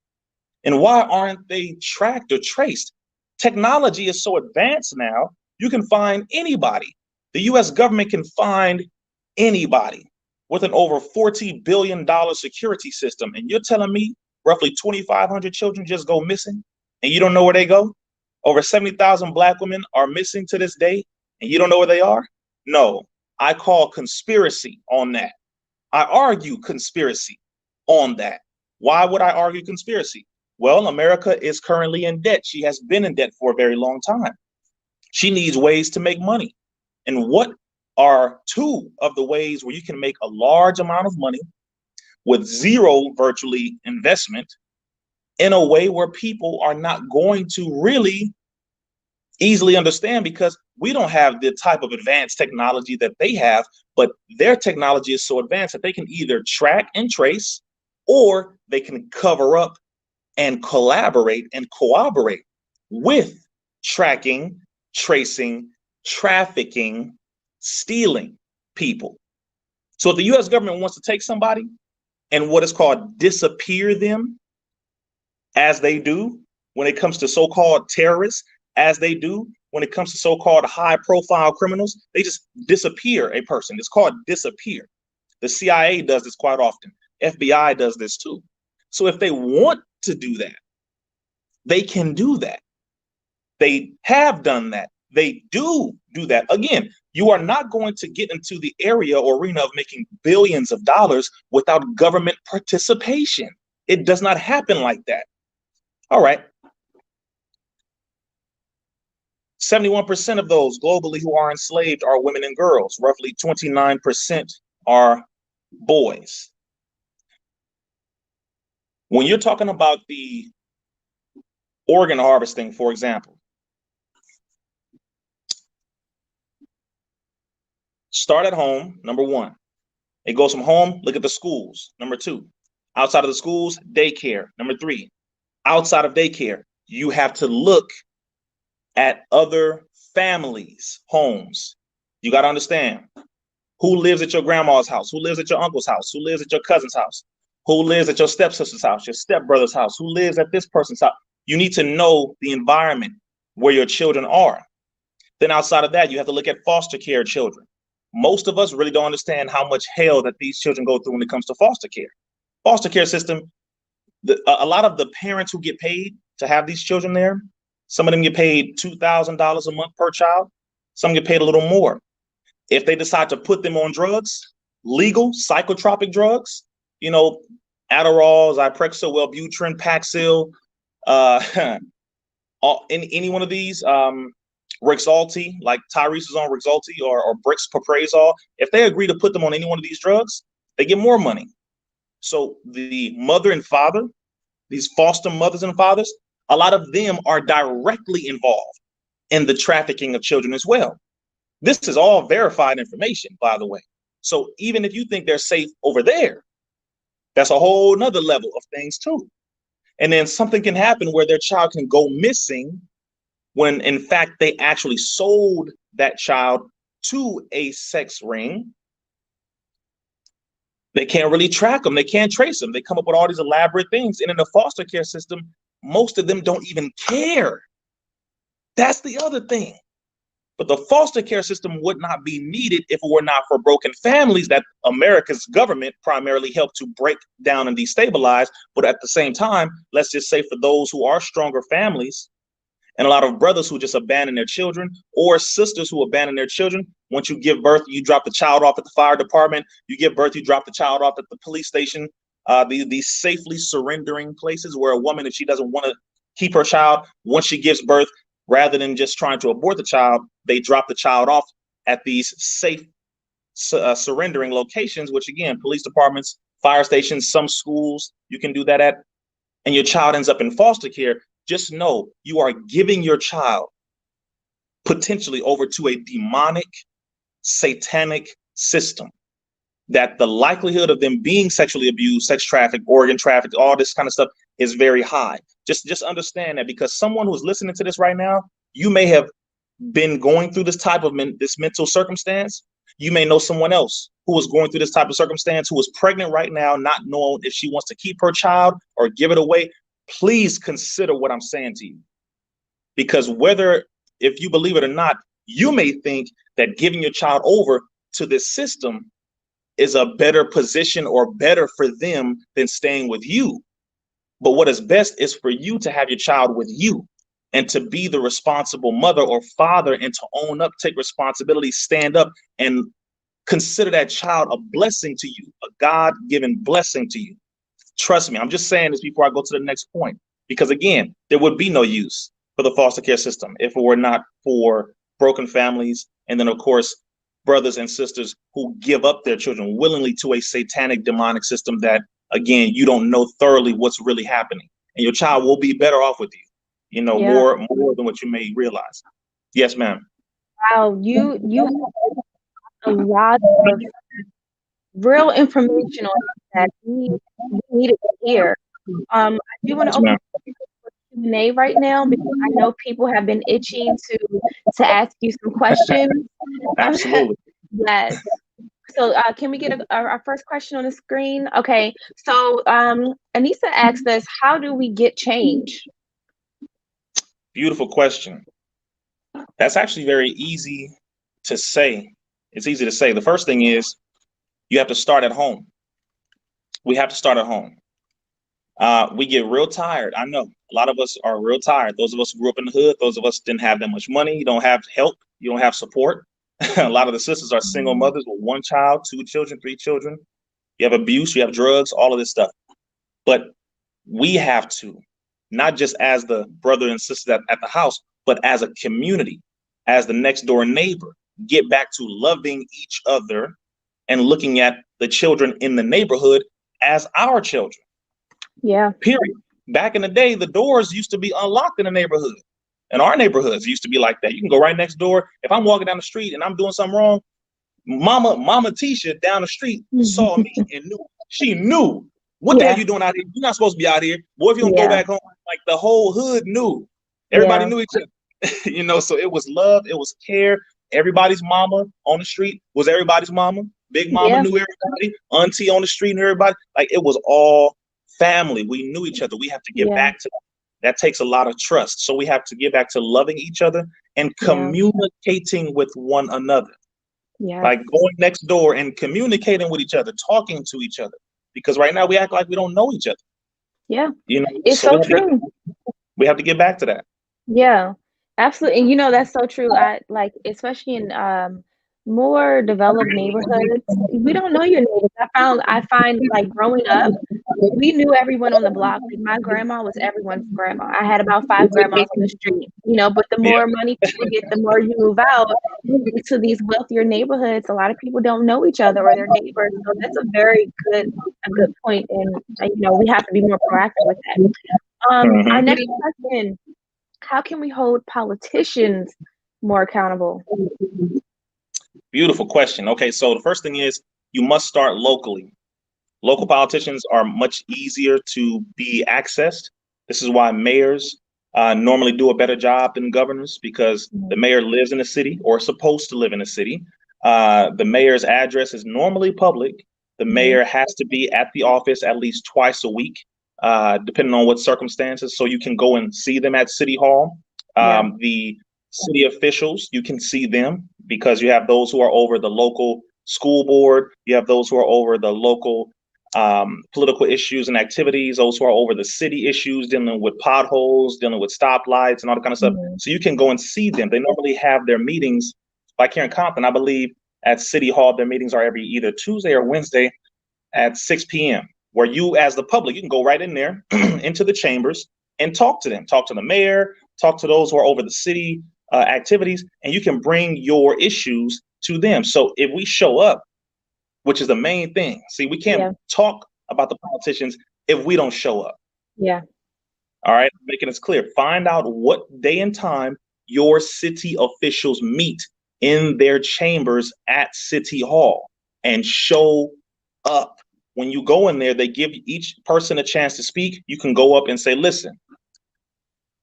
And why aren't they tracked or traced? Technology is so advanced now, you can find anybody. The US government can find anybody with an over $40 billion security system. And you're telling me roughly 2,500 children just go missing and you don't know where they go? Over 70,000 Black women are missing to this day and you don't know where they are? No, I call conspiracy on that. I argue conspiracy on that. Why would I argue conspiracy? Well, America is currently in debt. She has been in debt for a very long time. She needs ways to make money. And what are two of the ways where you can make a large amount of money with zero virtually investment in a way where people are not going to really easily understand, because we don't have the type of advanced technology that they have, but their technology is so advanced that they can either track and trace, or they can cover up and collaborate and cooperate with tracking, tracing, trafficking, stealing people. So if the US government wants to take somebody and what is called disappear them, as they do when it comes to so-called terrorists, as they do when it comes to so-called high-profile criminals, they just disappear a person. It's called disappear. The CIA does this quite often. FBI does this too. So if they want to do that, they can do that. They have done that. They do that. Again, you are not going to get into the area or arena of making billions of dollars without government participation. It does not happen like that. All right. 71% of those globally who are enslaved are women and girls. Roughly 29% are boys. When you're talking about the organ harvesting, for example, start at home, number one. It goes from home, look at the schools. Number two, outside of the schools, daycare. Number three, outside of daycare, you have to look at other families' homes. You got to understand who lives at your grandma's house, who lives at your uncle's house, who lives at your cousin's house, who lives at your stepsister's house, your stepbrother's house, who lives at this person's house. You need to know the environment where your children are. Then outside of that, you have to look at foster care children. Most of us really don't understand how much hell that these children go through when it comes to foster care. Foster care system, a lot of the parents who get paid to have these children there, some of them get paid $2,000 a month per child. Some get paid a little more. If they decide to put them on drugs, legal psychotropic drugs, you know, Adderall, Zyprexa, Wellbutrin, Paxil, any one of these, Rexulti, like Tyrese is on Rexulti or Brixpiprazole, if they agree to put them on any one of these drugs, they get more money. So the mother and father, these foster mothers and fathers, a lot of them are directly involved in the trafficking of children as well. This is all verified information, by the way. So even if you think they're safe over there, that's a whole nother level of things too. And then something can happen where their child can go missing when in fact they actually sold that child to a sex ring. They can't really track them. They can't trace them. They come up with all these elaborate things. And in the foster care system, most of them don't even care. That's the other thing. But the foster care system would not be needed if it were not for broken families that America's government primarily helped to break down and destabilize. But at the same time, let's just say for those who are stronger families and a lot of brothers who just abandon their children or sisters who abandon their children, once you give birth, you drop the child off at the fire department, you give birth, you drop the child off at the police station, these safely surrendering places where a woman, if she doesn't want to keep her child, once she gives birth, rather than just trying to abort the child, they drop the child off at these safe surrendering locations, which again, police departments, fire stations, some schools you can do that at, and your child ends up in foster care. Just know you are giving your child potentially over to a demonic, satanic system, that the likelihood of them being sexually abused, sex trafficked, organ trafficked, all this kind of stuff is very high. Just understand that, because someone who's listening to this right now, you may have been going through this type of this mental circumstance. You may know someone else who is going through this type of circumstance, who is pregnant right now, not knowing if she wants to keep her child or give it away. Please consider what I'm saying to you, because if you believe it or not, you may think that giving your child over to this system is a better position or better for them than staying with you. But what is best is for you to have your child with you and to be the responsible mother or father and to own up, take responsibility, stand up, and consider that child a blessing to you, a God-given blessing to you. Trust me, I'm just saying this before I go to the next point, because again, there would be no use for the foster care system if it were not for broken families. And then of course, brothers and sisters who give up their children willingly to a satanic, demonic system that, again, you don't know thoroughly what's really happening. And your child will be better off with you, more than what you may realize. Yes, ma'am. Wow, you have a lot of real information on that we needed to hear. I do want to open Q&A right now, because I know people have been itching to ask you some questions. Absolutely. Yes. So can we get our first question on the screen? Okay. So Anissa asked us, how do we get change? Beautiful question. That's actually very easy to say. It's easy to say. The first thing is you have to start at home. We have to start at home. We get real tired. I know a lot of us are real tired. Those of us who grew up in the hood, those of us didn't have that much money. You don't have help. You don't have support. A lot of the sisters are single mothers with 1 child, 2 children, 3 children. You have abuse, you have drugs, all of this stuff. But we have to, not just as the brother and sister at the house, but as a community, as the next door neighbor, get back to loving each other and looking at the children in the neighborhood as our children. Yeah. Period. Back in the day, the doors used to be unlocked in the neighborhood. And our neighborhoods used to be like that. You can go right next door. If I'm walking down the street and I'm doing something wrong, Mama Tisha down the street saw me and knew. She knew. What the hell you doing out here? You're not supposed to be out here. Boy, if you don't go back home, like the whole hood knew. Everybody knew each other. So it was love, it was care, everybody's mama on the street was everybody's mama. Big mama knew everybody. Auntie on the street knew everybody. Like, it was all family. We knew each other. We have to get back to that. That takes a lot of trust. So we have to get back to loving each other and communicating with one another. Like going next door and communicating with each other, talking to each other. Because right now we act like we don't know each other. Yeah. You know, it's so true. We have to get back to that. Yeah, absolutely. And you know, that's so true. I like, especially in more developed neighborhoods, we don't know your neighbors. I find like growing up, we knew everyone on the block. Like, my grandma was everyone's grandma. I had about 5 grandmas on the street, you know, but the more money people get, the more you move out into these wealthier neighborhoods. A lot of people don't know each other or their neighbors. So that's a good point. And you know, we have to be more proactive with that. Our next question: how can we hold politicians more accountable? Beautiful question. Okay, so the first thing is you must start locally. Local politicians are much easier to be accessed. This is why mayors normally do a better job than governors, because the mayor lives in a city or is supposed to live in a city. The mayor's address is normally public. The mayor has to be at the office at least twice a week, depending on what circumstances. So you can go and see them at City Hall. The city officials, you can see them because you have those who are over the local school board. You have those who are over the local political issues and activities, those who are over the city issues, dealing with potholes, dealing with stoplights and all that kind of stuff. So you can go and see them. They normally have their meetings, like here in Compton, I believe at City Hall, their meetings are every either Tuesday or Wednesday at 6 p.m., where you as the public, you can go right in there into the chambers and talk to them, talk to the mayor, talk to those who are over the city activities, and you can bring your issues to them. So if we show up, which is the main thing. See, we can't talk about the politicians if we don't show up. Yeah. All right. Making this clear. Find out what day and time your city officials meet in their chambers at City Hall and show up. When you go in there, they give each person a chance to speak. You can go up and say, listen,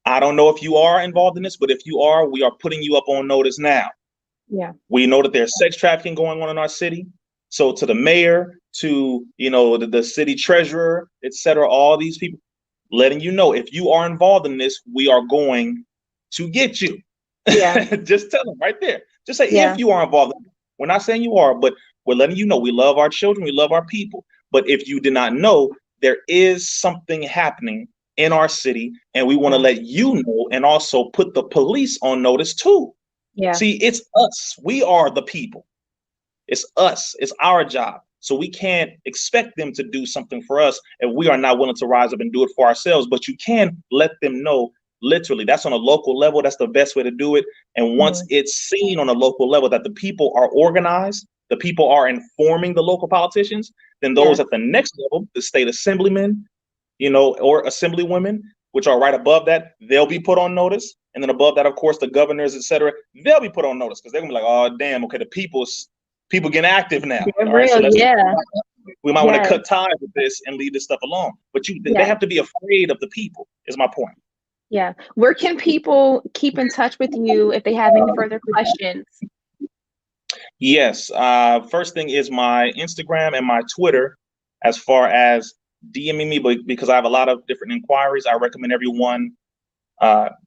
I don't know if you are involved in this, but if you are, we are putting you up on notice now. Yeah. We know that there's sex trafficking going on in our city. So to the mayor, to, you know, the city treasurer, et cetera, all these people, letting you know, if you are involved in this, we are going to get you. Yeah. Just tell them right there. Just say, if you are involved. We're not saying you are, but we're letting you know we love our children, we love our people. But if you did not know, there is something happening in our city, and we want to let you know, and also put the police on notice too. Yeah. See, it's us. We are the people. It's us. It's our job. So we can't expect them to do something for us if we are not willing to rise up and do it for ourselves. But you can let them know, literally, that's on a local level. That's the best way to do it. And once it's seen on a local level that the people are organized, the people are informing the local politicians, then those at the next level, the state assemblymen, you know, or assemblywomen, which are right above that, they'll be put on notice. And then above that, of course, the governors, et cetera, they'll be put on notice because they're gonna be like, oh, damn, okay, the people getting active now. All right, so we might want to cut ties with this and leave this stuff alone. But they have to be afraid of the people, is my point. Yeah. Where can people keep in touch with you if they have any further questions? Yes. First thing is my Instagram and my Twitter, as far as DMing me, but because I have a lot of different inquiries, I recommend everyone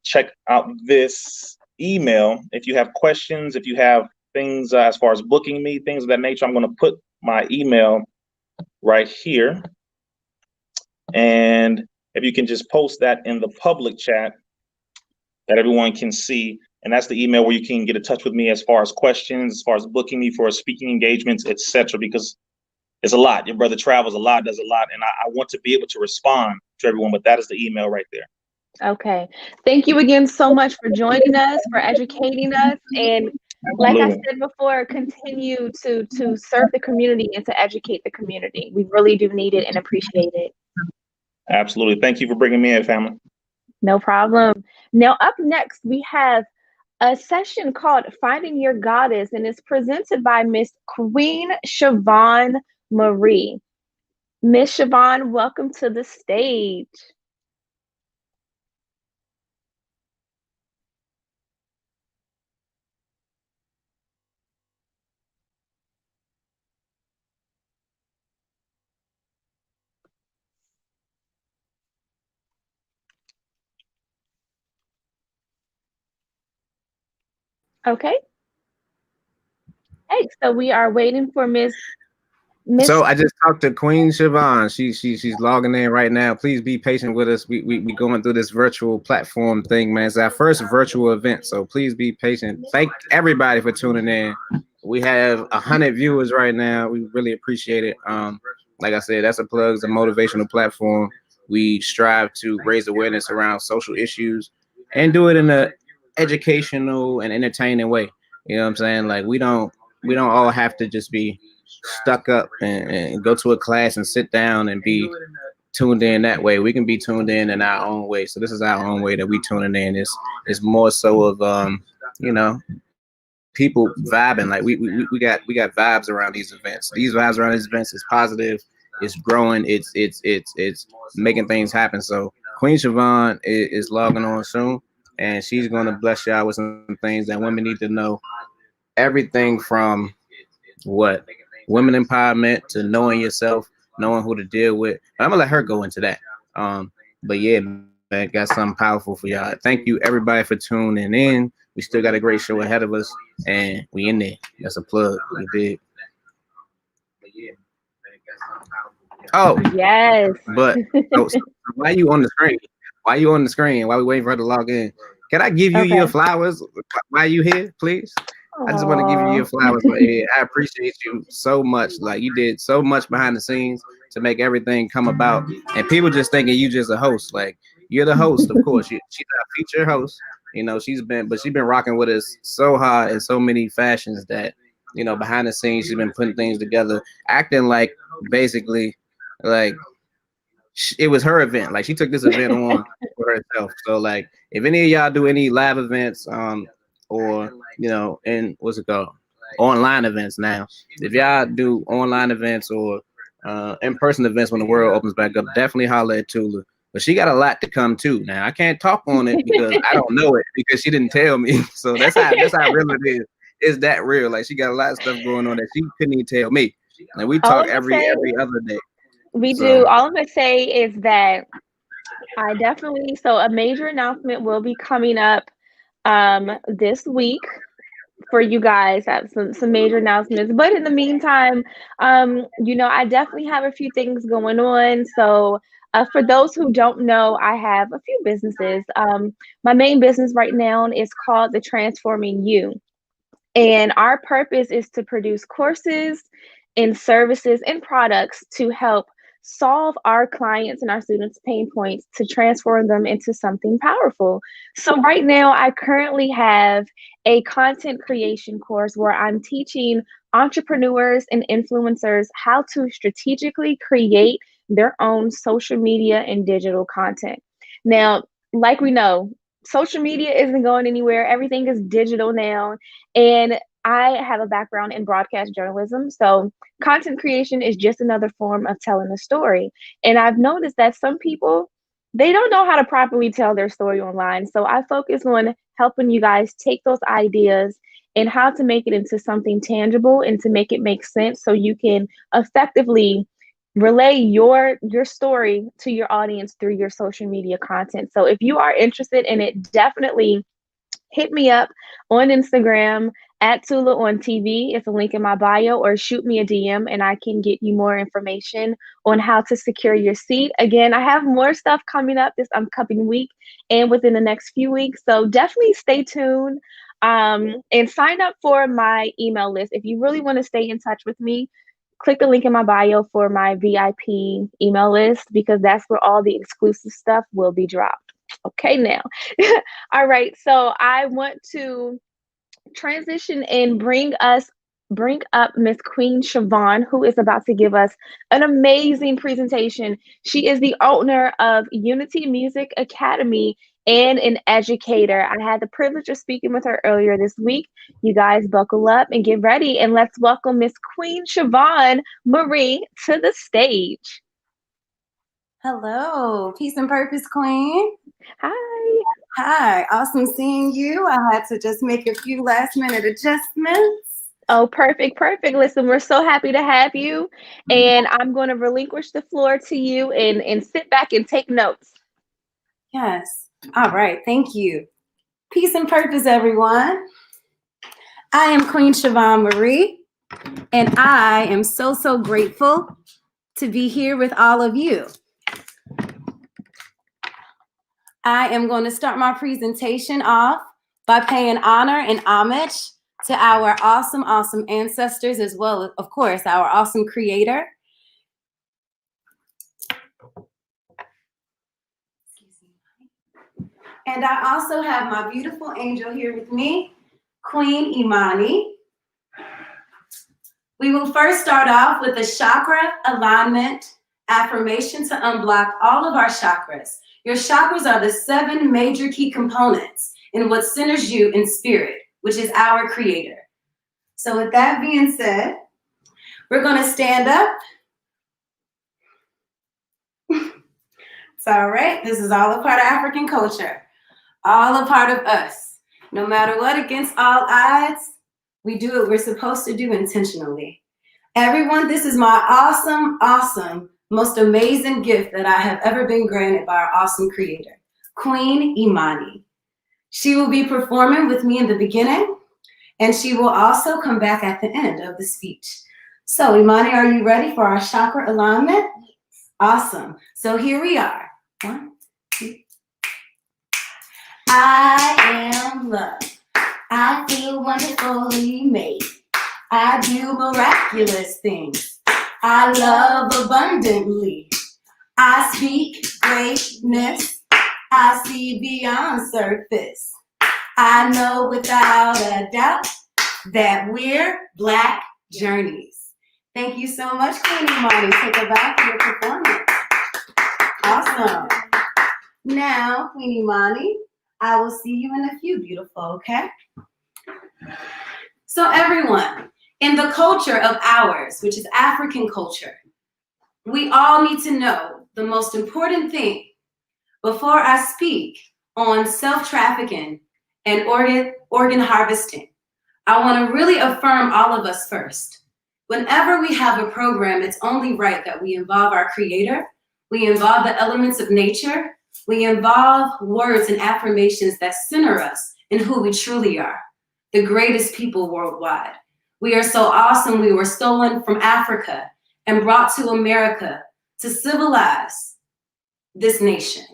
check out this email. If you have questions, if you have things as far as booking me, things of that nature, I'm going to put my email right here. And if you can just post that in the public chat that everyone can see. And that's the email where you can get in touch with me as far as questions, as far as booking me for speaking engagements, etc. Because it's a lot. Your brother travels a lot, does a lot. And I want to be able to respond to everyone, but that is the email right there. Okay. Thank you again so much for joining us, for educating us. And like I said before, continue to serve the community and to educate the community. We really do need it and appreciate it. Absolutely. Thank you for bringing me in, family. No problem. Now, up next, we have a session called Finding Your Goddess, and it's presented by Miss Queen Siobhan Marie. Miss Siobhan, welcome to the stage. Okay. Hey, so we are waiting for Miss. So I just talked to Queen Siobhan. She's logging in right now. Please be patient with us. We going through this virtual platform thing, man. It's our first virtual event, so please be patient. Thank everybody for tuning in. We have 100 viewers right now. We really appreciate it. Like I said, that's a plug. It's a motivational platform. We strive to raise awareness around social issues and do it in a educational and entertaining way. You know what I'm saying? Like we don't all have to just be stuck up and go to a class and sit down and be tuned in that way. We can be tuned in our own way. So this is our own way that we tuning in. It's more so of you know, people vibing. Like we got vibes around these events. These vibes around these events is positive. It's growing. It's making things happen. So Queen Siobhan is logging on soon, and she's gonna bless y'all with some things that women need to know. Everything from what women empowerment to knowing yourself, knowing who to deal with. But I'm gonna let her go into that. But yeah, man, got something powerful for y'all. Thank you everybody for tuning in. We still got a great show ahead of us, and we in there. That's a plug. We did. Oh Yes. but so why you on the screen? Why you on the screen? Why we waiting for her to log in? Can I give you your Okay. flowers while you here, please? I just want to give you Aw. your flowers, but yeah, I appreciate you so much. Like you did so much behind the scenes to make everything come about, and people just thinking you just a host. Like you're the host, of course. She's a feature host. You know, she's been rocking with us so hard in so many fashions that behind the scenes she's been putting things together, acting like basically like it was her event. Like she took this event on for herself. So like, if any of y'all do any live events, or and what's it called, online events now. If y'all do online events or in-person events when the world opens back up, definitely holler at Tula. But she got a lot to come too. Now I can't talk on it because I don't know it because she didn't tell me. So that's how real it is. It's that real. Like she got a lot of stuff going on that she couldn't even tell me. And we All talk I'm gonna every say, other day. we do. So All I'm gonna say is that I definitely, so a major announcement will be coming up this week for you guys. Have some major announcements. But in the meantime, I definitely have a few things going on. So for those who don't know, I have a few businesses. My main business right now is called the Transforming You. And our purpose is to produce courses and services and products to help solve our clients and our students' pain points to transform them into something powerful. So, right now, I currently have a content creation course where I'm teaching entrepreneurs and influencers how to strategically create their own social media and digital content. Now, like we know, social media isn't going anywhere, everything is digital now. And I have a background in broadcast journalism. So content creation is just another form of telling a story. And I've noticed that some people, they don't know how to properly tell their story online. So I focus on helping you guys take those ideas and how to make it into something tangible and to make it make sense so you can effectively relay your story to your audience through your social media content. So if you are interested in it, definitely hit me up on Instagram at Tula on TV. It's a link in my bio, or shoot me a DM and I can get you more information on how to secure your seat. Again, I have more stuff coming up this upcoming week and within the next few weeks. So definitely stay tuned and sign up for my email list. If you really want to stay in touch with me, click the link in my bio for my VIP email list because that's where all the exclusive stuff will be dropped. Okay, now. All right, so I want to transition and bring up Miss Queen Siobhan, who is about to give us an amazing presentation. She is the owner of Unity Music Academy and an educator. I had the privilege of speaking with her earlier this week. You guys buckle up and get ready, and let's welcome Miss Queen Siobhan Marie to the stage. Hello, peace and purpose, Queen. Hi. Hi, awesome seeing you. I had to just make a few last minute adjustments. Oh, perfect. Listen, we're so happy to have you. And I'm going to relinquish the floor to you and sit back and take notes. Yes. All right. Thank you. Peace and purpose, everyone. I am Queen Siobhan Marie, and I am so grateful to be here with all of you. I am going to start my presentation off by paying honor and homage to our awesome ancestors, as well as, of course, our awesome creator. And I also have my beautiful angel here with me, Queen Imani. We will first start off with a chakra alignment affirmation to unblock all of our chakras. Your chakras are the 7 major key components in what centers you in spirit, which is our creator. So with that being said, we're going to stand up. It's all right. This is all a part of African culture, all a part of us. No matter what, against all odds, we do what we're supposed to do intentionally. Everyone, this is my awesome, most amazing gift that I have ever been granted by our awesome creator, Queen Imani. She will be performing with me in the beginning, and she will also come back at the end of the speech. So Imani, are you ready for our chakra alignment? Awesome. So here we are. 1, 2. I am love. I feel wonderfully made. I do miraculous things. I love abundantly. I speak greatness. I see beyond surface. I know without a doubt that we're Black journeys. Thank you so much, Queen Imani. Take it back for your performance. Awesome. Now, Queen Imani, I will see you in a few, beautiful, okay? So everyone, in the culture of ours, which is African culture, we all need to know the most important thing before I speak on self-trafficking and organ harvesting. I want to really affirm all of us first. Whenever we have a program, it's only right that we involve our creator, we involve the elements of nature, we involve words and affirmations that center us in who we truly are, the greatest people worldwide. We are so awesome. We were stolen from Africa and brought to America to civilize this nation.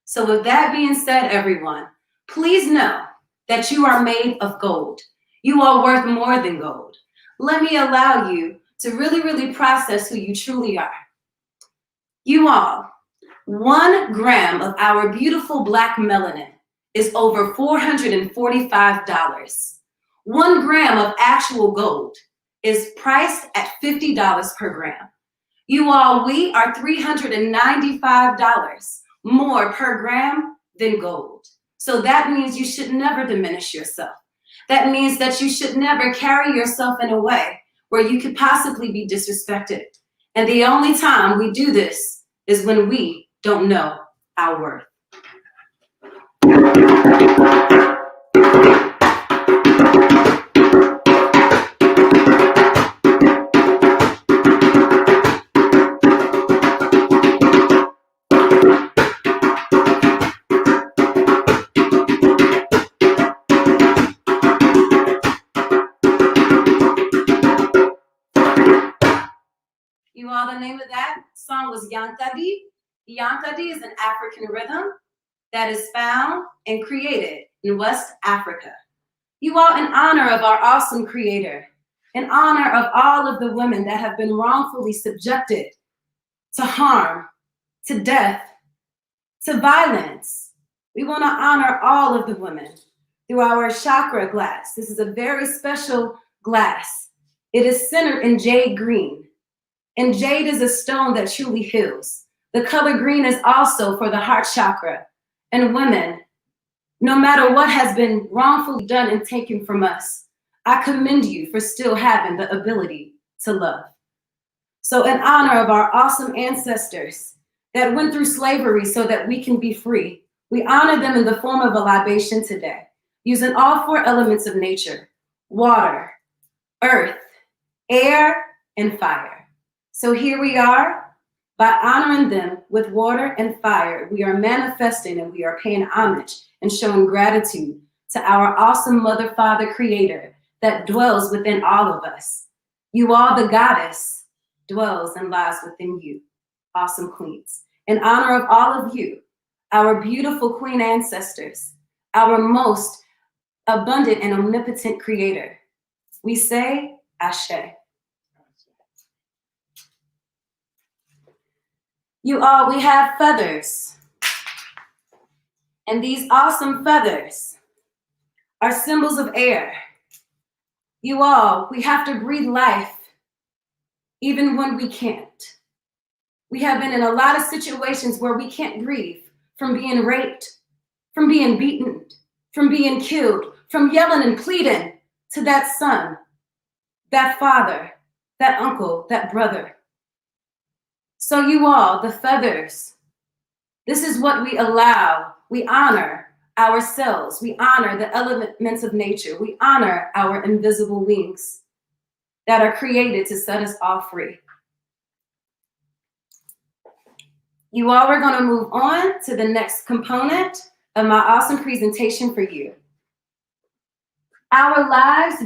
So with that being said, everyone, please know that you are made of gold. You are worth more than gold. Let me allow you to really process who you truly are. You all, 1 gram of our beautiful Black melanin is over $445. 1 gram of actual gold is priced at $50 per gram. You all, we are $395 more per gram than gold. So that means you should never diminish yourself. That means that you should never carry yourself in a way where you could possibly be disrespected. And the only time we do this is when we don't know our worth. You all, the name of that song was Yankadi. Yankadi is an African rhythm that is found and created in West Africa. You all, in honor of our awesome creator, in honor of all of the women that have been wrongfully subjected to harm, to death, to violence, we want to honor all of the women through our chakra glass. This is a very special glass. It is centered in jade green. And jade is a stone that truly heals. The color green is also for the heart chakra. And women, no matter what has been wrongfully done and taken from us, I commend you for still having the ability to love. So in honor of our awesome ancestors that went through slavery so that we can be free, we honor them in the form of a libation today, using all 4 elements of nature: water, earth, air, and fire. So here we are, by honoring them with water and fire, we are manifesting and we are paying homage and showing gratitude to our awesome mother, father, creator that dwells within all of us. You all, the goddess, dwells and lies within you, awesome queens. In honor of all of you, our beautiful queen ancestors, our most abundant and omnipotent creator, we say Ashe. You all, we have feathers. And these awesome feathers are symbols of air. You all, we have to breathe life even when we can't. We have been in a lot of situations where we can't breathe, from being raped, from being beaten, from being killed, from yelling and pleading to that son, that father, that uncle, that brother. So you all, the feathers, this is what we allow. We honor ourselves. We honor the elements of nature. We honor our invisible wings that are created to set us all free. You all are going to move on to the next component of my awesome presentation for you. Our lives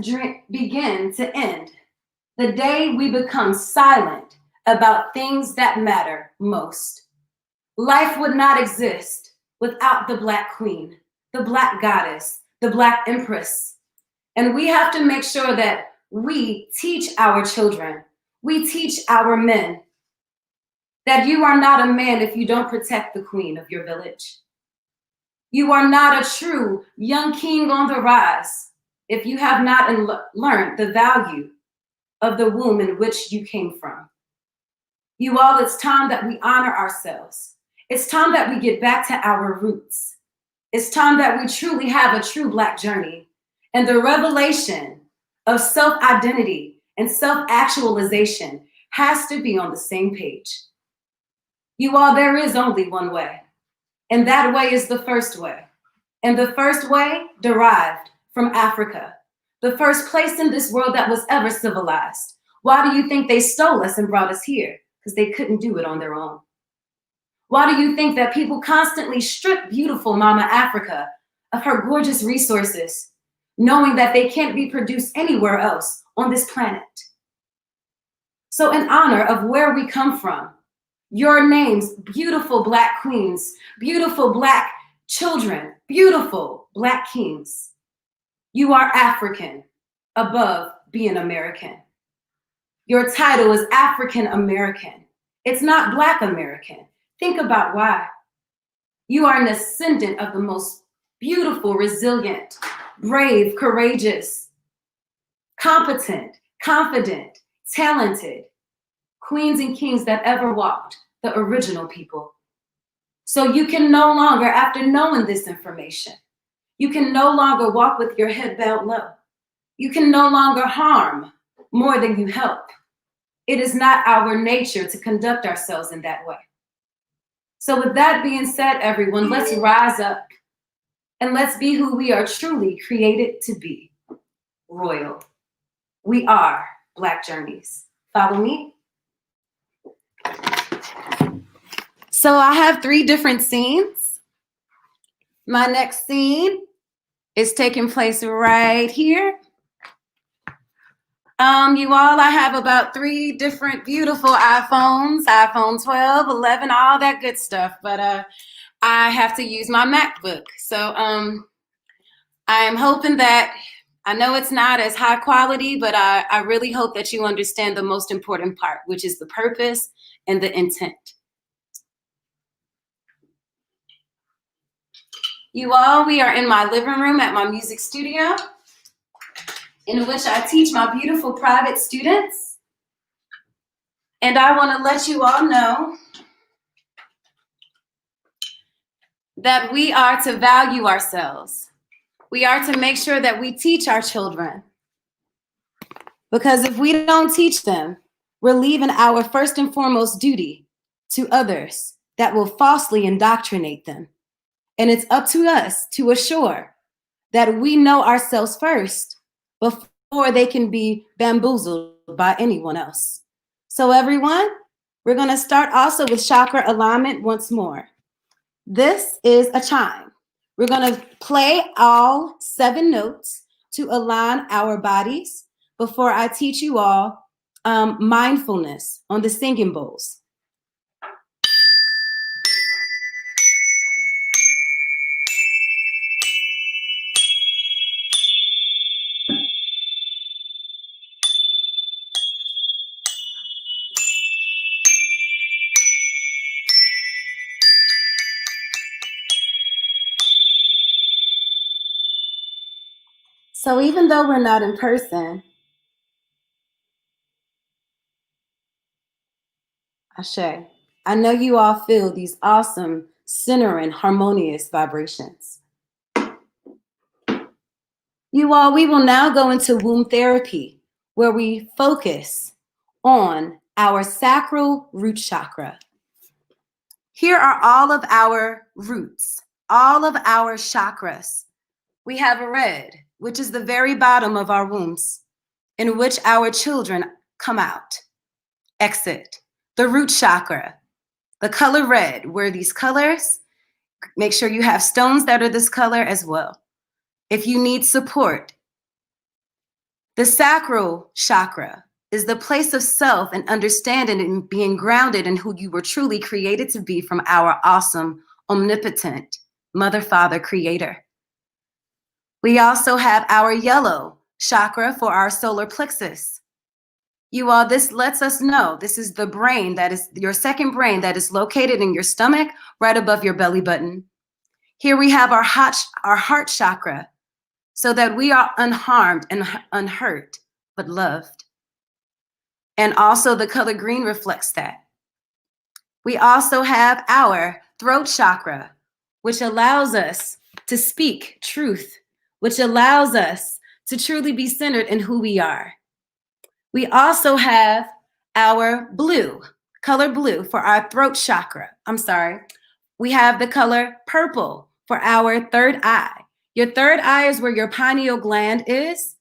begin to end the day we become silent about things that matter most. Life would not exist without the Black Queen, the Black Goddess, the Black Empress. And we have to make sure that we teach our children, we teach our men, that you are not a man if you don't protect the queen of your village. You are not a true young king on the rise if you have not learned the value of the womb in which you came from. You all, it's time that we honor ourselves. It's time that we get back to our roots. It's time that we truly have a true Black journey. And the revelation of self-identity and self-actualization has to be on the same page. You all, there is only one way. And that way is the first way. And the first way derived from Africa, the first place in this world that was ever civilized. Why do you think they stole us and brought us here? Because they couldn't do it on their own. Why do you think that people constantly strip beautiful Mama Africa of her gorgeous resources, knowing that they can't be produced anywhere else on this planet? So in honor of where we come from, your names, beautiful Black queens, beautiful Black children, beautiful Black kings, you are African above being American. Your title is African American. It's not Black American. Think about why. You are an ascendant of the most beautiful, resilient, brave, courageous, competent, confident, talented queens and kings that ever walked, the original people. So you can no longer, after knowing this information, you can no longer walk with your head bowed low. You can no longer harm more than you help. It is not our nature to conduct ourselves in that way. So with that being said, everyone, let's rise up and let's be who we are truly created to be. Royal. We are Black Journeys. Follow me. So I have 3 different scenes. My next scene is taking place right here. You all, I have about 3 different beautiful iPhones, iPhone 12, 11, all that good stuff, but I have to use my MacBook. So I'm hoping that, I know it's not as high quality, but I really hope that you understand the most important part, which is the purpose and the intent. You all, we are in my living room at my music studio, in which I teach my beautiful private students. And I want to let you all know that we are to value ourselves. We are to make sure that we teach our children. Because if we don't teach them, we're leaving our first and foremost duty to others that will falsely indoctrinate them. And it's up to us to assure that we know ourselves first before they can be bamboozled by anyone else. So everyone, we're going to start also with chakra alignment once more. This is a chime. We're going to play all 7 notes to align our bodies before I teach you all mindfulness on the singing bowls. So even though we're not in person, Ashe, I know you all feel these awesome, centering, harmonious vibrations. You all, we will now go into womb therapy, where we focus on our sacral root chakra. Here are all of our roots, all of our chakras. We have red, which is the very bottom of our wombs, in which our children come out, exit. The root chakra, the color red, where these colors, make sure you have stones that are this color as well. If you need support, the sacral chakra is the place of self and understanding and being grounded in who you were truly created to be from our awesome, omnipotent Mother, Father, Creator. We also have our yellow chakra for our solar plexus. You all, this lets us know this is the brain that is your second brain that is located in your stomach, right above your belly button. Here we have our heart chakra, so that we are unharmed and unhurt, but loved. And also the color green reflects that. We also have our throat chakra, which allows us to speak truth, which allows us to truly be centered in who we are. We also have our blue, color blue for our throat chakra. I'm sorry. We have the color purple for our third eye. Your third eye is where your pineal gland is.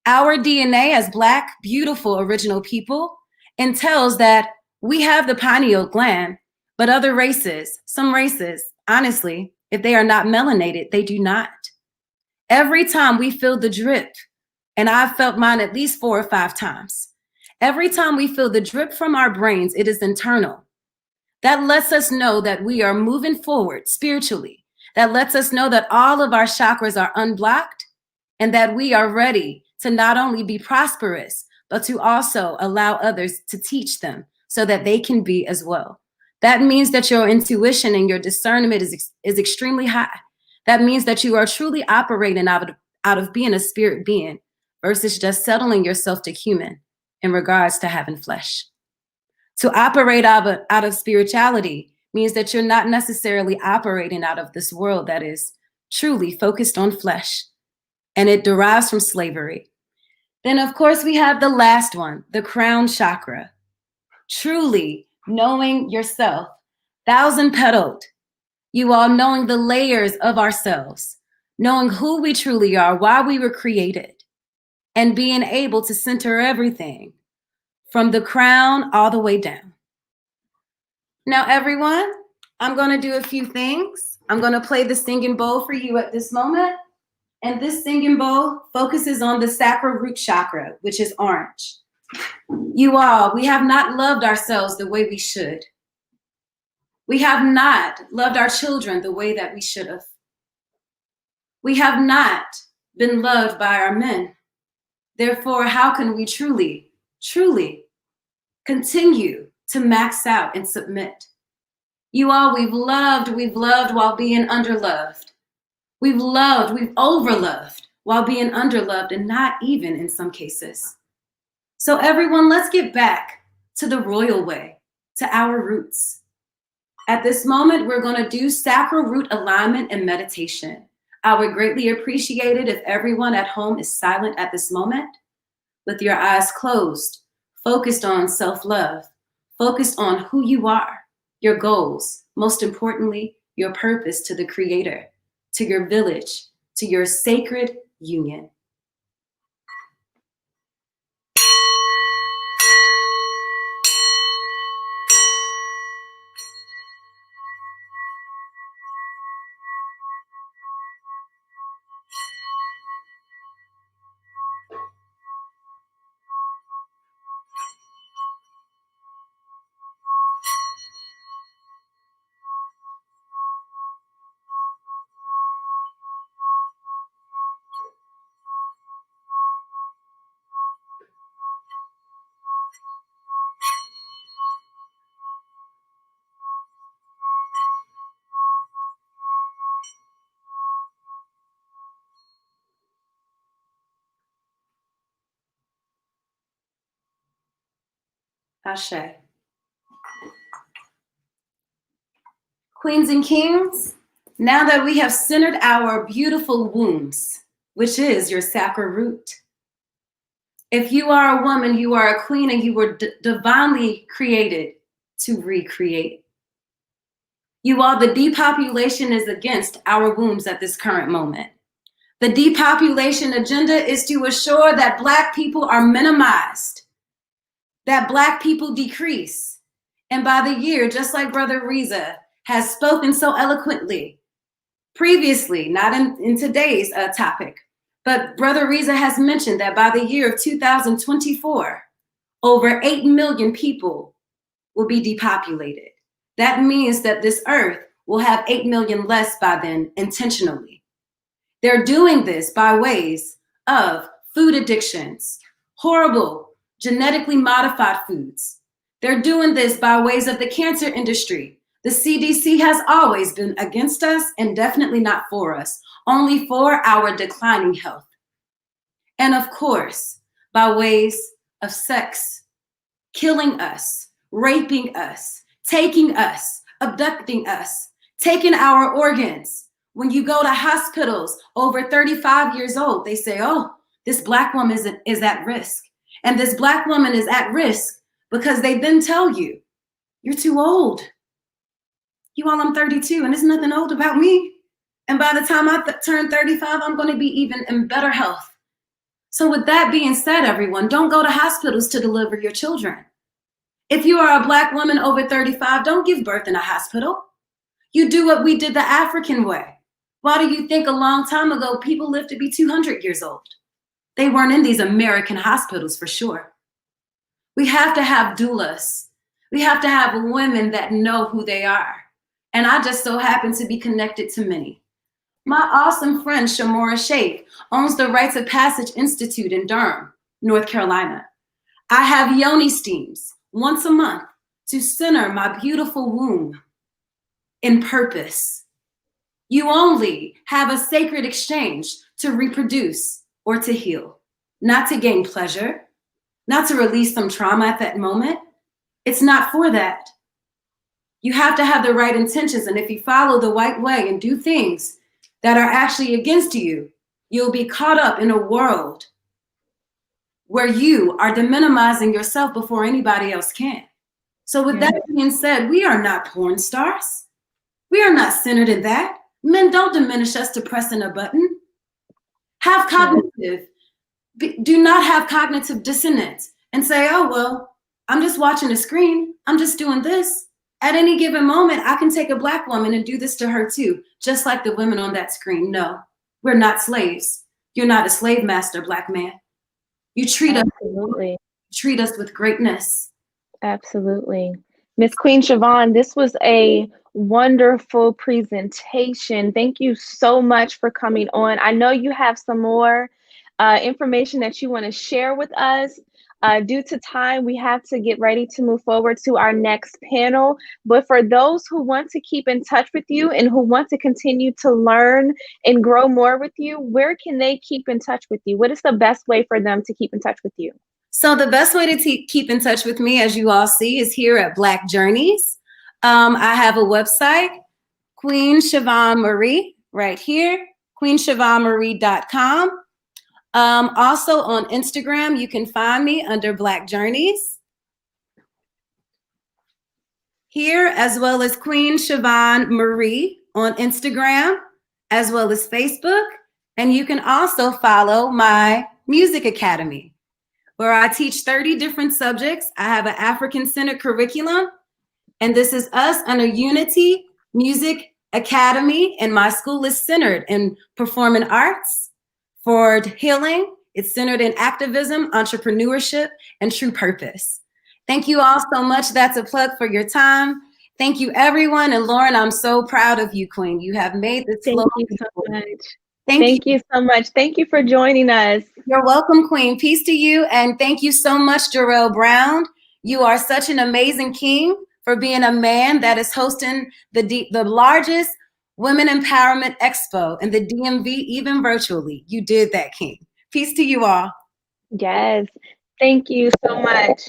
Our DNA as Black, beautiful, original people entails that we have the pineal gland, but other races, some races, honestly, if they are not melanated, they do not. Every time we feel the drip, and I've felt mine at least 4 or 5 times, every time we feel the drip from our brains, it is internal. That lets us know that we are moving forward spiritually. That lets us know that all of our chakras are unblocked and that we are ready to not only be prosperous, but to also allow others to teach them so that they can be as well. That means that your intuition and your discernment is extremely high. That means that you are truly operating out of being a spirit being versus just settling yourself to human in regards to having flesh. To operate out of spirituality means that you're not necessarily operating out of this world that is truly focused on flesh, and it derives from slavery. Then, of course, we have the last one, the crown chakra. Truly knowing yourself, 1,000-petaled. You all knowing the layers of ourselves, knowing who we truly are, why we were created, and being able to center everything from the crown all the way down. Now, everyone, I'm going to do a few things. I'm going to play the singing bowl for you at this moment. And this singing bowl focuses on the sacral root chakra, which is orange. You all, we have not loved ourselves the way we should. We have not loved our children the way that we should have. We have not been loved by our men. Therefore, how can we truly, truly continue to max out and submit? You all, we've loved while being underloved. We've overloved while being underloved, and not even in some cases. So everyone, let's get back to the royal way, to our roots. At this moment, we're going to do sacral root alignment and meditation. I would greatly appreciate it if everyone at home is silent at this moment, with your eyes closed, focused on self-love, focused on who you are, your goals, most importantly, your purpose to the Creator, to your village, to your sacred union. Ashe. Queens and kings, now that we have centered our beautiful wombs, which is your sacral root. If you are a woman, you are a queen, and you were divinely created to recreate. You all, the depopulation is against our wombs at this current moment. The depopulation agenda is to assure that Black people are minimized, that Black people decrease. And by the year, just like Brother Rizza has spoken so eloquently previously, not in today's topic, but Brother Rizza has mentioned that by the year of 2024, over 8 million people will be depopulated. That means that this earth will have 8 million less by then intentionally. They're doing this by ways of food addictions, horrible genetically modified foods. They're doing this by ways of the cancer industry. The CDC has always been against us and definitely not for us, only for our declining health. And of course, by ways of sex, killing us, raping us, taking us, abducting us, taking our organs. When you go to hospitals over 35 years old, they say, oh, this Black woman is at risk. And this Black woman is at risk because they then tell you, you're too old. You all, I'm 32 and there's nothing old about me. And by the time I turn 35, I'm going to be even in better health. So with that being said, everyone, don't go to hospitals to deliver your children. If you are a Black woman over 35, don't give birth in a hospital. You do what we did the African way. Why do you think a long time ago people lived to be 200 years old? They weren't in these American hospitals for sure. We have to have doulas. We have to have women that know who they are. And I just so happen to be connected to many. My awesome friend, Shamora Sheikh, owns the Rites of Passage Institute in Durham, North Carolina. I have yoni steams once a month to center my beautiful womb in purpose. You only have a sacred exchange to reproduce or to heal, not to gain pleasure, not to release some trauma at that moment. It's not for that. You have to have the right intentions. And if you follow the white way and do things that are actually against you, you'll be caught up in a world where you are deminimizing yourself before anybody else can. So with that being said, we are not porn stars. We are not centered in that. Men don't diminish us to pressing a button. Do not have cognitive dissonance and say, oh, well, I'm just watching a screen. I'm just doing this. At any given moment, I can take a Black woman and do this to her too, just like the women on that screen. No, we're not slaves. You're not a slave master, Black man. You treat us with greatness. Absolutely. Miss Queen Siobhan, this was a wonderful presentation. Thank you so much for coming on. I know you have some more information that you want to share with us. Due to time, we have to get ready to move forward to our next panel. But for those who want to keep in touch with you and who want to continue to learn and grow more with you, where can they keep in touch with you? What is the best way for them to keep in touch with you? So the best way to keep in touch with me, as you all see, is here at Black Journeys. I have a website, Queen Siobhan Marie, right here, queensiobhanmarie.com. Also on Instagram, you can find me under Black Journeys. Here, as well as Queen Siobhan Marie on Instagram, as well as Facebook. And you can also follow my music academy, where I teach 30 different subjects. I have an African-centered curriculum, and this is us under Unity Music Academy, and my school is centered in performing arts, for healing. It's centered in activism, entrepreneurship, and true purpose. Thank you all so much. That's a plug for your time. Thank you, everyone. And Lauren, I'm so proud of you, Queen. You have made this flow. Thank you so much. Thank you so much. Thank you for joining us. You're welcome, Queen. Peace to you. And thank you so much, Jarrell Brown. You are such an amazing king for being a man that is hosting the largest Women Empowerment Expo in the DMV, even virtually. You did that, King. Peace to you all. Yes. Thank you so much.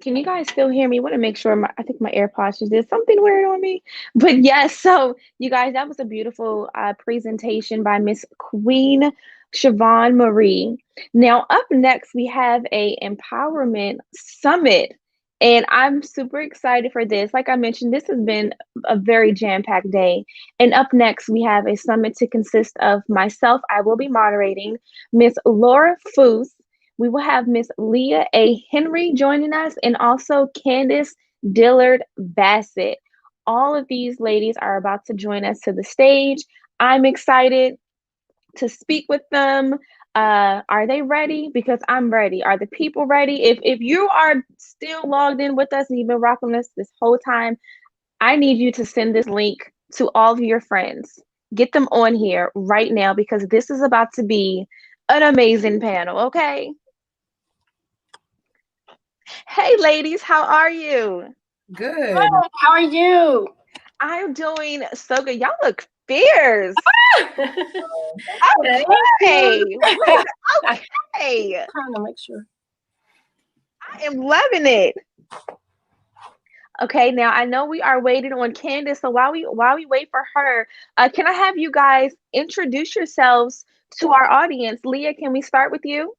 Can you guys still hear me? I want to make sure I think my AirPods just did something weird on me. But yes, so you guys, that was a beautiful presentation by Miss Queen Siobhan Marie. Now, up next, we have a empowerment summit. And I'm super excited for this. Like I mentioned, this has been a very jam-packed day. And up next, we have a summit to consist of myself. I will be moderating, Miss Laura Foose. We will have Miss Leah A. Henry joining us, and also Candace Dillard Bassett. All of these ladies are about to join us to the stage. I'm excited to speak with them. Are they ready? Because I'm ready. Are the people ready? If you are still logged in with us and you've been rocking us this whole time, I need you to send this link to all of your friends. Get them on here right now, because this is about to be an amazing panel, okay? Hey ladies, how are you? Good. How are you? I'm doing so good. Y'all look fierce. Okay. Okay. Trying to make sure. I am loving it. Okay, now I know we are waiting on Candace, so while we wait for her, can I have you guys introduce yourselves to our audience? Leah, can we start with you?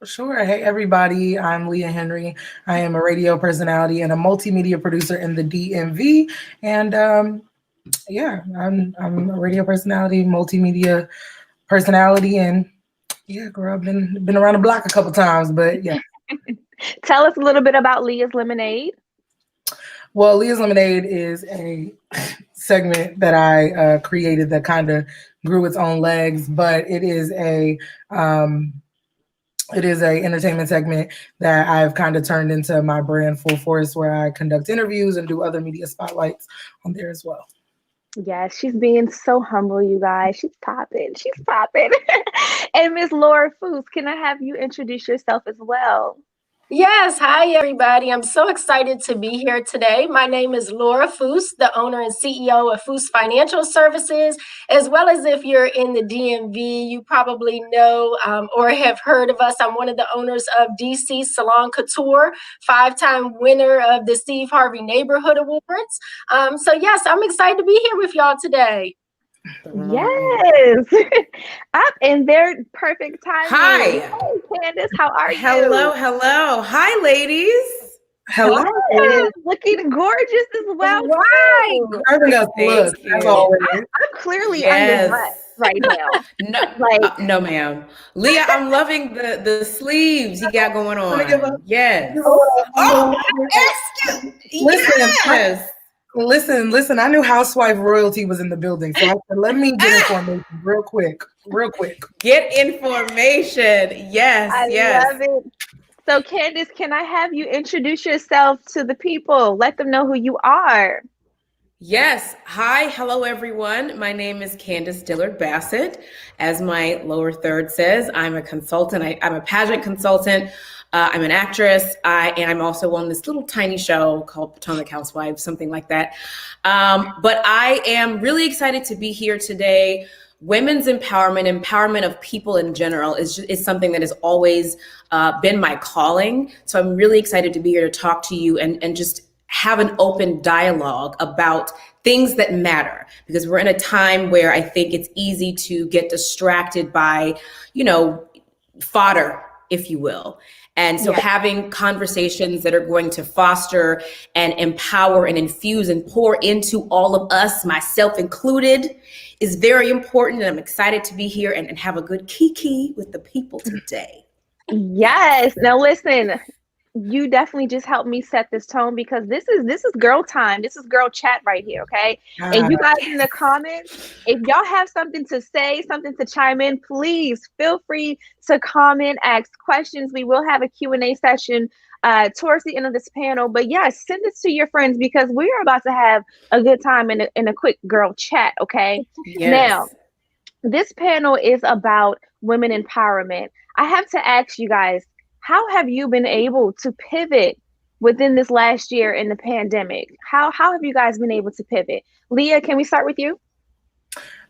Sure. Hey, everybody. I'm Leah Henry. I am a radio personality and a multimedia producer in the DMV. And yeah, I'm a radio personality, multimedia personality, and yeah, girl, I've been around the block a couple times, but yeah. Tell us a little bit about Leah's Lemonade. Well, Leah's Lemonade is a segment that I created that kind of grew its own legs, but it is a entertainment segment that I've kind of turned into my brand Full Force, where I conduct interviews and do other media spotlights on there as well. Yes, she's being so humble, you guys. She's popping. She's popping. And Miss Laura Foose, can I have you introduce yourself as well? Yes, hi everybody. I'm so excited to be here today. My name is Laura Foose, the owner and CEO of Foose Financial Services, as well as if you're in the DMV, you probably know or have heard of us. I'm one of the owners of DC Salon Couture, 5-time winner of the Steve Harvey Neighborhood Awards. So yes, I'm excited to be here with y'all today. Yes. Up in their perfect timing. Hi. Hey, Candace, how are you? Hello. Hi, ladies. Hello. Hi. Looking gorgeous as well. Right. I'm clearly underdressed right now. No, ma'am. Leah, I'm loving the sleeves you got going on. Yes. Listen, I knew housewife royalty was in the building, so I said, let me get information real quick. Get information. Yes, I love it. So Candace, can I have you introduce yourself to the people? Let them know who you are. Yes. Hi. Hello, everyone. My name is Candace Dillard Bassett. As my lower third says, I'm a consultant. I'm a pageant consultant. I'm an actress, and I'm also on this little tiny show called Potomac Housewives, something like that. But I am really excited to be here today. Women's empowerment of people in general is something that has always been my calling. So I'm really excited to be here to talk to you and just have an open dialogue about things that matter, because we're in a time where I think it's easy to get distracted by, fodder, if you will. And so having conversations that are going to foster and empower and infuse and pour into all of us, myself included, is very important. And I'm excited to be here and have a good kiki with the people today. Yes. Now listen, you definitely just helped me set this tone, because this is girl time. This is girl chat right here, okay? And you guys in the comments, if y'all have something to say, something to chime in, please feel free to comment, ask questions. We will have a Q&A session towards the end of this panel. But yes, send this to your friends, because we are about to have a good time in a quick girl chat, okay? Yes. Now, this panel is about women empowerment. I have to ask you guys, how have you been able to pivot within this last year in the pandemic? How have you guys been able to pivot? Leah, can we start with you?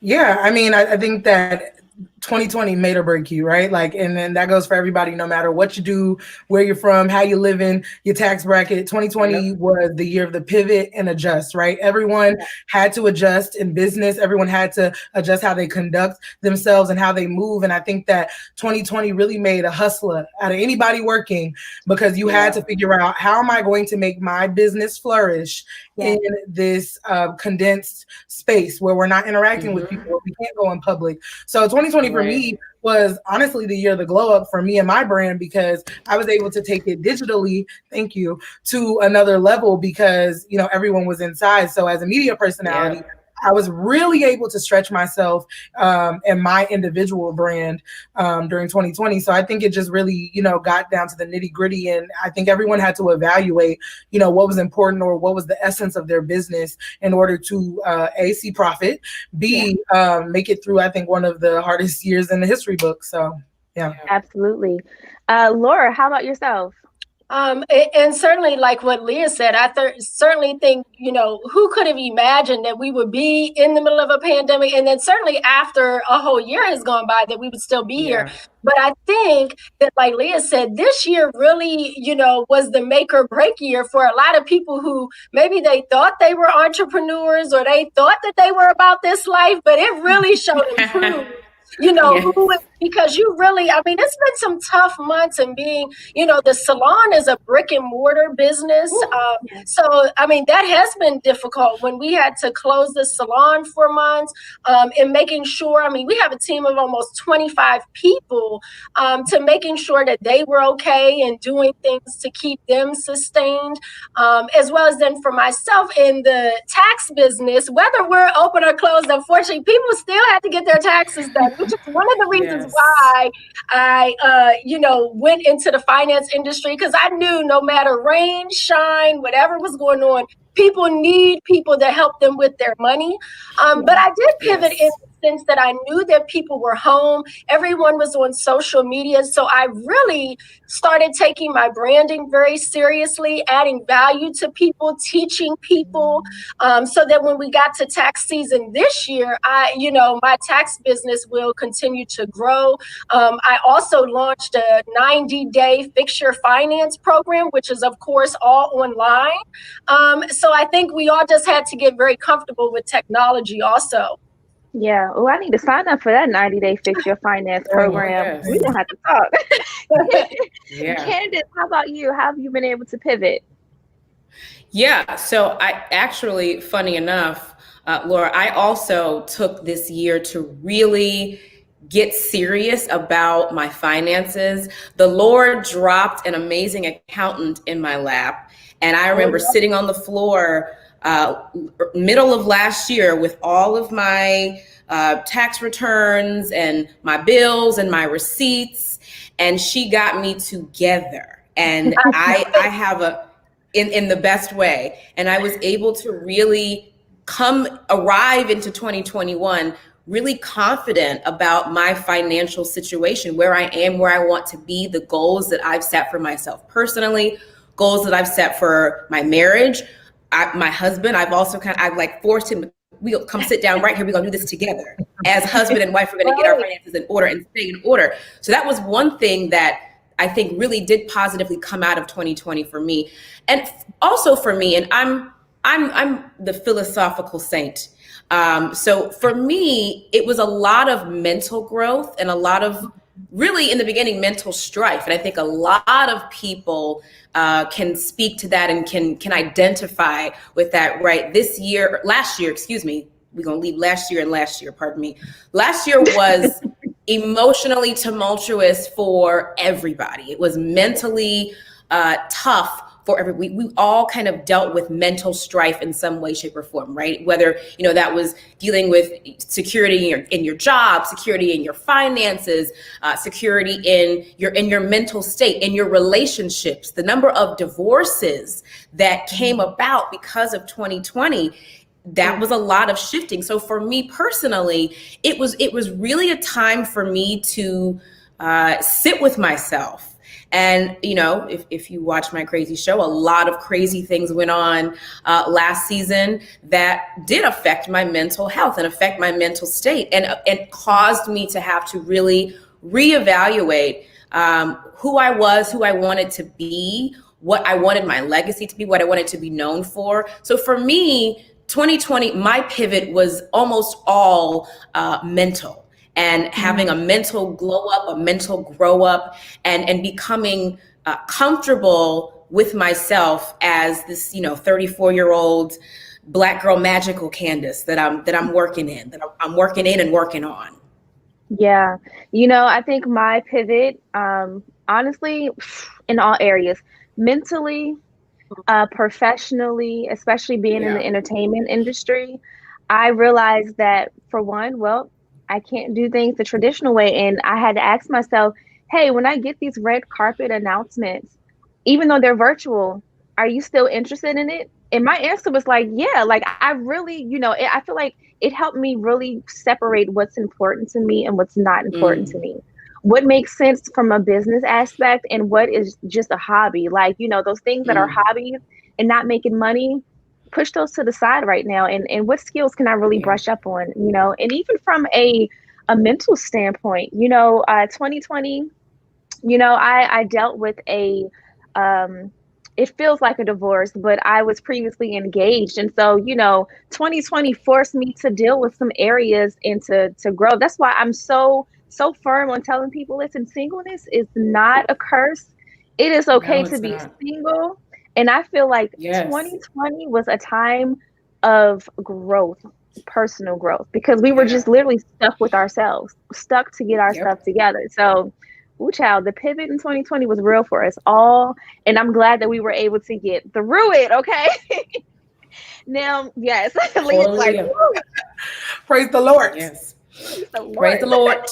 Yeah, I mean, I think that 2020 made or break you, right? Like, and then that goes for everybody, no matter what you do, where you're from, how you live in, your tax bracket. 2020 was the year of the pivot and adjust, right? Everyone had to adjust in business. Everyone had to adjust how they conduct themselves and how they move. And I think that 2020 really made a hustler out of anybody working, because you had to figure out, how am I going to make my business flourish in this condensed space where we're not interacting with people, we can't go in public. So 2020 for me was honestly the year of the glow up for me and my brand, because I was able to take it digitally, thank you, to another level, because, you know, everyone was inside. So as a media personality, I was really able to stretch myself and my individual brand during 2020. So I think it just really, you know, got down to the nitty gritty. And I think everyone had to evaluate, you know, what was important or what was the essence of their business in order to A, see profit, B, make it through, I think, one of the hardest years in the history book. So, yeah. Absolutely. Laura, how about yourself? And certainly, like what Leah said, I certainly think, you know, who could have imagined that we would be in the middle of a pandemic, and then certainly after a whole year has gone by, that we would still be here. But I think that, like Leah said, this year really, you know, was the make or break year for a lot of people who maybe they thought they were entrepreneurs or they thought that they were about this life, but it really showed and proved, you know, because you really, I mean, it's been some tough months, and being, you know, the salon is a brick and mortar business. So, I mean, that has been difficult when we had to close the salon for months, and making sure, I mean, we have a team of almost 25 people, to making sure that they were okay and doing things to keep them sustained, as well as then for myself in the tax business, whether we're open or closed, unfortunately, people still have to get their taxes done, which is one of the reasons why I, you know, went into the finance industry, because I knew no matter rain, shine, whatever was going on, people need people to help them with their money. But I did pivot in the sense that I knew that people were home. Everyone was on social media. So I really started taking my branding very seriously, adding value to people, teaching people, so that when we got to tax season this year, you know, my tax business will continue to grow. I also launched a 90-day fix your finance program, which is, of course, all online. So I think we all just had to get very comfortable with technology also. Yeah. Oh, I need to sign up for that 90-day fix your finance program. We don't have to talk. Candace, how about you? How have you been able to pivot? Yeah. So I actually, funny enough, Laura, I also took this year to really get serious about my finances. The Lord dropped an amazing accountant in my lap. And I remember sitting on the floor middle of last year with all of my tax returns and my bills and my receipts, and she got me together. And I have in the best way. And I was able to really arrive into 2021 really confident about my financial situation, where I am, where I want to be, the goals that I've set for myself personally, goals that I've set for my marriage. My husband, I've like forced him, we'll come sit down right here. We're gonna do this together. As husband and wife, we're gonna get our finances in order and stay in order. So that was one thing that I think really did positively come out of 2020 for me. And also for me, and I'm the philosophical saint. So for me, it was a lot of mental growth and a lot of really in the beginning mental strife. And I think a lot of people can speak to that and can identify with that, right? Last year, we're going to leave last year, pardon me. Last year was emotionally tumultuous for everybody. It was mentally tough for everybody. We all kind of dealt with mental strife in some way, shape, or form, right? Whether, that was dealing with security in your job, security in your finances, security in your mental state, in your relationships. The number of divorces that came about because of 2020, that was a lot of shifting. So for me personally, it was really a time for me to sit with myself And, if you watch my crazy show, a lot of crazy things went on last season that did affect my mental health and affect my mental state, and caused me to have to really reevaluate who I was, who I wanted to be, what I wanted my legacy to be, what I wanted to be known for. So for me, 2020, my pivot was almost all mental, and having a mental glow up, a mental grow up, and becoming comfortable with myself as this, 34-year-old Black girl magical Candace that I'm working in, I'm working in and working on. Yeah. I think my pivot, honestly, in all areas, mentally, professionally, especially being in the entertainment industry, I realized that for one, well, I can't do things the traditional way. And I had to ask myself, hey, when I get these red carpet announcements, even though they're virtual, are you still interested in it? And my answer was like, yeah, like I really, I feel like it helped me really separate what's important to me and what's not important to me. What makes sense from a business aspect and what is just a hobby. Like, those things that are hobbies and not making money, push those to the side right now. And what skills can I really brush up on, and even from a mental standpoint, 2020, I dealt with it feels like a divorce, but I was previously engaged. And so, 2020 forced me to deal with some areas and to grow. That's why I'm so firm on telling people, listen, singleness is not a curse. It is okay to be single. And I feel like 2020 was a time of growth, personal growth, because we were just literally stuck with ourselves, stuck to get our stuff together. So, ooh, child, the pivot in 2020 was real for us all. And I'm glad that we were able to get through it. Okay. Now, yes. Like, praise the Lord. Yes. Praise the Lord.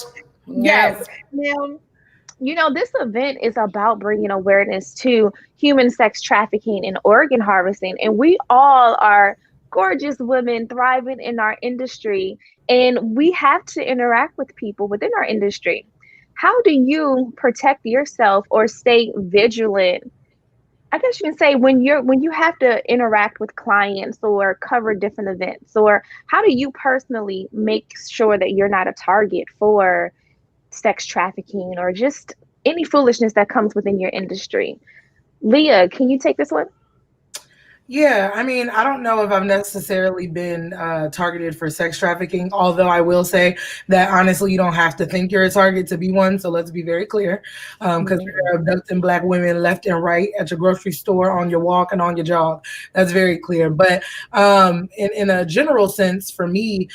Yes. Now, this event is about bringing awareness to human sex trafficking and organ harvesting. And we all are gorgeous women thriving in our industry. And we have to interact with people within our industry. How do you protect yourself or stay vigilant? I guess you can say when you have to interact with clients or cover different events, or how do you personally make sure that you're not a target for sex trafficking or just any foolishness that comes within your industry? Leah, can you take this one? Yeah, I mean, I don't know if I've necessarily been targeted for sex trafficking, although I will say that honestly, you don't have to think you're a target to be one. So let's be very clear, because you're abducting Black women left and right at your grocery store, on your walk, and on your jog. That's very clear. But in a general sense, for me,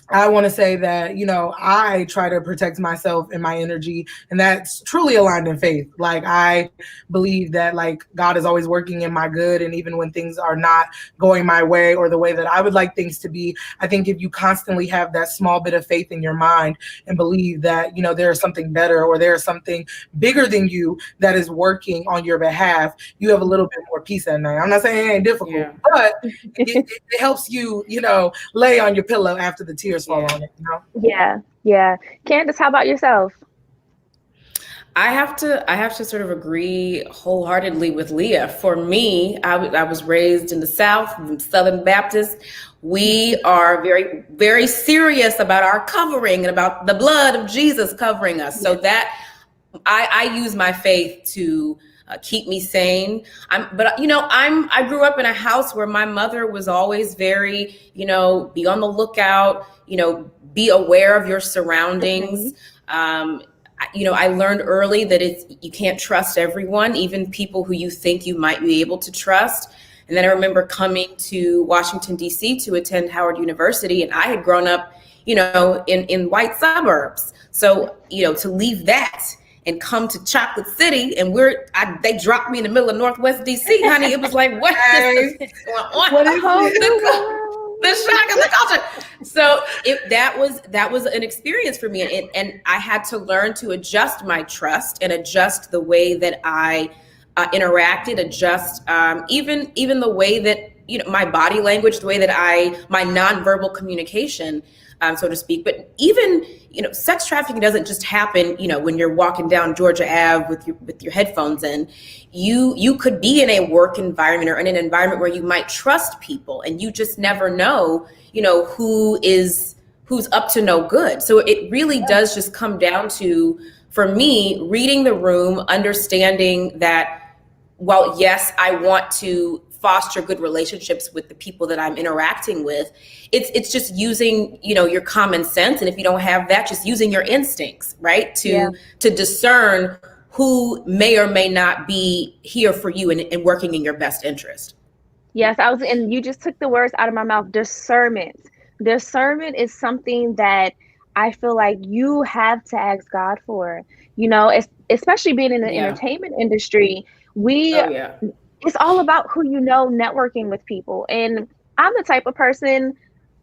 I want to say that, I try to protect myself and my energy, and that's truly aligned in faith. Like, I believe that, like, God is always working in my good. And even when things are not going my way or the way that I would like things to be, I think if you constantly have that small bit of faith in your mind and believe that, there is something better or there is something bigger than you that is working on your behalf, you have a little bit more peace at night. I'm not saying it ain't difficult, but it helps you, lay on your pillow after the tears fall on it, Yeah. Candace, how about yourself? I have to sort of agree wholeheartedly with Leah. For me, I was raised in the South, Southern Baptist. We are very, very serious about our covering and about the blood of Jesus covering us. So that I use my faith to keep me sane. I grew up in a house where my mother was always very, be on the lookout, be aware of your surroundings. I learned early that you can't trust everyone, even people who you think you might be able to trust. And then I remember coming to Washington, D.C. to attend Howard University, and I had grown up, in white suburbs. So, to leave that and come to Chocolate City, and they dropped me in the middle of Northwest DC, honey. It was like, what is going on? What is the shock of the culture. So that was an experience for me, and I had to learn to adjust my trust and adjust the way that I interacted, adjust even the way that my body language, the way that my nonverbal communication, so to speak. But even, sex trafficking doesn't just happen, when you're walking down Georgia Ave with your headphones in. You could be in a work environment or in an environment where you might trust people, and you just never know, who's up to no good. So it really does just come down to, for me, reading the room, understanding that, well, yes, I want to foster good relationships with the people that I'm interacting with. It's just using, your common sense. And if you don't have that, just using your instincts, right? To discern who may or may not be here for you and working in your best interest. Yes, and you just took the words out of my mouth. Discernment. Discernment is something that I feel like you have to ask God for, especially being in the entertainment industry. It's all about who networking with people. And I'm the type of person,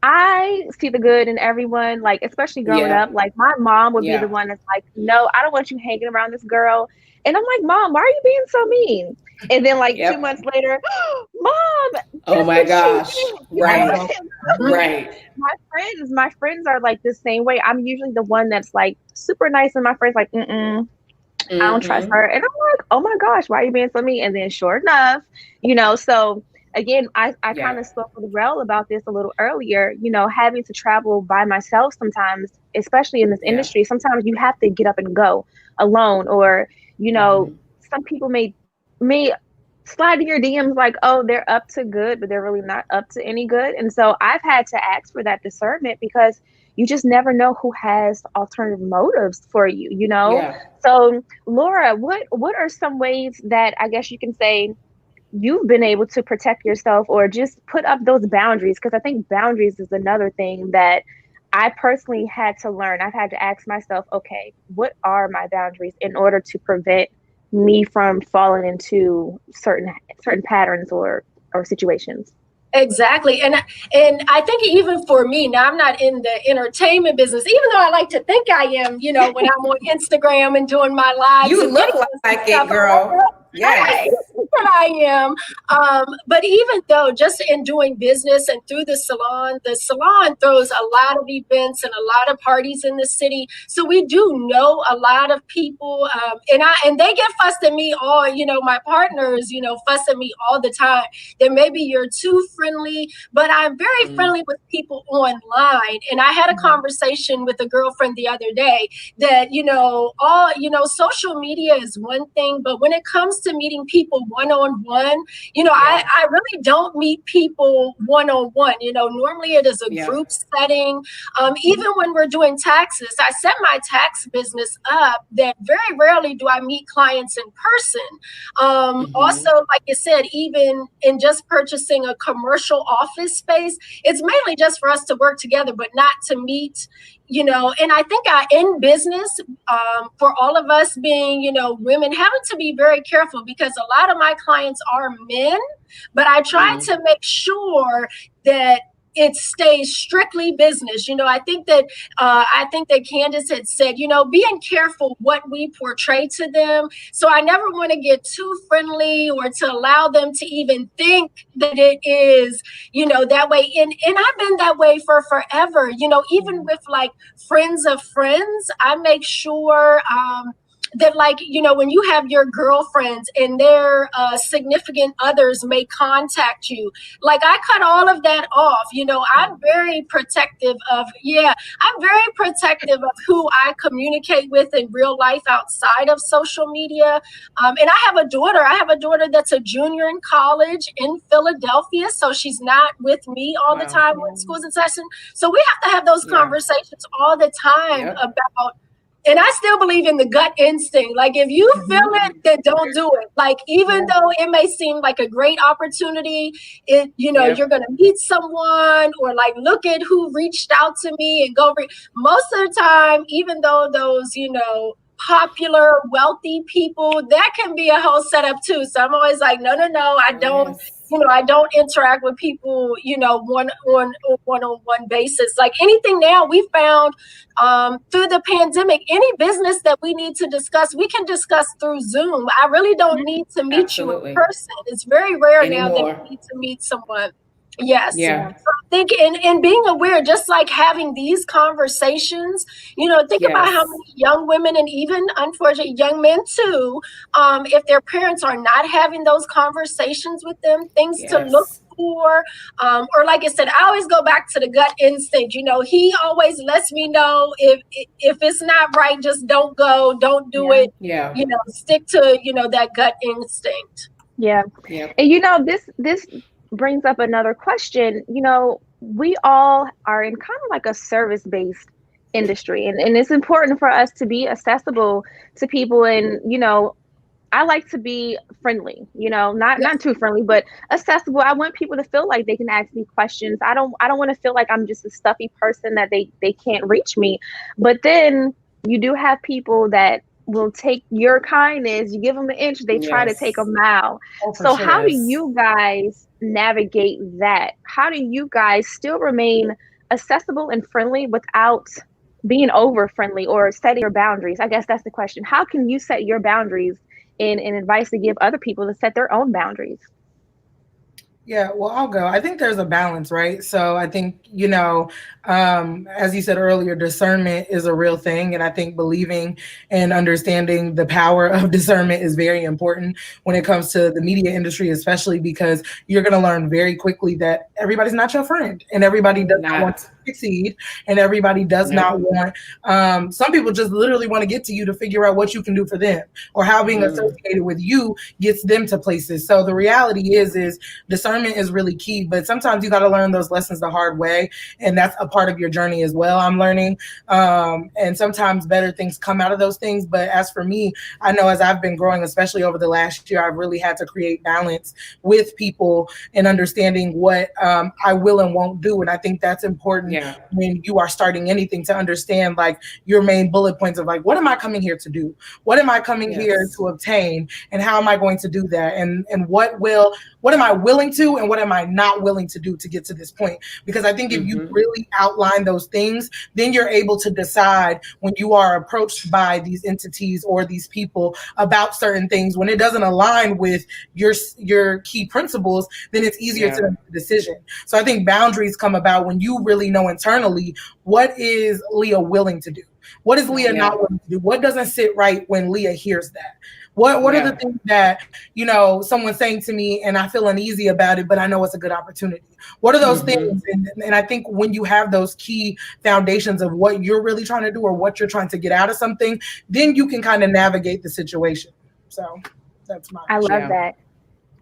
I see the good in everyone, like, especially growing up. Like, my mom would be the one that's like, no, I don't want you hanging around this girl. And I'm like, Mom, why are you being so mean? And then, like, 2 months later, Mom, oh my gosh, right. My friends are like the same way. I'm usually the one that's like super nice, and my friends like, I don't trust her. And I'm like, oh my gosh, why are you being so mean? And then sure enough, so again, I kind of spoke with Rel about this a little earlier, having to travel by myself sometimes, especially in this industry. Sometimes you have to get up and go alone, or, some people may slide in your DMs like, oh, they're up to good, but they're really not up to any good. And so I've had to ask for that discernment, because you just never know who has alternative motives for you, So Laura, what are some ways that I guess you can say you've been able to protect yourself or just put up those boundaries? Because I think boundaries is another thing that I personally had to learn. I've had to ask myself, okay, what are my boundaries in order to prevent me from falling into certain patterns or situations? Exactly. And I think even for me, now I'm not in the entertainment business, even though I like to think I am, when I'm on Instagram and doing my lives. You look like it, girl. Yes. I am. But even though just in doing business and through the salon throws a lot of events and a lot of parties in the city. So we do know a lot of people, and they get fussed at me all, my partners, fuss at me all the time that maybe you're too friendly, but I'm very friendly with people online. And I had a conversation with a girlfriend the other day that, social media is one thing, but when it comes to meeting people one-on-one, I really don't meet people one-on-one. Normally it is a group setting. Even when we're doing taxes, I set my tax business up that very rarely do I meet clients in person. Also, like you said, even in just purchasing a commercial office space, it's mainly just for us to work together, but not to meet, and I think in business, for all of us being, women, having to be very careful, because a lot of my clients are men, but I try to make sure that it stays strictly business. I think that Candace had said, being careful what we portray to them. So I never want to get too friendly or to allow them to even think that it is, that way. And I've been that way for forever, even with like friends of friends, I make sure, that, like, when you have your girlfriends and their significant others may contact you, like, I cut all of that off. I'm very protective of who I communicate with in real life outside of social media. And I have a daughter that's a junior in college in Philadelphia, so she's not with me all the time when school's in session. So we have to have those conversations all the time about. And I still believe in the gut instinct. Like, if you feel it, then don't do it. Like, even though it may seem like a great opportunity, you're going to meet someone, or like, look at who reached out to me and go. Most of the time, even though those, popular, wealthy people, that can be a whole setup too. So I'm always like, no, I don't. I don't interact with people, one-on-one basis. Like, anything now we found through the pandemic, any business that we need to discuss, we can discuss through Zoom. I really don't need to meet you in person. It's very rare now that we need to meet someone. Yes. Yeah. So I think in being aware, just like having these conversations, think about how many young women and even unfortunately young men too, if their parents are not having those conversations with them, things to look for, or like I said, I always go back to the gut instinct. He always lets me know if it's not right, just don't go, don't do it. Stick to that gut instinct. Yeah. And this brings up another question. We all are in kind of like a service-based industry, and it's important for us to be accessible to people. And I like to be friendly, not too friendly, but accessible. I want people to feel like they can ask me questions. I don't want to feel like I'm just a stuffy person that they can't reach me. But then you do have people that will take your kindness. You give them an inch, they try to take a mile. So how do you guys navigate that? How do you guys still remain accessible and friendly without being over friendly or setting your boundaries? I guess that's the question. How can you set your boundaries and advice to give other people to set their own boundaries? Yeah, well, I'll go. I think there's a balance, right? So I think, as you said earlier, discernment is a real thing. And I think believing and understanding the power of discernment is very important when it comes to the media industry, especially because you're going to learn very quickly that everybody's not your friend and everybody does not want to succeed and everybody does not want, some people just literally want to get to you to figure out what you can do for them or how being associated with you gets them to places. So the reality is discernment is really key, but sometimes you got to learn those lessons the hard way, and that's a part of your journey as well. I'm learning, and sometimes better things come out of those things. But as for me, I know as I've been growing, especially over the last year, I've really had to create balance with people and understanding what I will and won't do. And I think that's important when you are starting anything, to understand like your main bullet points of like, what am I coming here to do? What am I coming here to obtain? And how am I going to do that? And what am I willing to and what am I not willing to do to get to this point? Because I think if you really outline those things, then you're able to decide when you are approached by these entities or these people about certain things, when it doesn't align with your key principles, then it's easier to make a decision. So I think boundaries come about when you really know internally, what is Leah willing to do? What is Leah not willing to do? What doesn't sit right when Leah hears that? What are the things that, someone's saying to me and I feel uneasy about it, but I know it's a good opportunity? What are those things? And I think when you have those key foundations of what you're really trying to do or what you're trying to get out of something, then you can kind of navigate the situation. So that's I love that.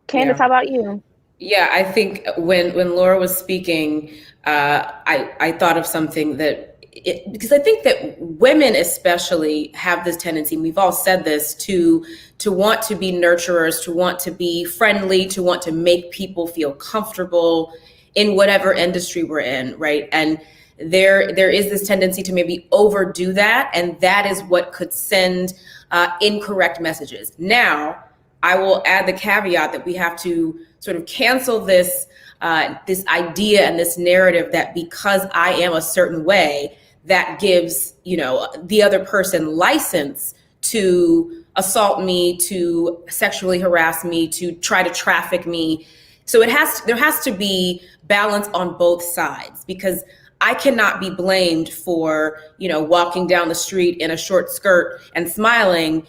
Candace, how about you? Yeah, I think when Laura was speaking, I thought of something because I think that women especially have this tendency, and we've all said this, to want to be nurturers, to want to be friendly, to want to make people feel comfortable in whatever industry we're in, right? And there is this tendency to maybe overdo that, and that is what could send incorrect messages. Now, I will add the caveat that we have to sort of cancel this idea and this narrative that because I am a certain way, that gives, the other person license to assault me, to sexually harass me, to try to traffic me. So there has to be balance on both sides, because I cannot be blamed for, walking down the street in a short skirt and smiling,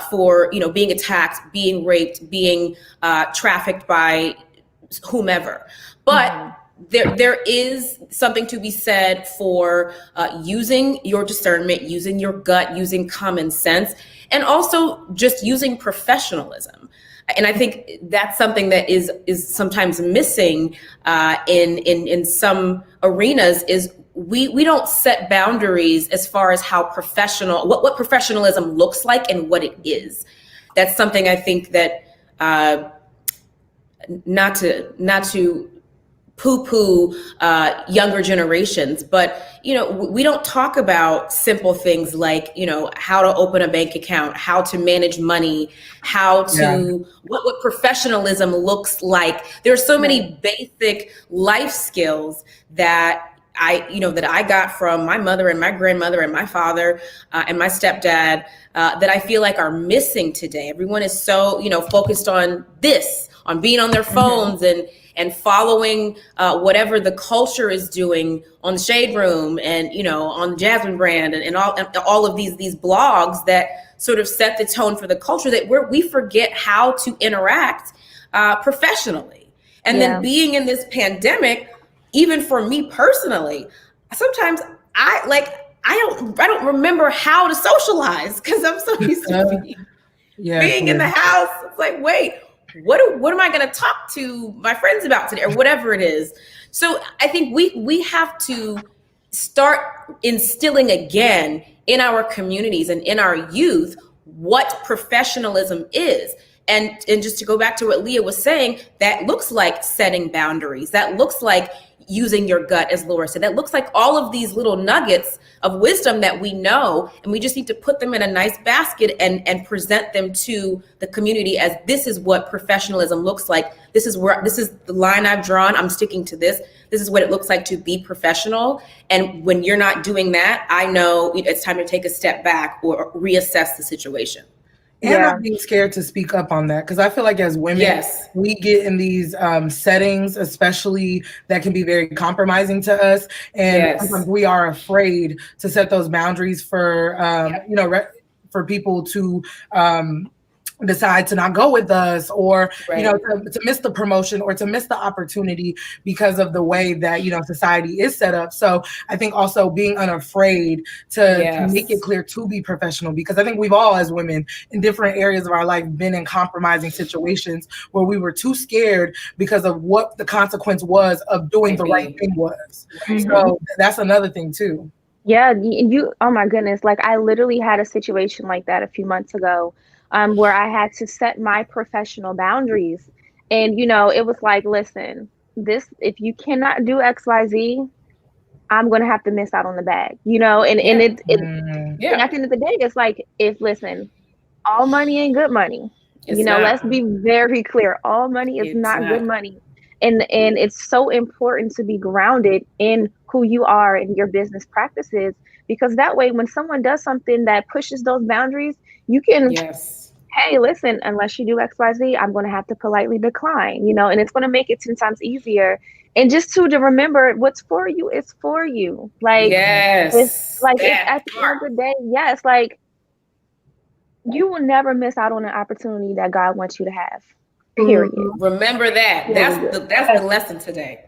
for, being attacked, being raped, being trafficked by whomever. But there is something to be said for using your discernment, using your gut, using common sense, and also just using professionalism. And I think that's something that is sometimes missing in some arenas. Is we don't set boundaries as far as how what professionalism looks like and what it is. That's something I think that not to poo-poo younger generations, but we don't talk about simple things like how to open a bank account, how to manage money, how to what professionalism looks like. There are so many basic life skills that I got from my mother and my grandmother and my father and my stepdad that I feel like are missing today. Everyone is so focused on being on their phones and following whatever the culture is doing on the Shade Room and, you know, on the Jasmine brand and all of these blogs that sort of set the tone for the culture, that we forget how to interact professionally. And then being in this pandemic, even for me personally, sometimes I don't remember how to socialize because I'm so used to being in the house. It's like, wait, what am I going to talk to my friends about today, or whatever it is? So I think we have to start instilling again in our communities and in our youth what professionalism is. And just to go back to what Leah was saying, that looks like setting boundaries. That looks like using your gut, as Laura said. That looks like all of these little nuggets of wisdom that we know, and we just need to put them in a nice basket and present them to the community as this is what professionalism looks like. This is the line I've drawn. I'm sticking to this. This is what it looks like to be professional. And when you're not doing that, I know it's time to take a step back or reassess the situation. And not being scared to speak up on that. Because I feel like as women, we get in these settings, especially that can be very compromising to us. And sometimes we are afraid to set those boundaries for, for people to decide to not go with us, or to miss the promotion or to miss the opportunity because of the way that society is set up. So I think also being unafraid to make it clear to be professional, because I think we've all, as women in different areas of our life, been in compromising situations where we were too scared because of what the consequence was of doing the right thing was. So that's another thing too. Yeah, oh my goodness, like I literally had a situation like that a few months ago. Where I had to set my professional boundaries. And, it was like, listen, if you cannot do XYZ, I'm going to have to miss out on the bag, and and at the end of the day, it's like, listen, all money ain't good money. Let's be very clear. All money is not good money. And it's so important to be grounded in who you are and your business practices, because that way, when someone does something that pushes those boundaries, you can, hey, listen, unless you do XYZ, I'm going to have to politely decline, and it's going to make it 10 times easier. And just to remember, what's for you is for you. Like, it's at the end of the day, like, you will never miss out on an opportunity that God wants you to have. Period. Remember that. That's the lesson today.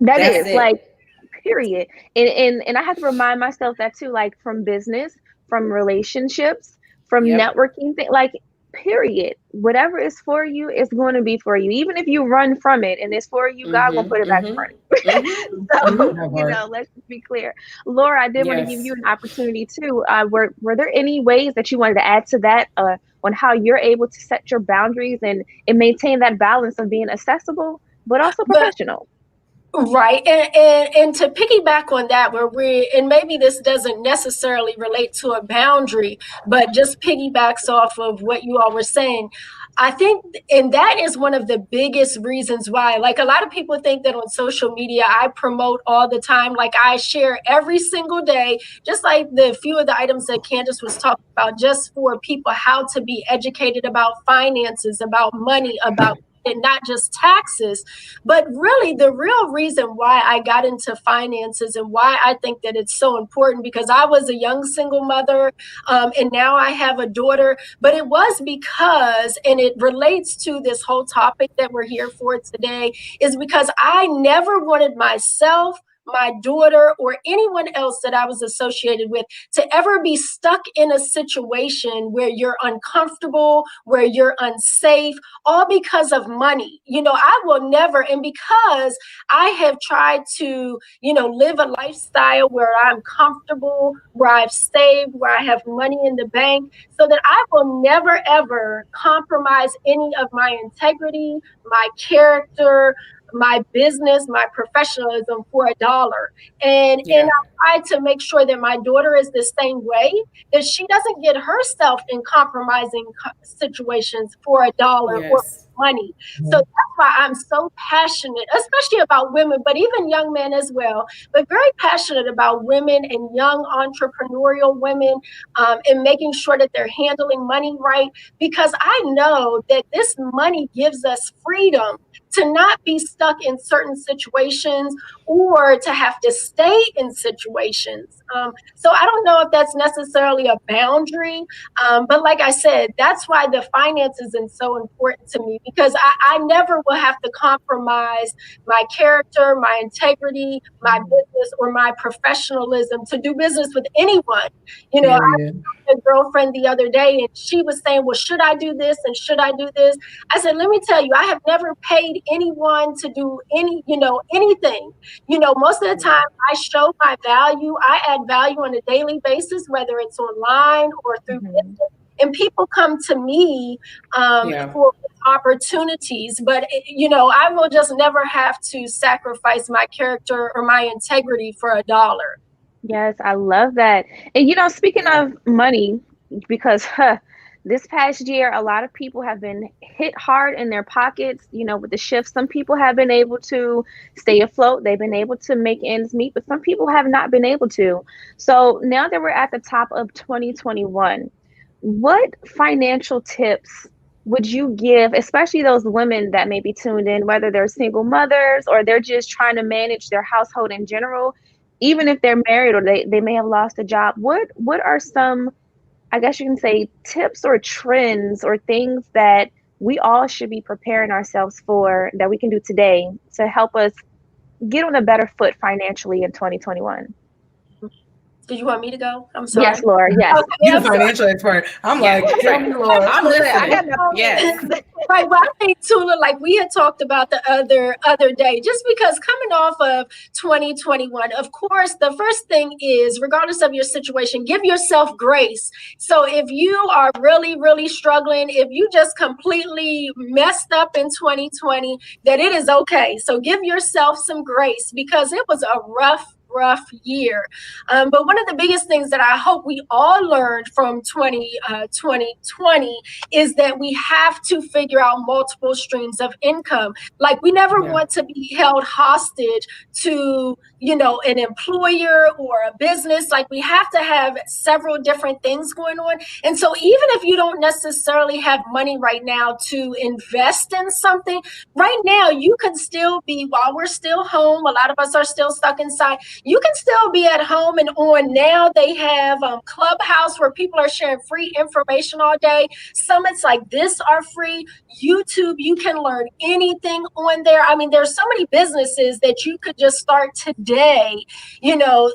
That's like, period. And I have to remind myself that too, like, from business, from relationships, from networking, like, period. Whatever is for you is going to be for you. Even if you run from it and it's for you, God will put it back for you. So, let's just be clear. Laura, I did want to give you an opportunity too. Were there any ways that you wanted to add to that on how you're able to set your boundaries and maintain that balance of being accessible, but also professional? Right. And to piggyback on that, and maybe this doesn't necessarily relate to a boundary, but just piggybacks off of what you all were saying. I think, and that is one of the biggest reasons why, like, a lot of people think that on social media, I promote all the time. Like, I share every single day, just like the few of the items that Candace was talking about, just for people how to be educated about finances, about money, about and not just taxes. But really, the real reason why I got into finances and why I think that it's so important, because I was a young single mother, and now I have a daughter, but it was because, and it relates to this whole topic that we're here for today, is because I never wanted myself, my daughter, or anyone else that I was associated with to ever be stuck in a situation where you're uncomfortable, where you're unsafe, all because of money. I will never, and because I have tried to, live a lifestyle where I'm comfortable, where I've saved, where I have money in the bank, so that I will never, ever compromise any of my integrity, my character, my business, my professionalism for $1. And I try to make sure that my daughter is the same way, that she doesn't get herself in compromising situations for $1 or money. So that's why I'm so passionate, especially about women, but even young men as well, but very passionate about women and young entrepreneurial women, and making sure that they're handling money right, because I know that this money gives us freedom. to not be stuck in certain situations or to have to stay in situations. So I don't know if that's necessarily a boundary, but like I said, that's why the finances is so important to me, because I never will have to compromise my character, my integrity, my business, or my professionalism to do business with anyone. You know, I had a girlfriend the other day and she was saying, well, should I do this and should I do this? I said, let me tell you, I have never paid anyone to do anything. Most of the time I show my value. I add value on a daily basis, whether it's online or through business. And people come to me for opportunities, but I will just never have to sacrifice my character or my integrity for a dollar. Yes, I love that. And speaking of money, because this past year, a lot of people have been hit hard in their pockets, with the shift. Some people have been able to stay afloat. They've been able to make ends meet, but some people have not been able to. So now that we're at the top of 2021, what financial tips would you give, especially those women that may be tuned in, whether they're single mothers or they're just trying to manage their household in general, even if they're married or they may have lost a job? What are some, I guess you can say, tips or trends or things that we all should be preparing ourselves for that we can do today to help us get on a better foot financially in 2021? Did you want me to go? I'm sorry. Yes, Laura. Yes. Okay, you're the financial expert. I'm like, tell me, Laura. I'm listening. I got Yes. Right. Well, I think, Tula, like we had talked about the other day, just because coming off of 2021, of course, the first thing is, regardless of your situation, give yourself grace. So if you are really, really struggling, if you just completely messed up in 2020, that it is okay. So give yourself some grace, because it was a rough year. But one of the biggest things that I hope we all learned from 2020 is that we have to figure out multiple streams of income. Like, we never want to be held hostage to, an employer or a business. Like, we have to have several different things going on. And so even if you don't necessarily have money right now to invest in something, right now you can still be, while we're still home, a lot of us are still stuck inside, you can still be at home and on. Now they have Clubhouse, where people are sharing free information all day. Summits like this are free. YouTube, you can learn anything on there. I mean, there's so many businesses that you could just start today,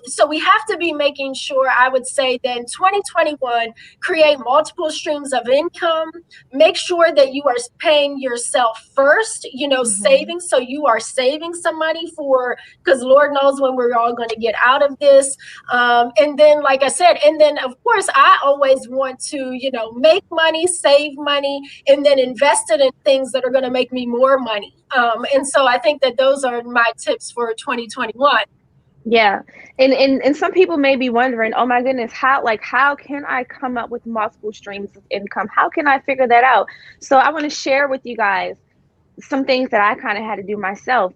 so we have to be making sure, I would say, that in 2021, create multiple streams of income. Make sure that you are paying yourself first, saving. So you are saving some money because Lord knows when we're all going to get out of this. And then, like I said, and then of course, I always want to, make money, save money, and then invest it in things that are going to make me more money. And so I think that those are my tips for 2021. Yeah. And some people may be wondering, oh my goodness, how can I come up with multiple streams of income? How can I figure that out? So I want to share with you guys some things that I kind of had to do myself.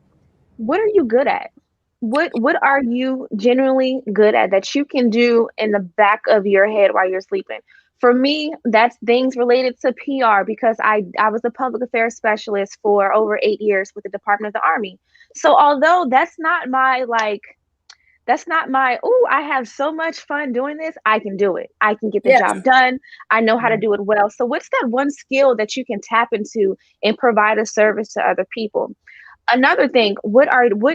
What are you good at? What are you genuinely good at that you can do in the back of your head while you're sleeping? For me, that's things related to PR, because I was a public affairs specialist for over 8 years with the Department of the Army. So although that's not my, oh, I have so much fun doing this, I can do it. I can get the job done. I know how to do it well. So what's that one skill that you can tap into and provide a service to other people? Another thing, what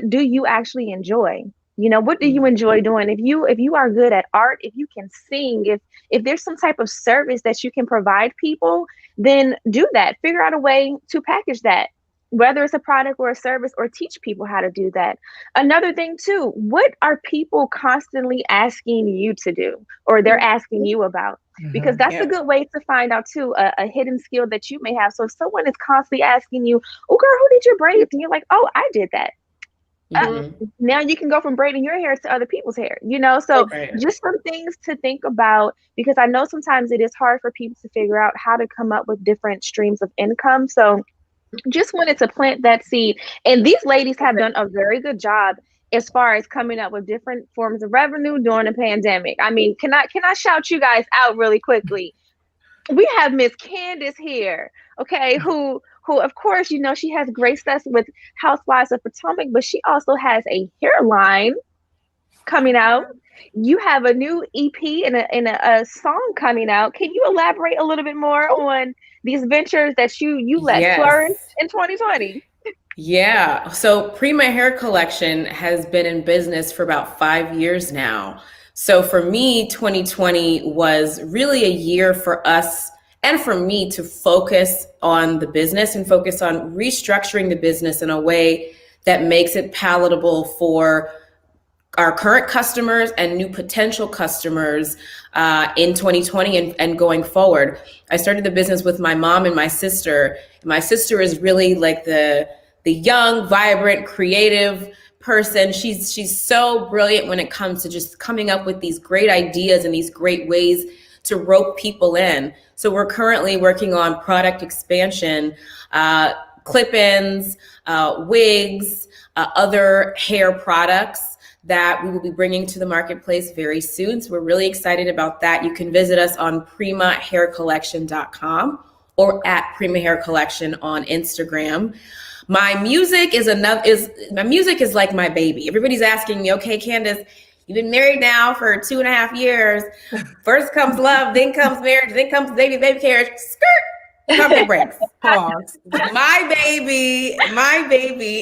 do you actually enjoy? What do you enjoy doing? If you are good at art, if you can sing, if there's some type of service that you can provide people, then do that. Figure out a way to package that, whether it's a product or a service, or teach people how to do that. Another thing too, what are people constantly asking you to do, or they're asking you about? Because that's a good way to find out too, a hidden skill that you may have. So if someone is constantly asking you, oh girl, who did your braids? And you're like, oh, I did that. Now you can go from braiding your hair to other people's hair, so just some things to think about, because I know sometimes it is hard for people to figure out how to come up with different streams of income. So just wanted to plant that seed. And these ladies have done a very good job as far as coming up with different forms of revenue during the pandemic. I mean, can I shout you guys out really quickly? We have Miss Candace here, okay, who who, of course, you know, she has graced us with Housewives of Potomac, but she also has a hairline coming out. You have a new EP and a song coming out. Can you elaborate a little bit more on these ventures that you let flourish in 2020? Yeah. So Prima Hair Collection has been in business for about 5 years now. So for me, 2020 was really a year for us and for me to focus on the business and focus on restructuring the business in a way that makes it palatable for our current customers and new potential customers in 2020 and going forward. I started the business with my mom and my sister. My sister is really like the young, vibrant, creative person. She's so brilliant when it comes to just coming up with these great ideas and these great ways to rope people in. So we're currently working on product expansion, clip-ins, wigs, other hair products that we will be bringing to the marketplace very soon. So we're really excited about that. You can visit us on primahaircollection.com or at Prima Hair Collection on Instagram. My music is like my baby. Everybody's asking me, okay, Candace, you've been married now for 2.5 years. First comes love, then comes marriage, then comes baby carriage. Skirt. Pump the brakes. Pause. My baby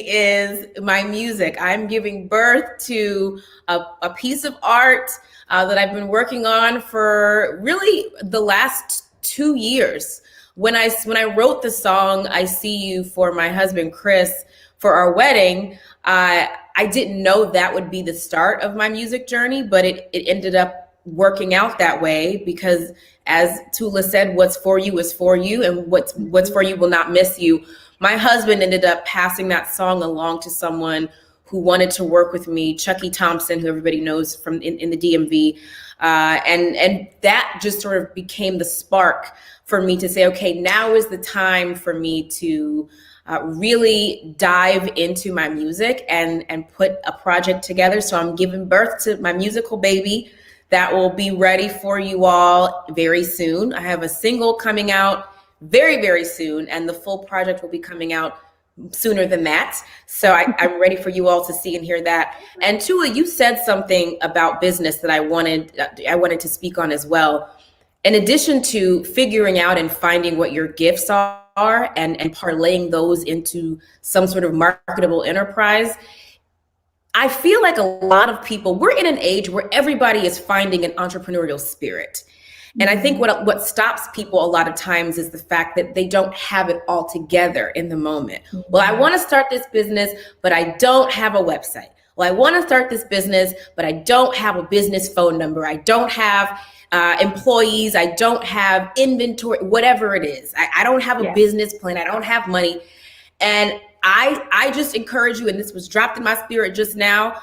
is my music. I'm giving birth to a piece of art that I've been working on for really the last 2 years. When I wrote the song "I See You" for my husband Chris for our wedding, I didn't know that would be the start of my music journey, but it ended up working out that way because, as Tula said, what's for you is for you, and what's for you will not miss you. My husband ended up passing that song along to someone who wanted to work with me, Chucky Thompson, who everybody knows from in the DMV, and that just sort of became the spark for me to say, okay, now is the time for me to really dive into my music and put a project together. So I'm giving birth to my musical baby that will be ready for you all very soon. I have a single coming out very, very soon, and the full project will be coming out sooner than that. So I'm ready for you all to see and hear that. And Tula, you said something about business that I wanted to speak on as well. In addition to figuring out and finding what your gifts are and parlaying those into some sort of marketable enterprise, I feel like a lot of people, we're in an age where everybody is finding an entrepreneurial spirit. And I think what stops people a lot of times is the fact that they don't have it all together in the moment. Well, I want to start this business, but I don't have a website. Well, I want to start this business, but I don't have a business phone number. I don't have employees. I don't have inventory, whatever it is. I don't have a business plan. I don't have money. And I just encourage you, and this was dropped in my spirit just now,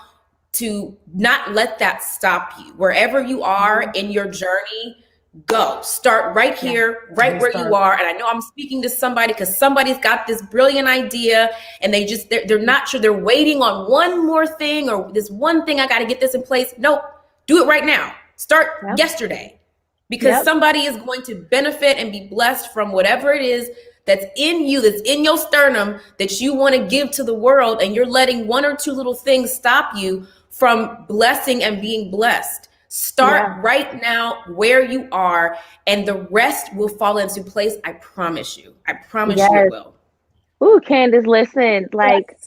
to not let that stop you. Wherever you are in your journey, go. Start right here, right where you are. And I know I'm speaking to somebody because somebody's got this brilliant idea and they're not sure. They're waiting on one more thing or this one thing. I got to get this in place. Nope. Do it right now. Start yesterday because somebody is going to benefit and be blessed from whatever it is that's in you, that's in your sternum, that you want to give to the world, and you're letting one or two little things stop you from blessing and being blessed. Start right now where you are, and the rest will fall into place. I promise you. I promise you it will. Ooh, Candace, listen, like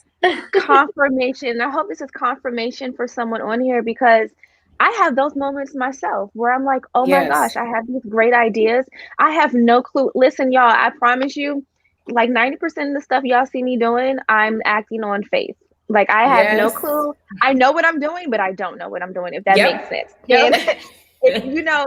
confirmation. I hope this is confirmation for someone on here, because I have those moments myself where I'm like, oh my gosh, I have these great ideas. I have no clue. Listen, y'all, I promise you, like 90% of the stuff y'all see me doing, I'm acting on faith. Like I have no clue. I know what I'm doing, but I don't know what I'm doing, if that makes sense. And you know,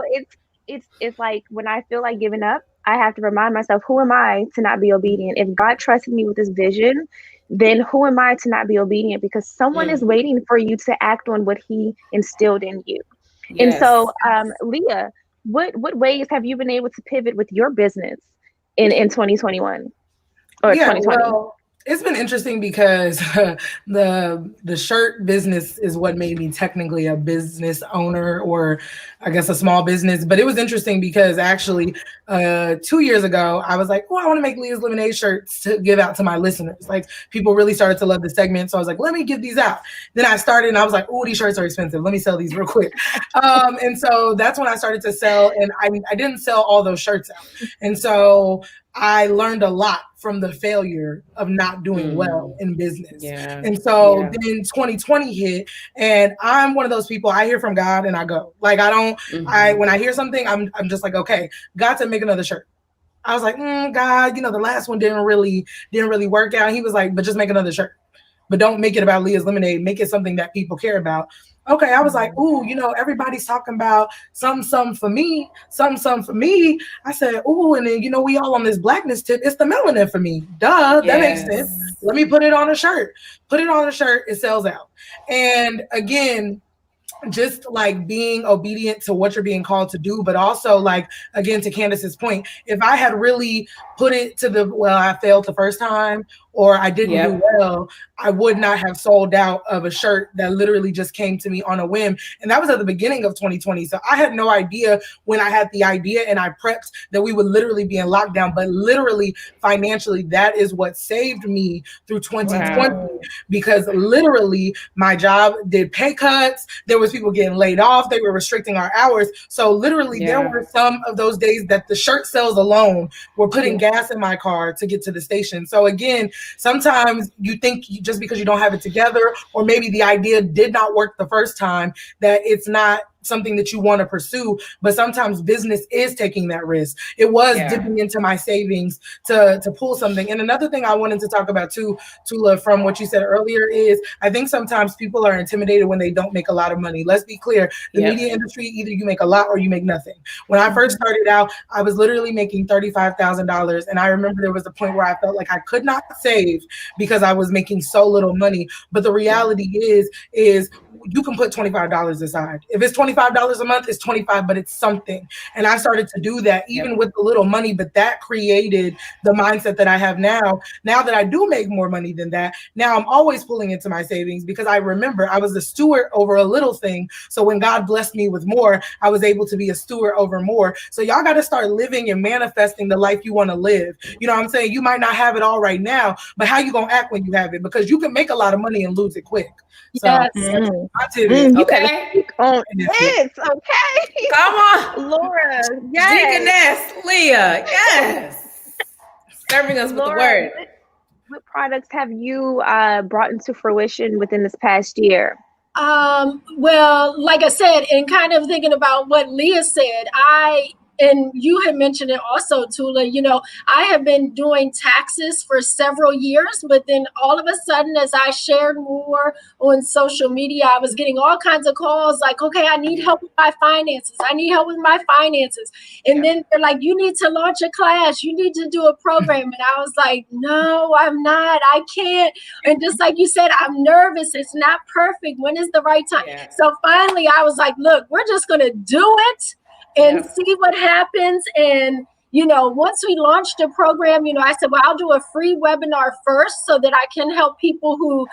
it's like when I feel like giving up, I have to remind myself, who am I to not be obedient? If God trusted me with this vision, then who am I to not be obedient? Because someone is waiting for you to act on what he instilled in you. And so, Leah, what ways have you been able to pivot with your business in 2021 or 2020? Well, It's been interesting because the shirt business is what made me technically a business owner, or I guess a small business. But it was interesting because actually 2 years ago, I was like, oh, I want to make Leah's Lemonade shirts to give out to my listeners. Like, people really started to love the segment. So I was like, let me give these out. Then I started and I was like, oh, these shirts are expensive. Let me sell these real quick. And so that's when I started to sell. And I didn't sell all those shirts out. And so I learned a lot from the failure of not doing well in business. Yeah. And so then 2020 hit, and I'm one of those people, I hear from God and I go. Like, I don't, when I hear something, I'm just like, okay, God said make another shirt. I was like, God, the last one didn't really work out. He was like, but just make another shirt. But don't make it about Leah's Lemonade. Make it something that people care about. Okay, I was like, ooh, everybody's talking about some for me, some for me. I said, ooh, and then, we all on this blackness tip. It's the melanin for me. Duh, that makes sense. Let me put it on a shirt. Put it on a shirt, it sells out. And again, just like being obedient to what you're being called to do, but also, like, again, to Candace's point, if I had really put it to I failed the first time, or I didn't do well, I would not have sold out of a shirt that literally just came to me on a whim. And that was at the beginning of 2020. So I had no idea when I had the idea and I prepped that we would literally be in lockdown, but literally financially, that is what saved me through 2020, because literally my job did pay cuts. There was people getting laid off. They were restricting our hours. So literally there were some of those days that the shirt sales alone were putting gas in my car to get to the station. So again, sometimes you think just because you don't have it together, or maybe the idea did not work the first time, that it's not something that you want to pursue. But sometimes business is taking that risk. It was dipping into my savings to pull something. And another thing I wanted to talk about too, Tula, from what you said earlier, is I think sometimes people are intimidated when they don't make a lot of money. Let's be clear. The media industry, either you make a lot or you make nothing. When I first started out, I was literally making $35,000. And I remember there was a point where I felt like I could not save because I was making so little money. But the reality is you can put $25 aside. If it's $25 a month, it's 25, but it's something. And I started to do that even with the little money, but that created the mindset that I have now. Now that I do make more money than that, now I'm always pulling into my savings, because I remember I was a steward over a little thing. So when God blessed me with more, I was able to be a steward over more. So y'all got to start living and manifesting the life you want to live. You know what I'm saying? You might not have it all right now, but how you going to act when you have it? Because you can make a lot of money and lose it quick. So you gotta speak on it, okay? Come on, Laura. Deaconess Leah, serving us with the word. What products have you brought into fruition within this past year? Well, like I said, and kind of thinking about what Leah said, and you had mentioned it also, Tula, I have been doing taxes for several years, but then all of a sudden, as I shared more on social media, I was getting all kinds of calls like, okay, I need help with my finances. I need help with my finances. And then they're like, you need to launch a class. You need to do a program. And I was like, no, I'm not. I can't. And just like you said, I'm nervous. It's not perfect. When is the right time? So finally, I was like, look, we're just going to do it and see what happens. And, once we launched the program, I said, well, I'll do a free webinar first so that I can help people who,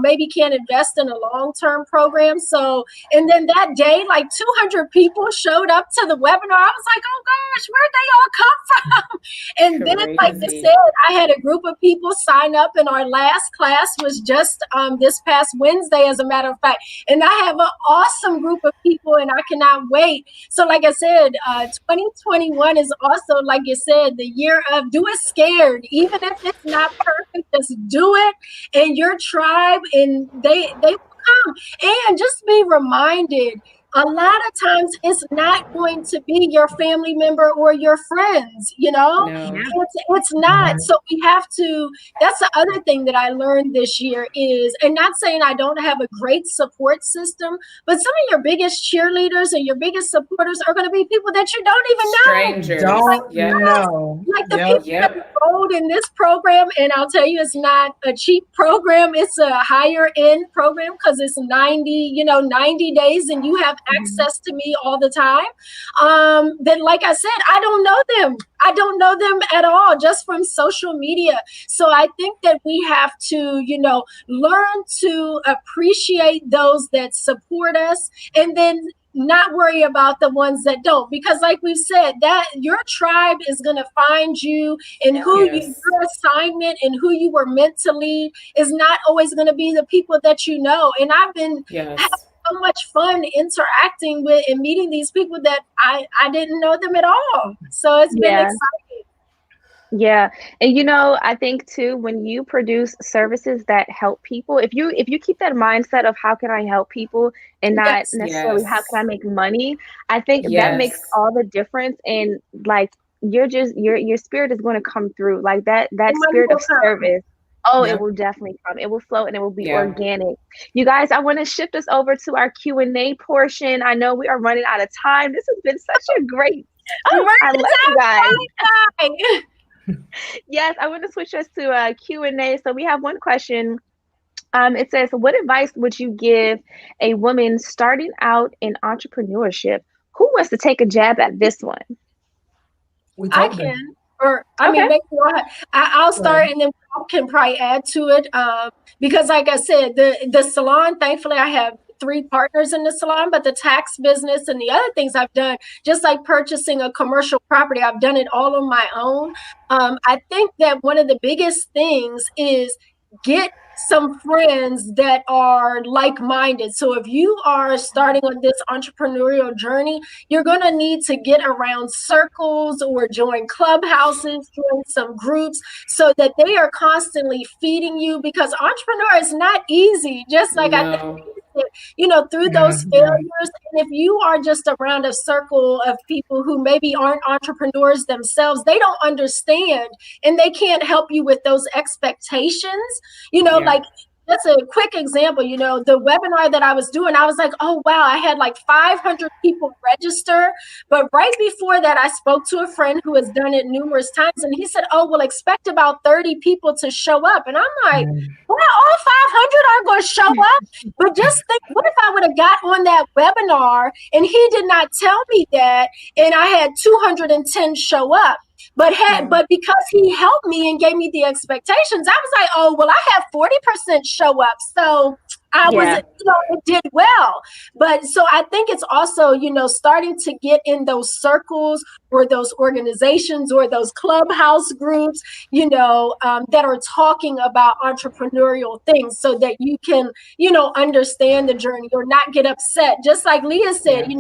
maybe can't invest in a long-term program. So, and then that day, like 200 people showed up to the webinar. I was like, oh gosh, where'd they all come from? And then, like I said, I had a group of people sign up, and our last class was just this past Wednesday, as a matter of fact. And I have an awesome group of people, and I cannot wait. So like I said, 2021 is also, like you said, the year of do it scared. Even if it's not perfect, just do it. And your tribe, and they will come. And just be reminded, a lot of times it's not going to be your family member or your friends, No. It's not. So we have to, that's the other thing that I learned this year is, and not saying I don't have a great support system, but some of your biggest cheerleaders and your biggest supporters are going to be people that you don't even know. Strangers. Know. Like the people that enrolled in this program, and I'll tell you, it's not a cheap program. It's a higher end program because it's 90 days, and you have access to me all the time. Then, like I said, I don't know them. I don't know them at all, just from social media. So I think that we have to, learn to appreciate those that support us, and then not worry about the ones that don't, because like we've said, that your tribe is going to find you, and your assignment and who you were meant to lead is not always going to be the people that you know. And I've been having so much fun interacting with and meeting these people that I didn't know them at all. So it's been exciting. Yeah. And I think too, when you produce services that help people, if you keep that mindset of how can I help people and not necessarily how can I make money, I think that makes all the difference. And like your spirit is going to come through, like that spirit of service. Oh, it will definitely come. It will flow and it will be organic. You guys, I want to shift us over to our Q&A portion. I know we are running out of time. This has been such a great I love you guys. Yes, I want to switch us to Q&A. So we have one question. It says, what advice would you give a woman starting out in entrepreneurship? Who wants to take a jab at this one? I can. Or I mean, maybe I'll start and then Bob can probably add to it. Because like I said, the salon, thankfully I have 3 partners in the salon, but the tax business and the other things I've done, just like purchasing a commercial property, I've done it all on my own. I think that one of the biggest things is get some friends that are like-minded. So if you are starting on this entrepreneurial journey, you're going to need to get around circles or join clubhouses, join some groups, so that they are constantly feeding you, because entrepreneur is not easy. Just like I think, through those failures. And if you are just around a circle of people who maybe aren't entrepreneurs themselves, they don't understand and they can't help you with those expectations. Like that's a quick example, the webinar that I was doing, I was like, oh, wow, I had like 500 people register. But right before that, I spoke to a friend who has done it numerous times. And he said, oh, well, expect about 30 people to show up. And I'm like, well, all 500 are going to show up. But just think, what if I would have got on that webinar and he did not tell me that, and I had 210 show up? But because he helped me and gave me the expectations, I was like, oh, well, I have 40% show up. So I was, it did well. But so I think it's also, starting to get in those circles or those organizations or those clubhouse groups, that are talking about entrepreneurial things, so that you can, understand the journey or not get upset. Just like Leah said,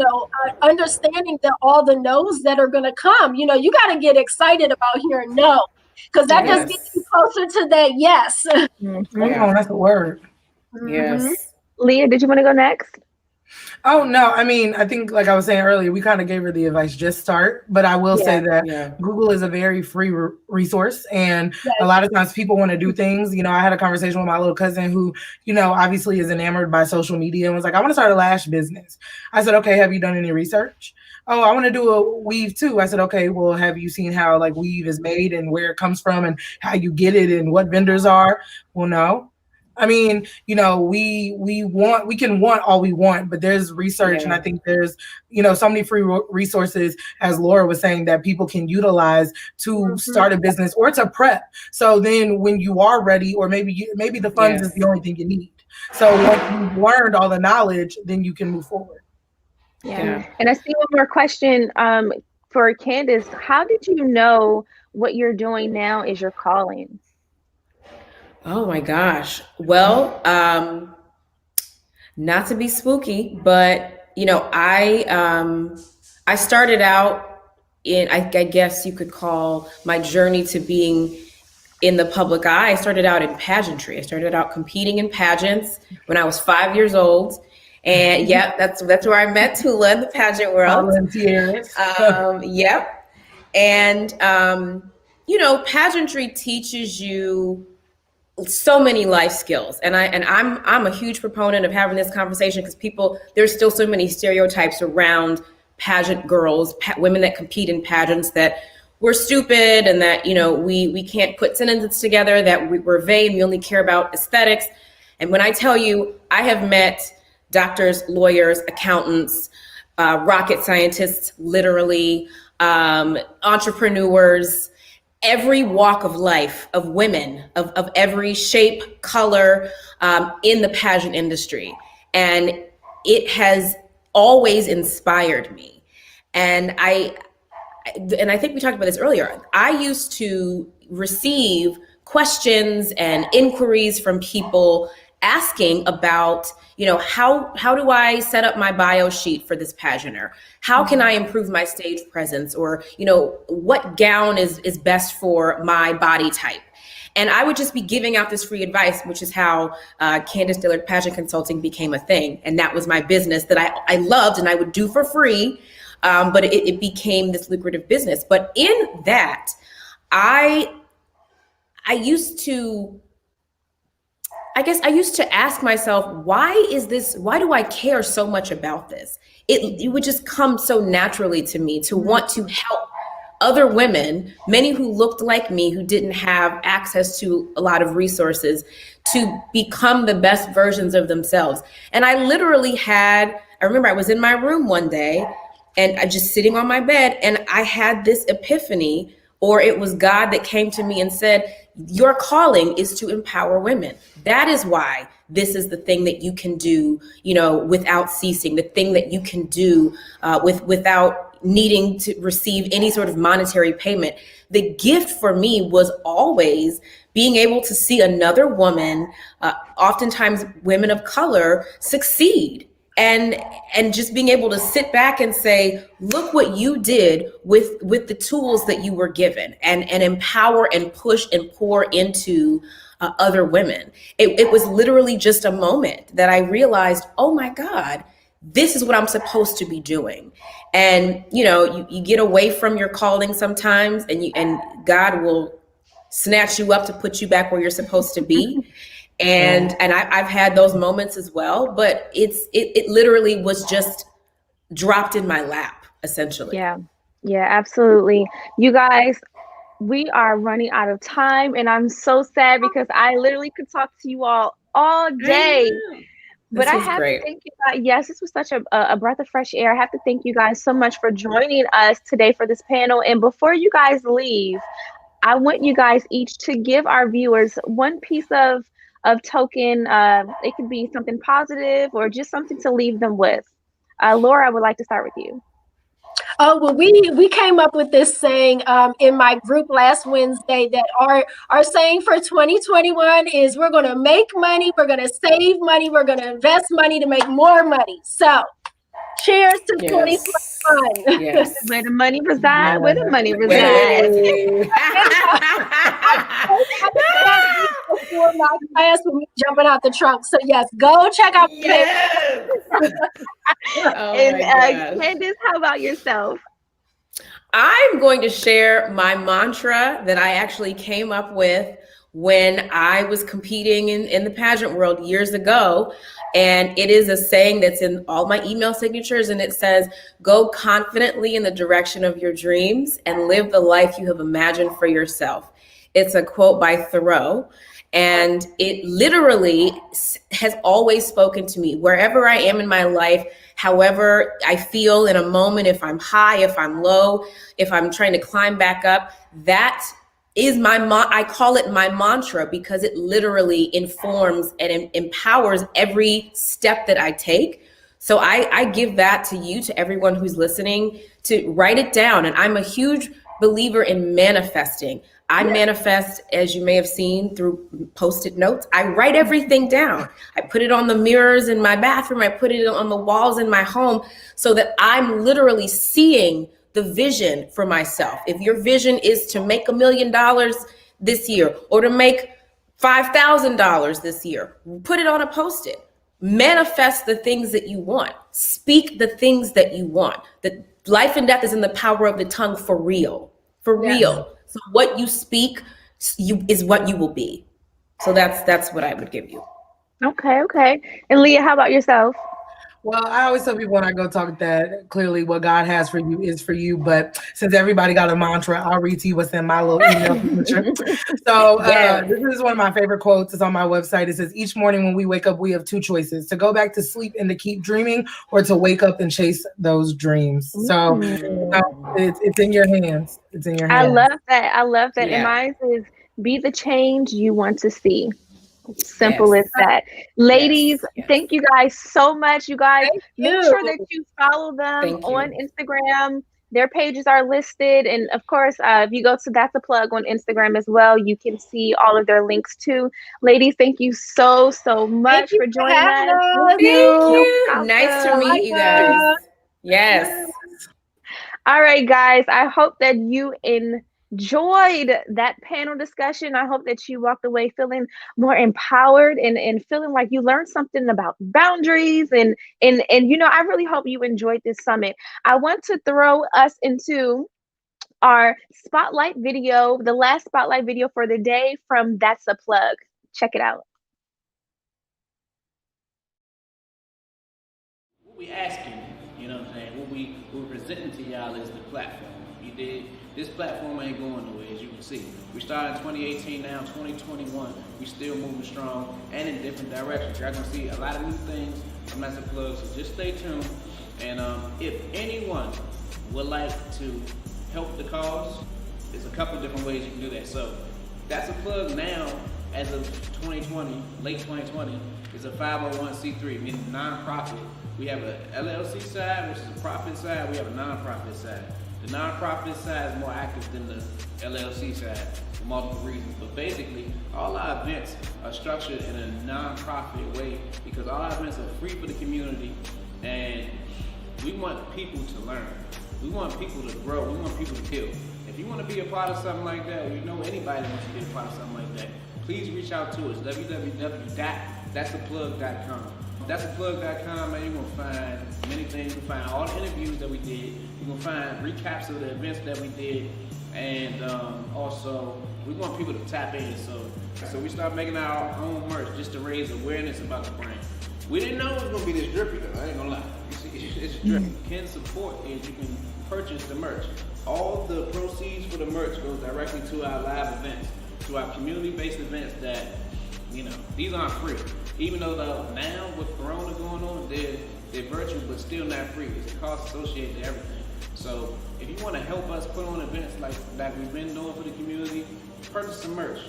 understanding that all the no's that are going to come, you got to get excited about hearing no, because that just gets you closer to that yes. That's a word. Yes. Leah, did you want to go next? Oh, no. I mean, I think like I was saying earlier, we kind of gave her the advice, just start. But I will say that Google is a very free resource. And a lot of times people want to do things. I had a conversation with my little cousin who, obviously is enamored by social media and was like, I want to start a lash business. I said, okay, have you done any research? Oh, I want to do a weave too. I said, okay, well, have you seen how like weave is made and where it comes from and how you get it and what vendors are? Well, no. I mean, we can want all we want, but there's research, and I think there's, so many free resources, as Laura was saying, that people can utilize to start a business or to prep. So then when you are ready, or maybe the funds is the only thing you need. So once you've learned all the knowledge, then you can move forward. Yeah. And I see one more question for Candace. How did you know what you're doing now is your calling? Oh my gosh. Well, not to be spooky, but I started out in, I guess you could call my journey to being in the public eye. I started out in pageantry. I started out competing in pageants when I was 5 years old. And that's where I met Tula in the pageant world. Volunteers. And pageantry teaches you so many life skills, and I'm a huge proponent of having this conversation, because there's still so many stereotypes around pageant girls, women that compete in pageants, that we're stupid and that we can't put sentences together, that we're vain, we only care about aesthetics. And when I tell you, I have met doctors, lawyers, accountants, rocket scientists, literally, entrepreneurs, every walk of life of women of every shape, color, in the pageant industry. And it has always inspired me. And I think we talked about this earlier. I used to receive questions and inquiries from people asking about, how do I set up my bio sheet for this pageanter? How can I improve my stage presence? Or, what gown is best for my body type? And I would just be giving out this free advice, which is how Candace Dillard Pageant Consulting became a thing. And that was my business that I loved and I would do for free. But it became this lucrative business. But in that, I used to ask myself, why do I care so much about this? It would just come so naturally to me to want to help other women, many who looked like me, who didn't have access to a lot of resources, to become the best versions of themselves. And I literally I remember I was in my room one day and I just sitting on my bed and I had this epiphany, or it was God that came to me and said, your calling is to empower women. That is why this is the thing that you can do, without ceasing, the thing that you can do without needing to receive any sort of monetary payment. The gift for me was always being able to see another woman, oftentimes women of color, succeed. And just being able to sit back and say, look what you did with the tools that you were given, and empower and push and pour into other women. It was literally just a moment that I realized, oh my God, this is what I'm supposed to be doing. And, you get away from your calling sometimes, and God will snatch you up to put you back where you're supposed to be. And I've had those moments as well, but it literally was just dropped in my lap, essentially. Yeah, absolutely. You guys, we are running out of time, and I'm so sad because I literally could talk to you all day. But I have to thank you guys. Yes, this was such a breath of fresh air. I have to thank you guys so much for joining us today for this panel. And before you guys leave, I want you guys each to give our viewers one piece of token. It could be something positive or just something to leave them with. Laura, I would like to start with you. Oh, well, we came up with this saying in my group last Wednesday that our saying for 2021 is we're going to make money, we're going to save money, we're going to invest money to make more money. So cheers to 2021. Yes. Where the money reside, where the money reside. Before my class with me jumping out the trunk. So yes, go check out And Candace, how about yourself? I'm going to share my mantra that I actually came up with when I was competing in the pageant world years ago. And it is a saying that's in all my email signatures. And it says, go confidently in the direction of your dreams and live the life you have imagined for yourself. It's a quote by Thoreau. And it literally has always spoken to me wherever I am in my life, however I feel in a moment, if I'm high, if I'm low, if I'm trying to climb back up. That is I call it my mantra, because it literally informs and empowers every step that I take. So I give that to you, to everyone who's listening, to write it down. And I'm a huge believer in manifesting. I manifest, as you may have seen, through Post-it notes. I write everything down. I put it on the mirrors in my bathroom. I put it on the walls in my home, so that I'm literally seeing the vision for myself. If your vision is to make $1 million this year, or to make $5,000 this year, put it on a Post-it. Manifest the things that you want. Speak the things that you want. That life and death is in the power of the tongue, for real. For real. So what you speak is what you will be. So that's what I would give you. Okay. And Leah, how about yourself? Well, I always tell people when I go talk that clearly what God has for you is for you. But since everybody got a mantra, I'll read to you what's in my little email signature. So this is one of my favorite quotes. It's on my website. It says, each morning when we wake up, we have two choices: to go back to sleep and to keep dreaming, or to wake up and chase those dreams. So it's in your hands. It's in your hands. I love that. I love that. Yeah. And mine is be the change you want to see. Simple as that. Ladies, thank you guys so much. You guys, make sure that you follow them on Instagram. Their pages are listed. And of course, if you go to That's a Plug on Instagram as well, you can see all of their links too. Ladies, thank you so much for joining us. Thank you. Nice to meet you guys. Yes. All right, guys. I hope that you enjoyed that panel discussion. I hope that you walked away feeling more empowered and feeling like you learned something about boundaries and you know, I really hope you enjoyed this summit. I want to throw us into our spotlight video, the last spotlight video for the day from That's a Plug. Check it out. What we asking, you know what I'm saying? What we're presenting to y'all is the platform. You did. This platform ain't going nowhere, as you can see. We started in 2018, now 2021. We still moving strong and in different directions. You're gonna see a lot of new things from That's a Plug, so just stay tuned. And if anyone would like to help the cause, there's a couple different ways you can do that. So That's a Plug now, as of 2020, late 2020, is a 501c3, meaning non-profit. We have a LLC side, which is a profit side. We have a non-profit side. The non-profit side is more active than the LLC side for multiple reasons. But basically, all our events are structured in a non-profit way because all our events are free for the community, and we want people to learn. We want people to grow. We want people to build. If you want to be a part of something like that, or you know anybody wants to be a part of something like that, please reach out to us, www.thatsaplug.com. Thatsaplug.com, man, you're going to find many things. You're going to find all the interviews that we did. You're going to find recaps of the events that we did. And also, we want people to tap in. So we start making our own merch just to raise awareness about the brand. We didn't know it was going to be this drippy, though. I ain't going to lie. It's drippy. You can support is you can purchase the merch. All the proceeds for the merch goes directly to our live events, to our community-based events that, you know, these aren't free. Even though now with Corona going on, they're virtual, but still not free. There's a cost associated to everything. So if you want to help us put on events like we've been doing for the community, purchase some merch.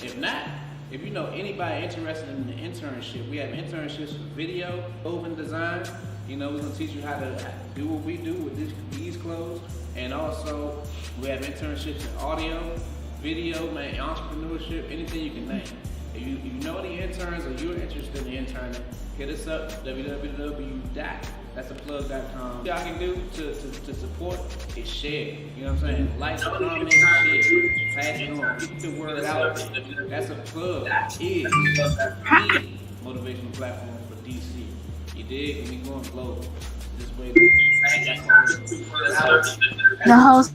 If not, if you know anybody interested in the internship, we have internships for video, woven design. You know, we're gonna teach you how to do what we do with these clothes. And also, we have internships in audio, video, man, entrepreneurship, anything you can name. If you know any interns or you're interested in interning, hit us up, www.thatsaplug.com. What y'all can do to support is share. You know what I'm saying? Like, comment, share. Pass it on. Get the word out. That's a Plug is the motivational platform for DC. You dig? And we going global. This way, The host.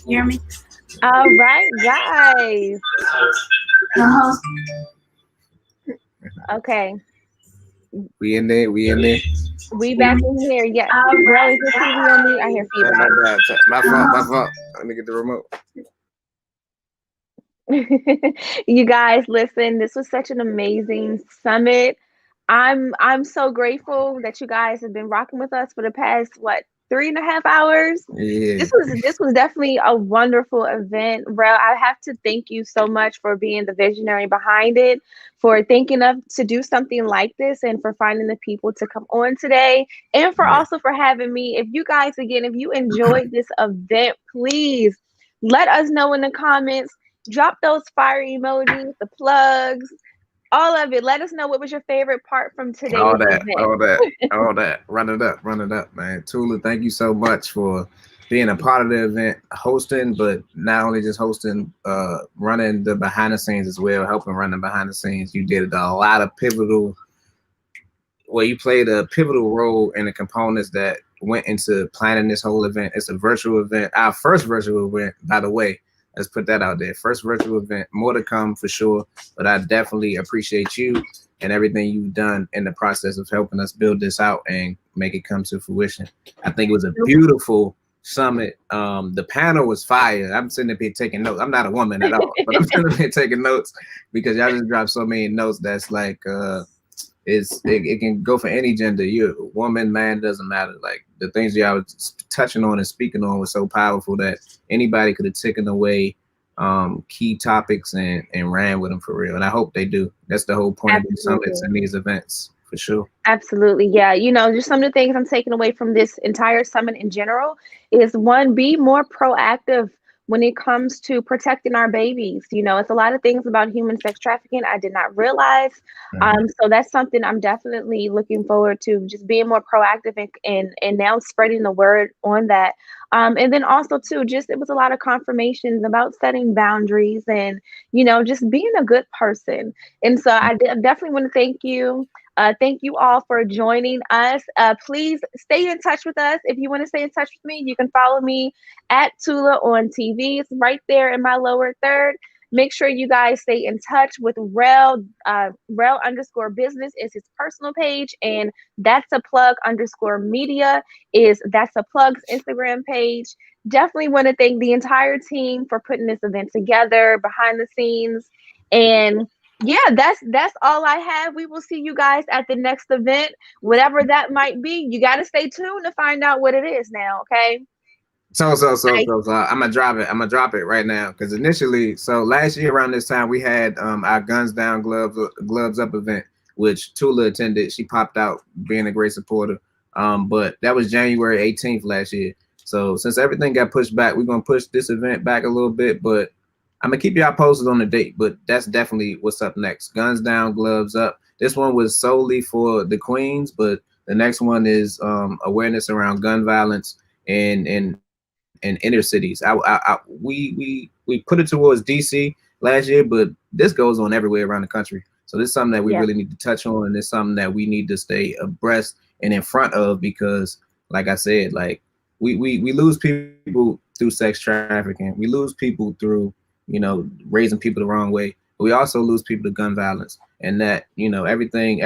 You hear me? All right, guys. The host. Okay. We in there. We back in here. Yeah. Girl, is your TV on me? I hear feedback. My fault. Let me get the remote. You guys, listen, this was such an amazing summit. I'm so grateful that you guys have been rocking with us for the past 3.5 hours. Yeah. This was definitely a wonderful event. Rel, I have to thank you so much for being the visionary behind it, for thinking of to do something like this, and for finding the people to come on today, and for also for having me. If you guys, again, if you enjoyed this event, please let us know in the comments. Drop those fire emojis, the plugs, all of it. Let us know what was your favorite part from today's event. All that. Run it up, man. Tula, thank you so much for being a part of the event, hosting, but not only just hosting, running the behind the scenes as well, helping run the behind the scenes. You did a lot of you played a pivotal role in the components that went into planning this whole event. It's a virtual event, our first virtual event, by the way. Let's put that out there. First virtual event, more to come for sure. But I definitely appreciate you and everything you've done in the process of helping us build this out and make it come to fruition. I think it was a beautiful summit. The panel was fire. I'm sitting up here taking notes. I'm not a woman at all, but I'm sitting up here taking notes because y'all just dropped so many notes that's like it can go for any gender. You woman, man, doesn't matter. Like the things y'all was touching on and speaking on was so powerful that anybody could have taken away key topics and ran with them for real. And I hope they do. That's the whole point of these summits and these events for sure. Absolutely. Yeah. You know, just some of the things I'm taking away from this entire summit in general is one, be more proactive when it comes to protecting our babies. You know, it's a lot of things about human sex trafficking I did not realize. So that's something I'm definitely looking forward to, just being more proactive and now spreading the word on that. And then also too, just it was a lot of confirmations about setting boundaries and, you know, just being a good person. And so I definitely want to thank you. Thank you all for joining us. Please stay in touch with us. If you want to stay in touch with me, you can follow me at Tula on TV. It's right there in my lower third. Make sure you guys stay in touch with Rel. Rel_business is his personal page, and That's a Plug _media is That's a Plug's Instagram page. Definitely want to thank the entire team for putting this event together behind the scenes. And yeah, that's all I have. We will see you guys at the next event, whatever that might be. You got to stay tuned to find out what it is now. Okay. So I'm gonna drop it. I'm gonna drop it right now because initially, so last year around this time we had our Guns Down Gloves Up event, which Tula attended. She popped out being a great supporter. But that was January 18th last year. So since everything got pushed back, we're gonna push this event back a little bit, but I'm gonna keep y'all posted on the date. But that's definitely what's up next. Guns Down, Gloves Up. This one was solely for the queens, but the next one is awareness around gun violence and inner cities. We put it towards DC last year, but this goes on everywhere around the country. So this is something that we really need to touch on, and it's something that we need to stay abreast and in front of because, like I said, like we lose people through sex trafficking. We lose people through, you know, raising people the wrong way. But we also lose people to gun violence, and that, you know, everything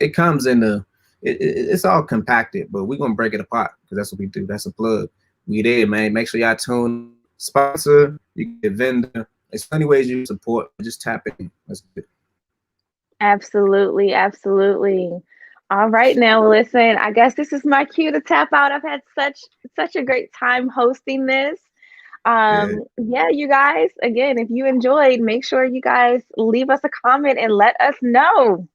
it comes in it's all compacted, but we're gonna break it apart because that's what we do. That's a plug. We there, man. Make sure y'all tune, sponsor, you get vendor. There's plenty ways you support. Just tap in. Let's do it. Absolutely. All right, now listen, I guess this is my cue to tap out. I've had such a great time hosting this. Yeah, you guys, again, if you enjoyed, make sure you guys leave us a comment and let us know.